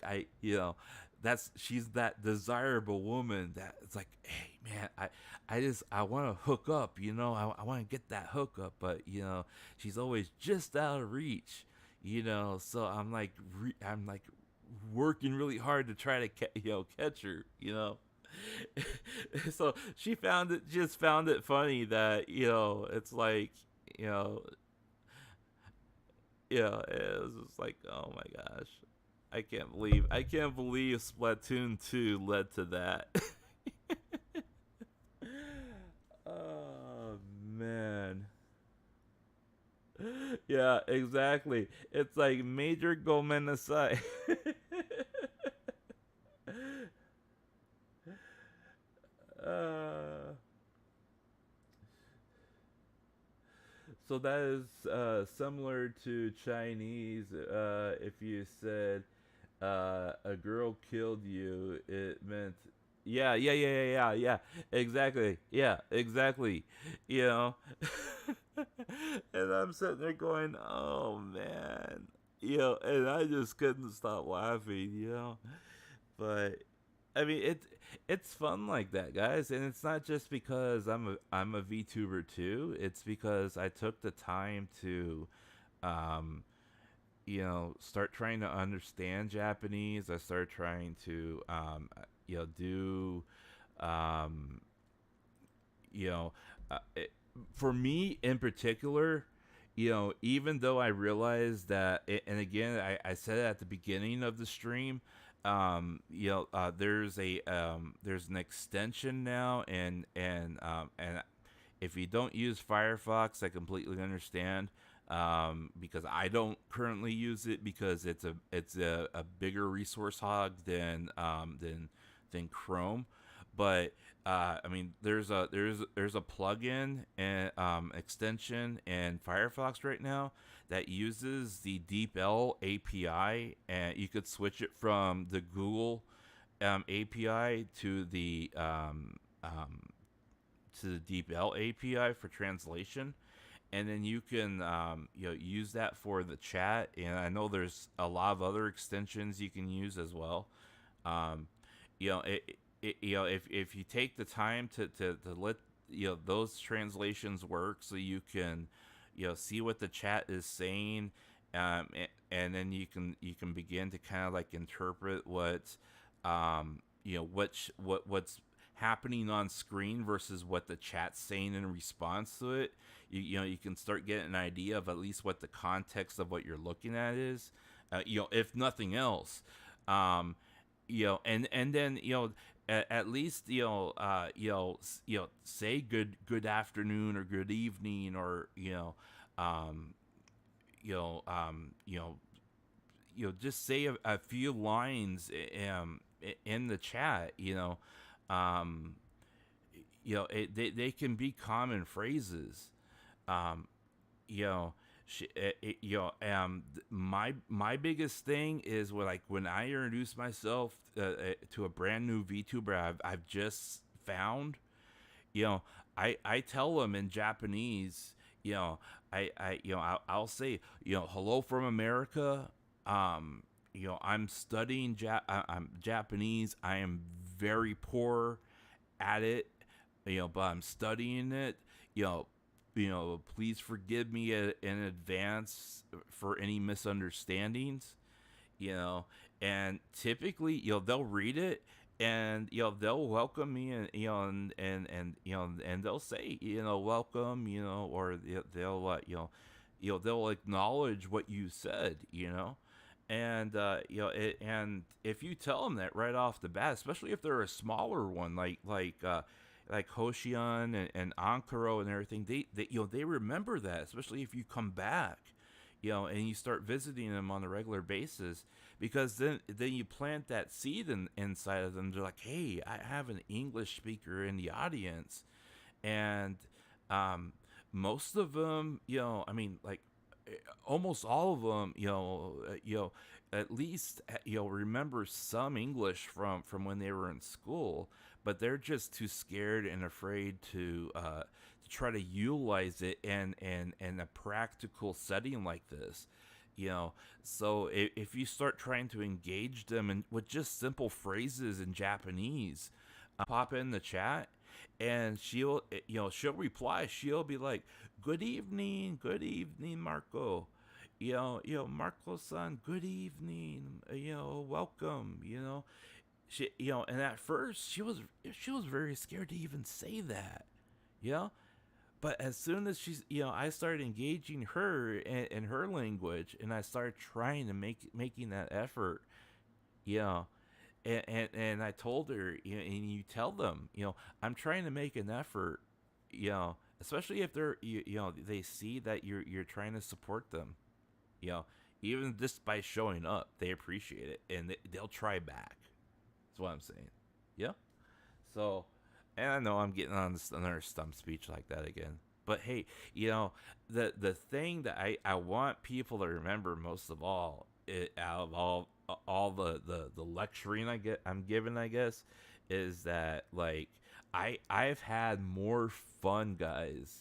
she's that desirable woman that it's like, hey man, I want to hook up, I want to get that hookup, but she's always just out of reach, so I'm like working really hard to try to catch her, so she just found it funny that it's like, yeah, it was just like, oh my gosh, I can't believe Splatoon 2 led to that. Oh man. Yeah, exactly. It's like major gomenasai. uh So that is similar to Chinese. If you said a girl killed you, it meant, yeah, yeah, yeah, yeah, yeah, yeah, exactly, yeah, exactly. You know, and I'm sitting there going, oh man, and I just couldn't stop laughing, but I mean, it's fun like that, guys, and it's not just because I'm a VTuber too. It's because I took the time to, um, start trying to understand Japanese. I started trying to, do, um, you know, it, for me in particular, even though I realized that, and again, I said it at the beginning of the stream, there's an extension now, and if you don't use Firefox, I completely understand, because I don't currently use it because it's a bigger resource hog than Chrome, but I mean, there's a plugin and extension in Firefox right now that uses the DeepL API, and you could switch it from the Google API to the DeepL API for translation, and then you can use that for the chat. And I know there's a lot of other extensions you can use as well. Um, if you take the time to let those translations work, so you can see what the chat is saying, and then you can begin to kind of like interpret what's happening on screen versus what the chat's saying in response to it. You can start getting an idea of at least what the context of what you're looking at is, if nothing else. And then at least say good afternoon or good evening, or um you know um you know just say a few lines in the chat. um they can be common phrases. um you know My biggest thing is when I introduce myself to a brand new VTuber I've just found, you know, I tell them in Japanese, you know, I'll say, hello from America. I'm studying I'm Japanese. I am very poor at it, but I'm studying it. You know, please forgive me in advance for any misunderstandings. You know, and typically, they'll read it and they'll welcome me, and and they'll say, welcome, or they'll they'll acknowledge what you said, and and if you tell them that right off the bat, especially if they're a smaller one, like Hoshion and Ankaro and everything, they remember that, especially if you come back, and you start visiting them on a regular basis, because then you plant that seed inside of them. They're like, hey, I have an English speaker in the audience, and most of them, I mean, like almost all of them, at least remember some English from when they were in school, but they're just too scared and afraid to try to utilize it in a practical setting like this. So if you start trying to engage them with just simple phrases in Japanese, pop in the chat, and she'll reply. She'll be like, good evening, Marko. Marko-san, good evening. Welcome. She, and at first she was very scared to even say that. But as soon as I started engaging her in her language, and I started trying to making that effort, and I told her, and you tell them, I'm trying to make an effort, especially if they're, they see that you're trying to support them, even just by showing up, they appreciate it, and they'll try back. That's what I'm saying. Yeah. So. And I know I'm getting on another stump speech like that again. But hey, the thing that I want people to remember most of all, out of all the lecturing I'm given, I guess, is that, like, I've had more fun, guys.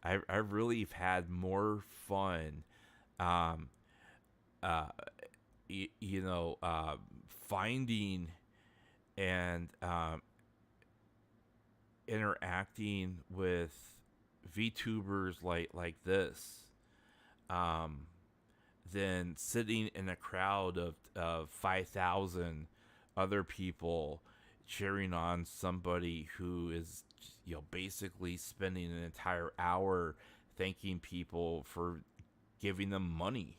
I really have had more fun, finding and interacting with VTubers like this, than sitting in a crowd of 5,000 other people cheering on somebody who is, basically spending an entire hour thanking people for giving them money.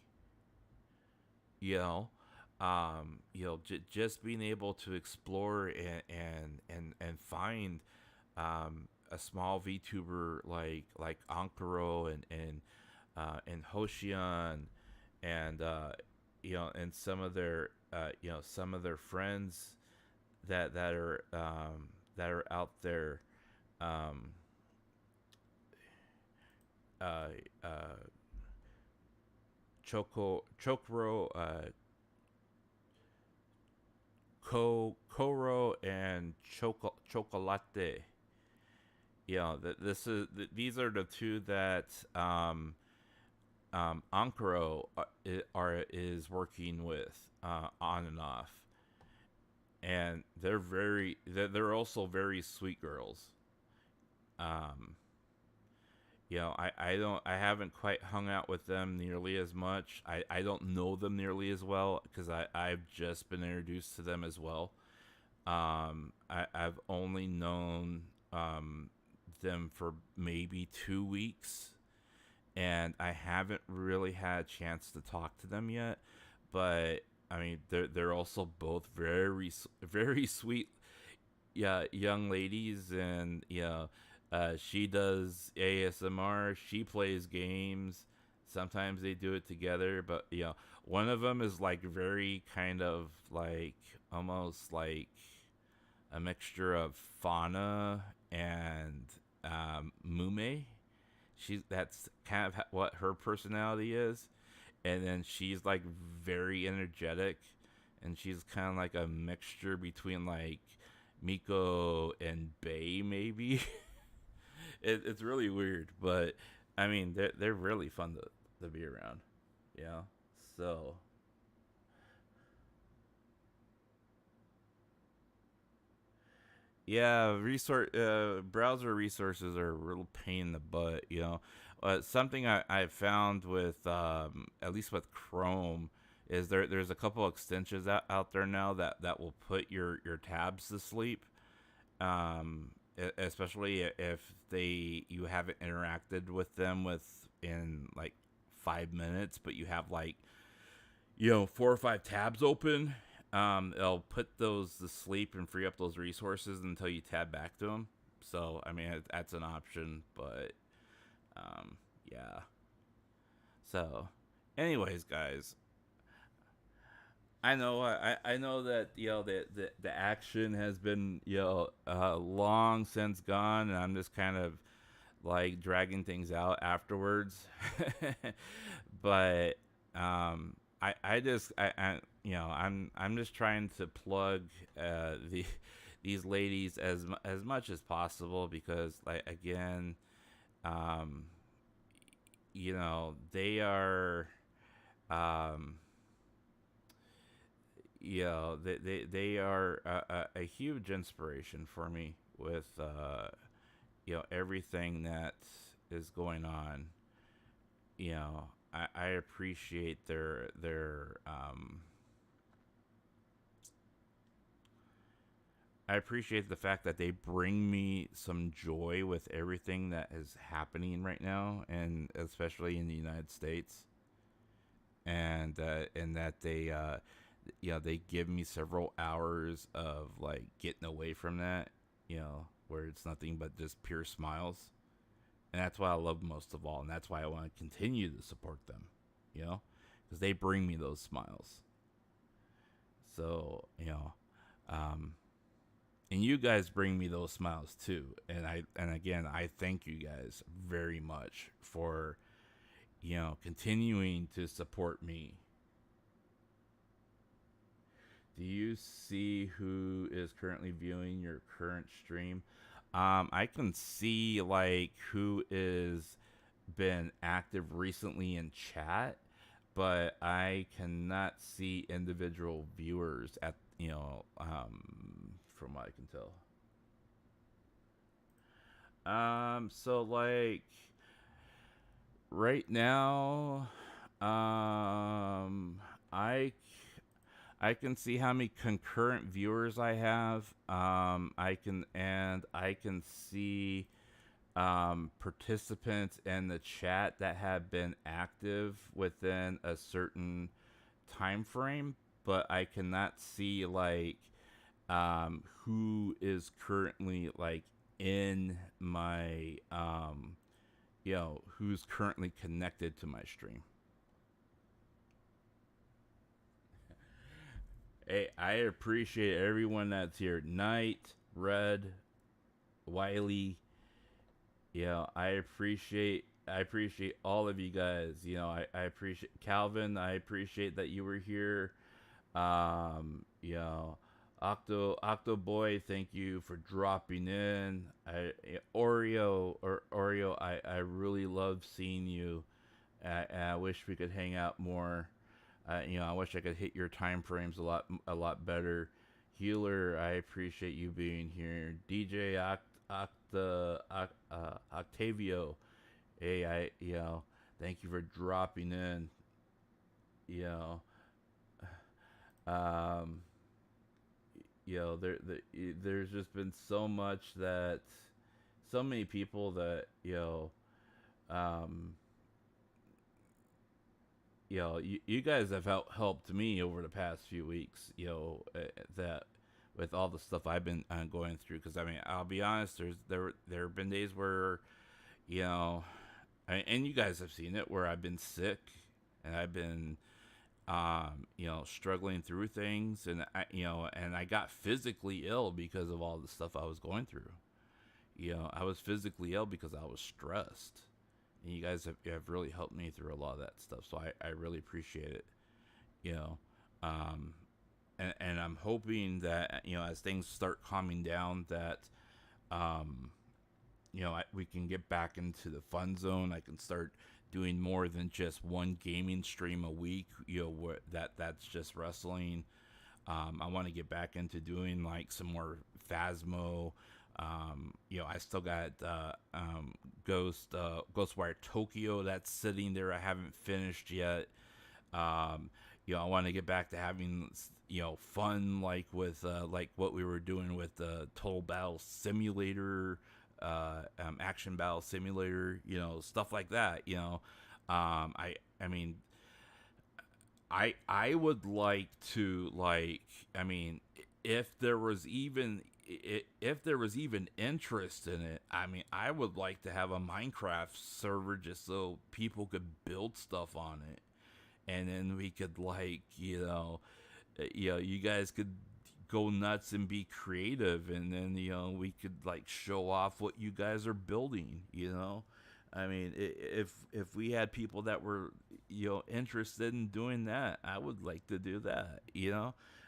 Just being able to explore and find a small VTuber like Ankaro and Hoshion, and and some of their friends that are out there, Chokro, Koro, and Chocolate. These are the two that Ankaro is working with on and off, and they're also very sweet girls. I haven't quite hung out with them nearly as much. I don't know them nearly as well, because I've just been introduced to them as well. I've only known them for maybe 2 weeks, and I haven't really had a chance to talk to them yet. But I mean, they're also both very very sweet, young ladies, and she does ASMR, she plays games. Sometimes they do it together, but one of them is like very kind of like almost like a mixture of fauna and Mume. that's kind of what her personality is. And then she's like very energetic, and she's kind of like a mixture between like Miko and Bay, maybe. It's really weird, but I mean, they're really fun to be around, you know. So yeah, browser resources are a real pain in the butt, you know. Something I found with at least with Chrome is there's a couple extensions out there now that will put your tabs to sleep. Especially if you haven't interacted with them in like 5 minutes, but you have like, you know, 4 or 5 tabs open. It'll put those to sleep and free up those resources until you tab back to them. So I mean, that's an option, but yeah. So, anyways, guys, I know that, you know, the action has been, you know, long since gone, and I'm just kind of like dragging things out afterwards. But I you know, I'm just trying to plug these ladies as much as possible, because like, again, um you know, they are you know, they are a huge inspiration for me with you know, everything that is going on. You know, I appreciate their I appreciate the fact that they bring me some joy with everything that is happening right now, and especially in the United States. And that they you know, they give me several hours of like getting away from that, you know, where it's nothing but just pure smiles. And that's what I love most of all, and that's why I want to continue to support them, you know, because they bring me those smiles. So, you know, and you guys bring me those smiles too. And again, I thank you guys very much for, you know, continuing to support me. Do you see who is currently viewing your current stream? I can see like who is been active recently in chat, but I cannot see individual viewers at, you know, from what I can tell. So like right now, I can see how many concurrent viewers I have. I can see participants in the chat that have been active within a certain time frame, but I cannot see like who is currently like in my you know, who's currently connected to my stream. Hey, I appreciate everyone that's here. Knight, Red, Wiley. You know, I appreciate all of you guys. You know, I appreciate Calvin. I appreciate that you were here. You know, Octo Boy, thank you for dropping in. Oreo, I really love seeing you. I wish we could hang out more. You know, I wish I could hit your time frames a lot better. Healer, I appreciate you being here. DJ Octavio, hey, you know, thank you for dropping in. You know, you know, there's just been so many people that, you know, you know, you guys have helped me over the past few weeks, you know, that with all the stuff I've been going through. Because I mean, I'll be honest, there have been days where, you know, and you guys have seen it, where I've been sick and I've been, you know, struggling through things, and I got physically ill because of all the stuff I was going through. You know, I was physically ill because I was stressed. and you guys have really helped me through a lot of that stuff. So I really appreciate it. You know, um, and I'm hoping that as things start calming down, that um, we can get back into the fun zone. I can start doing more than just one gaming stream a week. That's just wrestling. I want to get back into doing like some more Phasmo. I still got Ghostwire Tokyo that's sitting there. I haven't finished yet. I want to get back to having fun like with like what we were doing with the Total Battle Simulator, Action Battle Simulator, stuff like that. I mean, I would like to if there was even interest in it, I mean, I would like to have a Minecraft server just so people could build stuff on it, and then we could you guys could go nuts and be creative, and then we could show off what you guys are building. I mean, if we had people that were interested in doing that, I would like to do that.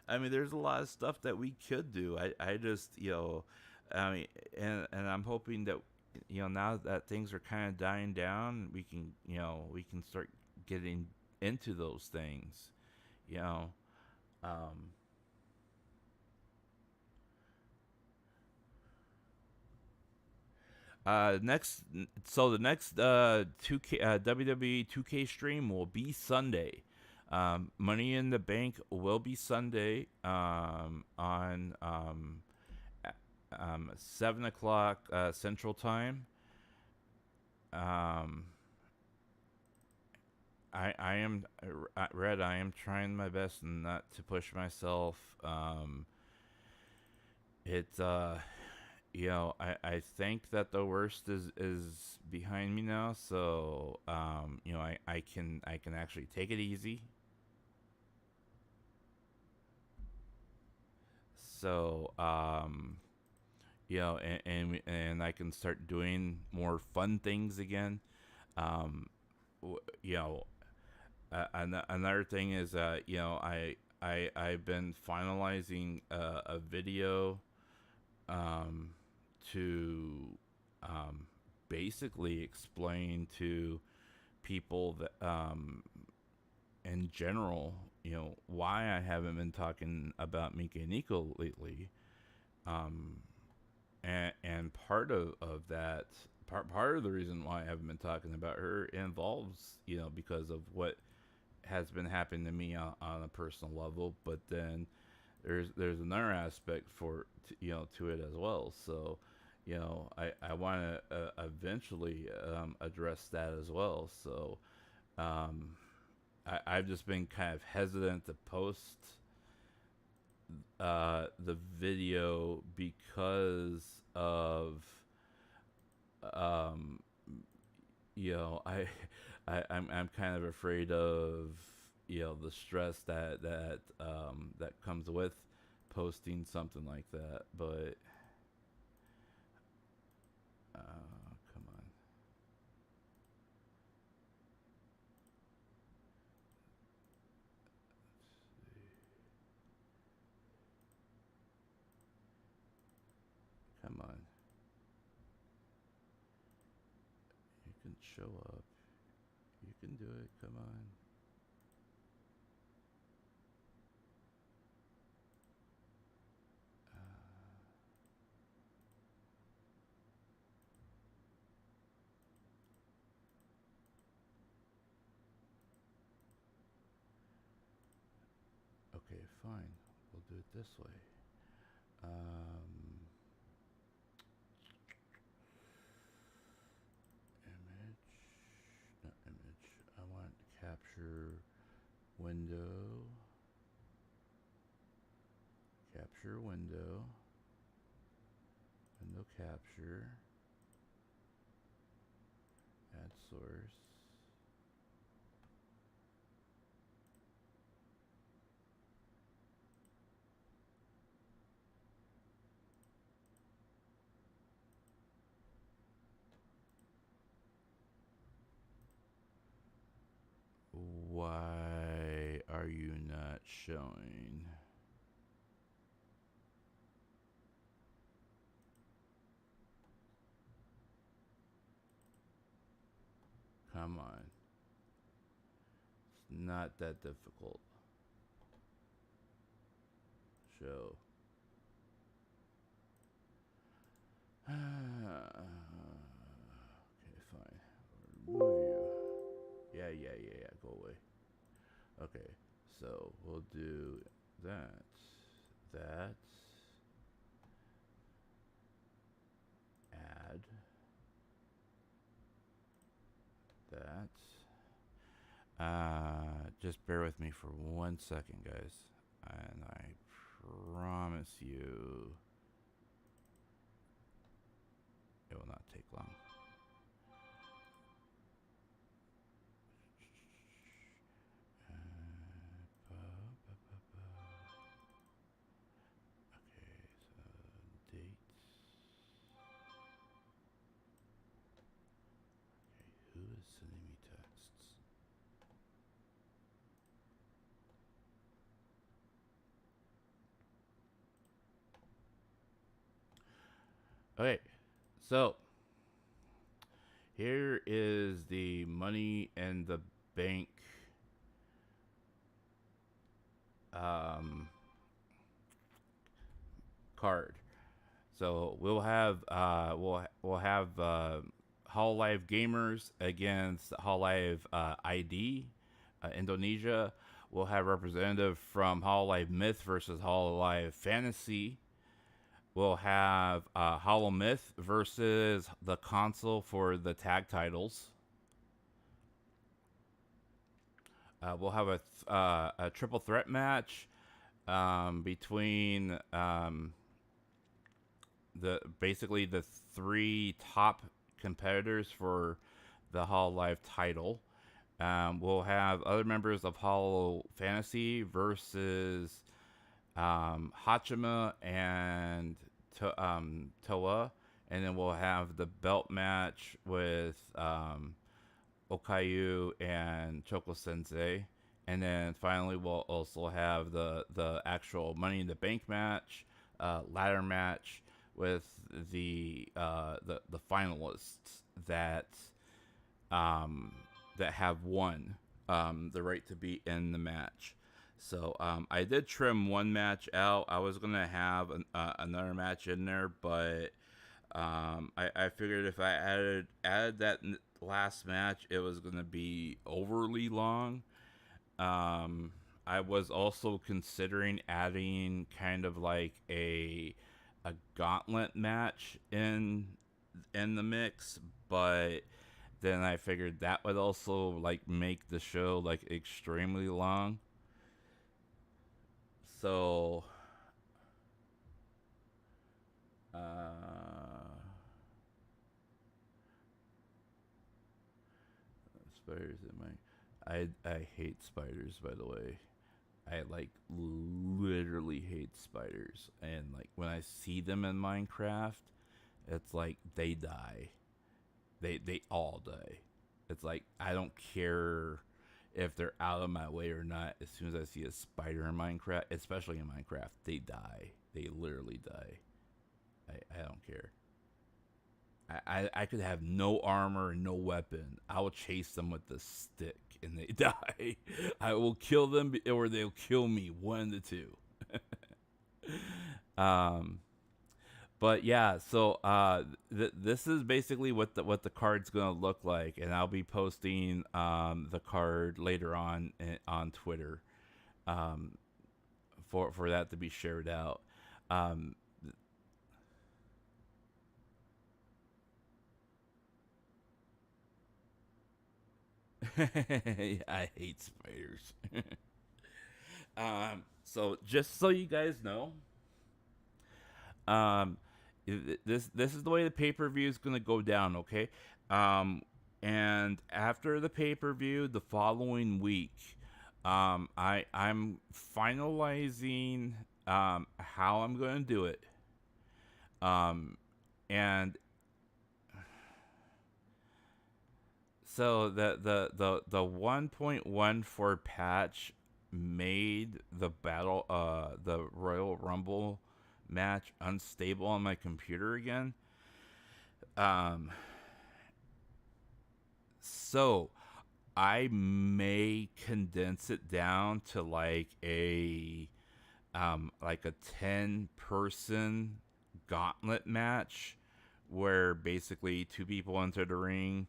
I mean, there's a lot of stuff that we could do. I just I mean, and I'm hoping that now that things are kind of dying down, we can start getting into those things. Um, the next 2K WWE 2K stream will be Sunday. Money in the Bank will be Sunday on 7 o'clock Central Time. I am Red. I am trying my best not to push myself. I think that the worst is behind me now, so I can actually take it easy. So and I can start doing more fun things again. Another thing is I've been finalizing a video to basically explain to people that in general why I haven't been talking about Mika Nico lately, and part of that part of the reason why I haven't been talking about her involves because of what has been happening to me on a personal level, but then there's another aspect to it as well. So I want to eventually address that as well. So I've just been kind of hesitant to post the video because of I'm kind of afraid of the stress that comes with posting something like that. But come on. Come on. You can show up. You can do it. Come on. Okay, fine. We'll do it this way. Image, not image. I want capture window. Capture window. Window capture. Add source. showing. Come on. It's not that difficult. Show. Okay, fine. Remove you. Yeah. Go away. Okay, so we'll do that. Add. That. Just bear with me for 1 second, guys. And I promise you it will not take long. Okay, so dates. Okay, who is sending me texts? Okay, so here is the money in the bank card. So we'll have Hololive Gamers against Hololive ID Indonesia. We'll have representative from Hololive Myth versus Hololive Fantasy. We'll have Hollow Myth versus the console for the tag titles. We'll have a triple threat match between basically the 3 top competitors for the Hololive title. We'll have other members of Hollow Fantasy versus Hachima and Toa, and then we'll have the belt match with Okayu and Choco Sensei, and then finally we'll also have the actual Money in the Bank match, ladder match with the finalists that have won the right to be in the match. So I did trim one match out. I was gonna have another match in there, but I figured if I added that last match, it was gonna be overly long. I was also considering adding kind of like a gauntlet match in the mix, but then I figured that would also like make the show like extremely long. So spiders in my I hate spiders, by the way. I like literally hate spiders, and like when I see them in Minecraft, it's like they die. They all die. It's like I don't care if they're out of my way or not. As soon as I see a spider in Minecraft, especially in Minecraft, they die. They literally die. I don't care. I could have no armor and no weapon. I will chase them with the stick and they die. I will kill them or they'll kill me. One of the two. But yeah, so this is basically what the card's gonna look like, and I'll be posting the card later on Twitter for that to be shared out. I hate spiders. So just so you guys know, this is the way the pay-per-view is gonna go down, okay? And after the pay-per-view, the following week, I'm finalizing how I'm gonna do it. And so the 1.14 patch made the the Royal Rumble match unstable on my computer again. So I may condense it down to like a 10-person gauntlet match where basically two people enter the ring,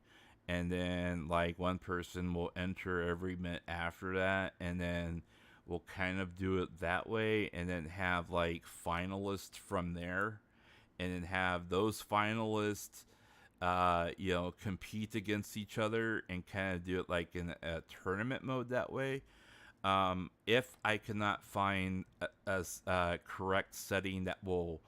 and then like one person will enter every minute after that, and then we'll kind of do it that way, and then have like finalists from there, and then have those finalists compete against each other and kind of do it like in a tournament mode that way. If I cannot find a correct setting that will,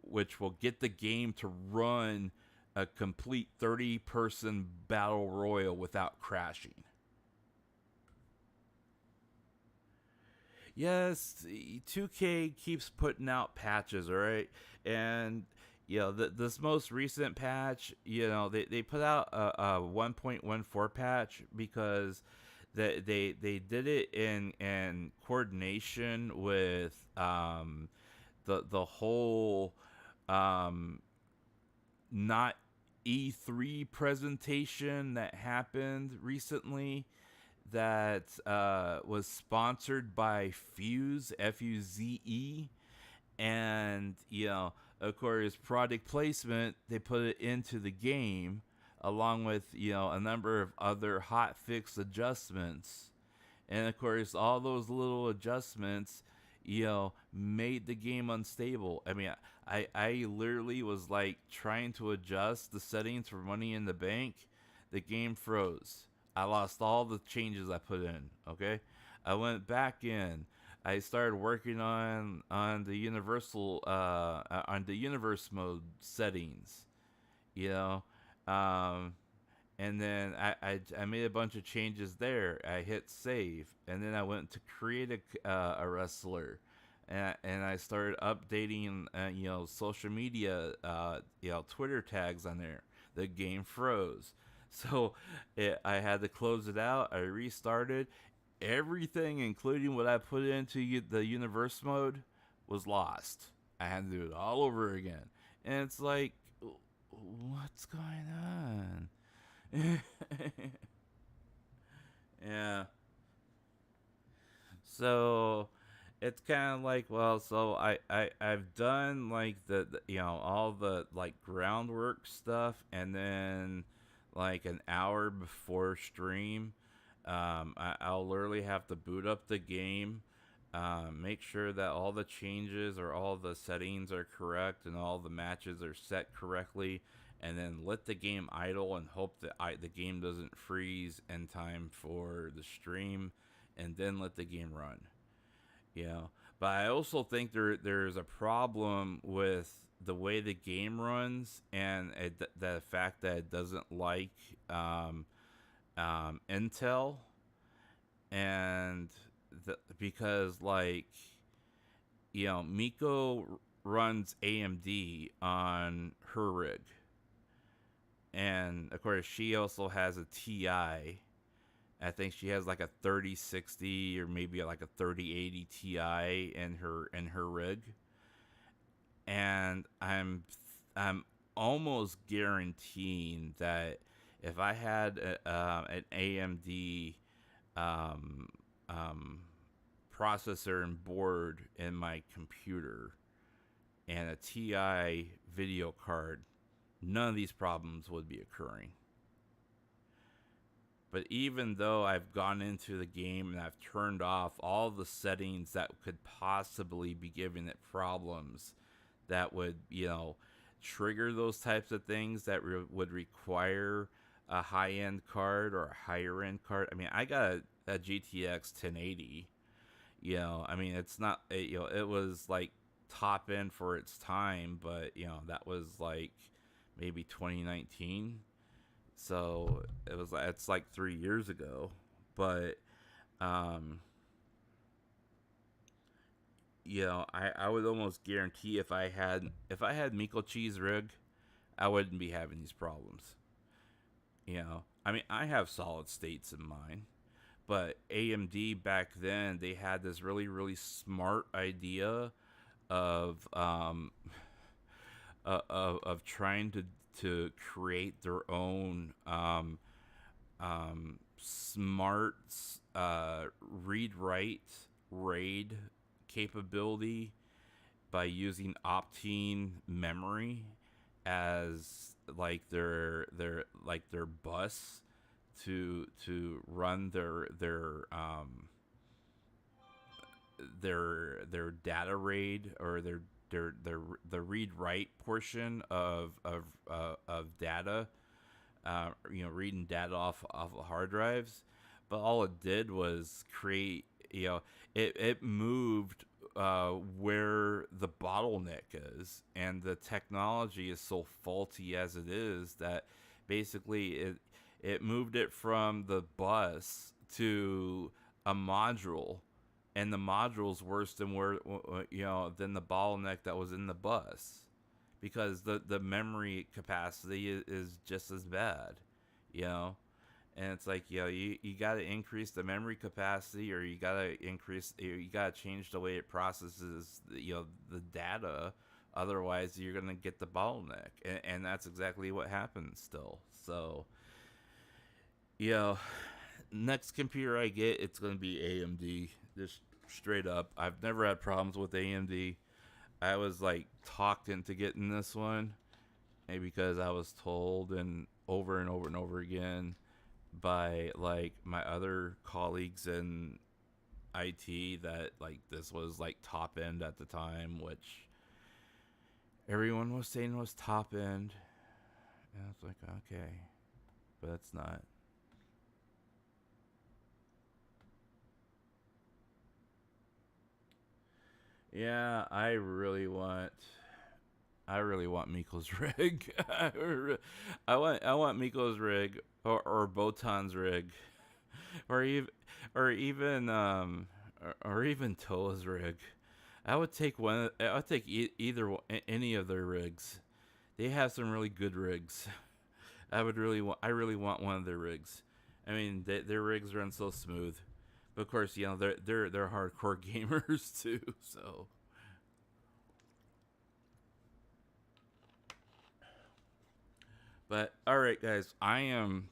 which will get the game to run a complete 30-person battle royal without crashing. Yes, 2K keeps putting out patches, all right? And this most recent patch, they put out a 1.14 patch because they did it in coordination with the whole not E3 presentation that happened recently that was sponsored by Fuse, F-U-Z-E, and of course product placement, they put it into the game along with a number of other hot fix adjustments, and of course all those little adjustments made the game unstable. I mean, I literally was like trying to adjust the settings for Money in the Bank. The game froze. I lost all the changes I put in. Okay, I went back in. I started working on the universal on the universe mode settings, and then I made a bunch of changes there. I hit save, and then I went to create a wrestler, and I started updating social media Twitter tags on there. The game froze. So I had to close it out. I restarted. Everything, including what I put into the universe mode, was lost. I had to do it all over again. And it's like, what's going on? Yeah. So it's kind of like, well, so I've done like the all the like groundwork stuff, and then like an hour before stream, I'll literally have to boot up the game, make sure that all the changes or all the settings are correct and all the matches are set correctly, and then let the game idle and hope that the game doesn't freeze in time for the stream, and then let the game run. But I also think there's a problem with the way the game runs, and the fact that it doesn't like Intel, and because like Miko runs AMD on her rig, and of course she also has a TI. I think she has like a 3060 or maybe like a 3080 Ti in her rig, and I'm almost guaranteeing that if I had an AMD processor and board in my computer and a TI video card, none of these problems would be occurring. But even though I've gone into the game and I've turned off all the settings that could possibly be giving it problems that would, trigger those types of things that would require a high-end card or a higher-end card. I mean, I got a GTX 1080. I mean, it's not, it was like top end for its time, but, that was like maybe 2019. So it's like 3 years ago, but I would almost guarantee if I had Miko Cheese rig, I wouldn't be having these problems. I mean, I have solid states in mind, but AMD back then, they had this really, really smart idea of of trying to create their own smart read write RAID capability by using optane memory as like their bus to run their data RAID, or the read write portion of data, reading data off of hard drives. But all it did was create, it moved where the bottleneck is, and the technology is so faulty as it is that basically it moved it from the bus to a module, and the module's worse than than the bottleneck that was in the bus, because the memory capacity is just as bad, and it's like, you got to increase the memory capacity, or you got to change the way it processes the data. Otherwise you're gonna get the bottleneck, and that's exactly what happens still. So next computer I get, it's gonna be AMD, just straight up. I've never had problems with AMD. I was like talked into getting this one, maybe because I was told and over and over again by like my other colleagues in IT that like this was like top end at the time, which everyone was saying was top end. And I was like, okay, but it's not. Yeah, I really want Miko's rig. I want Miko's rig, or Botan's rig, or even Toa's rig. I would take either any of their rigs. They have some really good rigs. I really want one of their rigs. I mean, their rigs run so smooth. But of course, they're hardcore gamers too, so. But all right, guys, I am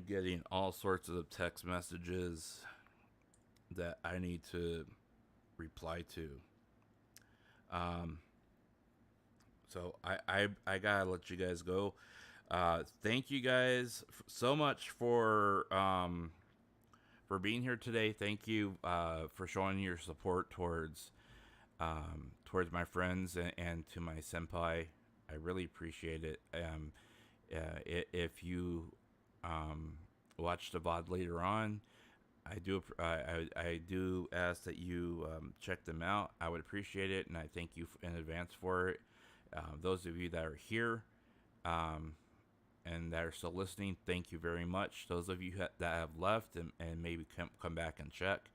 getting all sorts of text messages that I need to reply to. So I gotta let you guys go. Thank you guys so much for being here today. Thank you for showing your support towards my friends and to my senpai. I really appreciate it. If you watch the VOD later on, I do ask that you check them out. I would appreciate it, and I thank you in advance for it. Those of you that are here and that are still listening, thank you very much. Those of you that have left and maybe come back and check,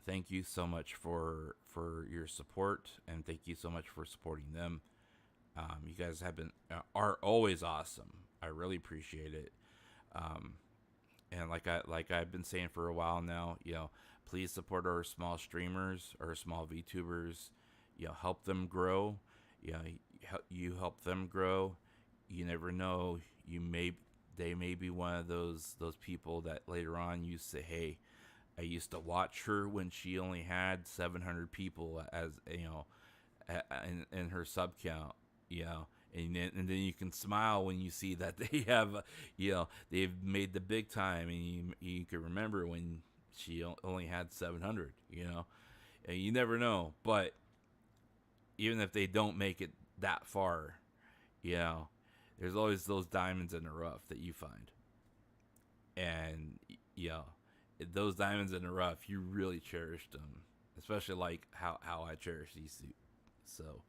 thank you so much for your support, and thank you so much for supporting them. You guys are always awesome. I really appreciate it. And like I've been saying for a while now, please support our small streamers, our small VTubers. Help them grow. You help them grow. You never know. They may be one of those people that later on you say, hey, I used to watch her when she only had 700 people as in her sub count. And then you can smile when you see that they have, they've made the big time, and you can remember when she only had 700, and you never know. But even if they don't make it that far, there's always those diamonds in the rough that you find. And, those diamonds in the rough, you really cherish them, especially like how I cherish these suits. So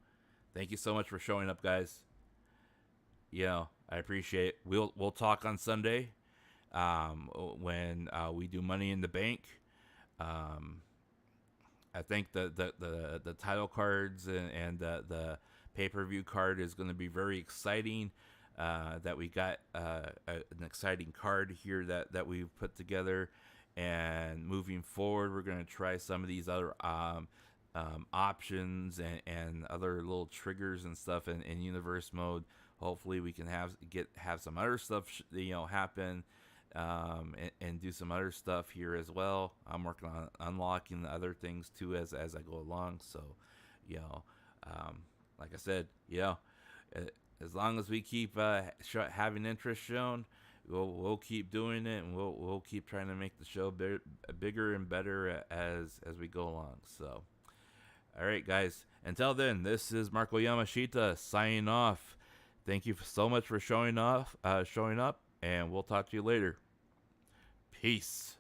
thank you so much for showing up, guys. I appreciate it. We'll talk on Sunday when we do Money in the Bank. I think the title cards and the pay-per-view card is going to be very exciting. that we got an exciting card here that we've put together. And moving forward, we're going to try some of these other options and other little triggers and stuff in universe mode. Hopefully we can have some other stuff happen, and do some other stuff here as well. I'm working on unlocking the other things too as I go along. So like I said, as long as we keep having interest shown, we'll keep doing it, and we'll keep trying to make the show bigger and better as we go along. So, all right, guys. Until then, this is Marko Yamashita signing off. Thank you so much for showing up, and we'll talk to you later. Peace.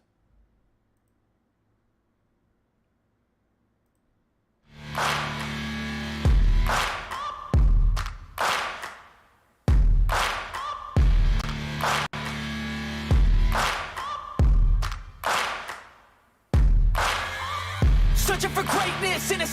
Searching for greatness in a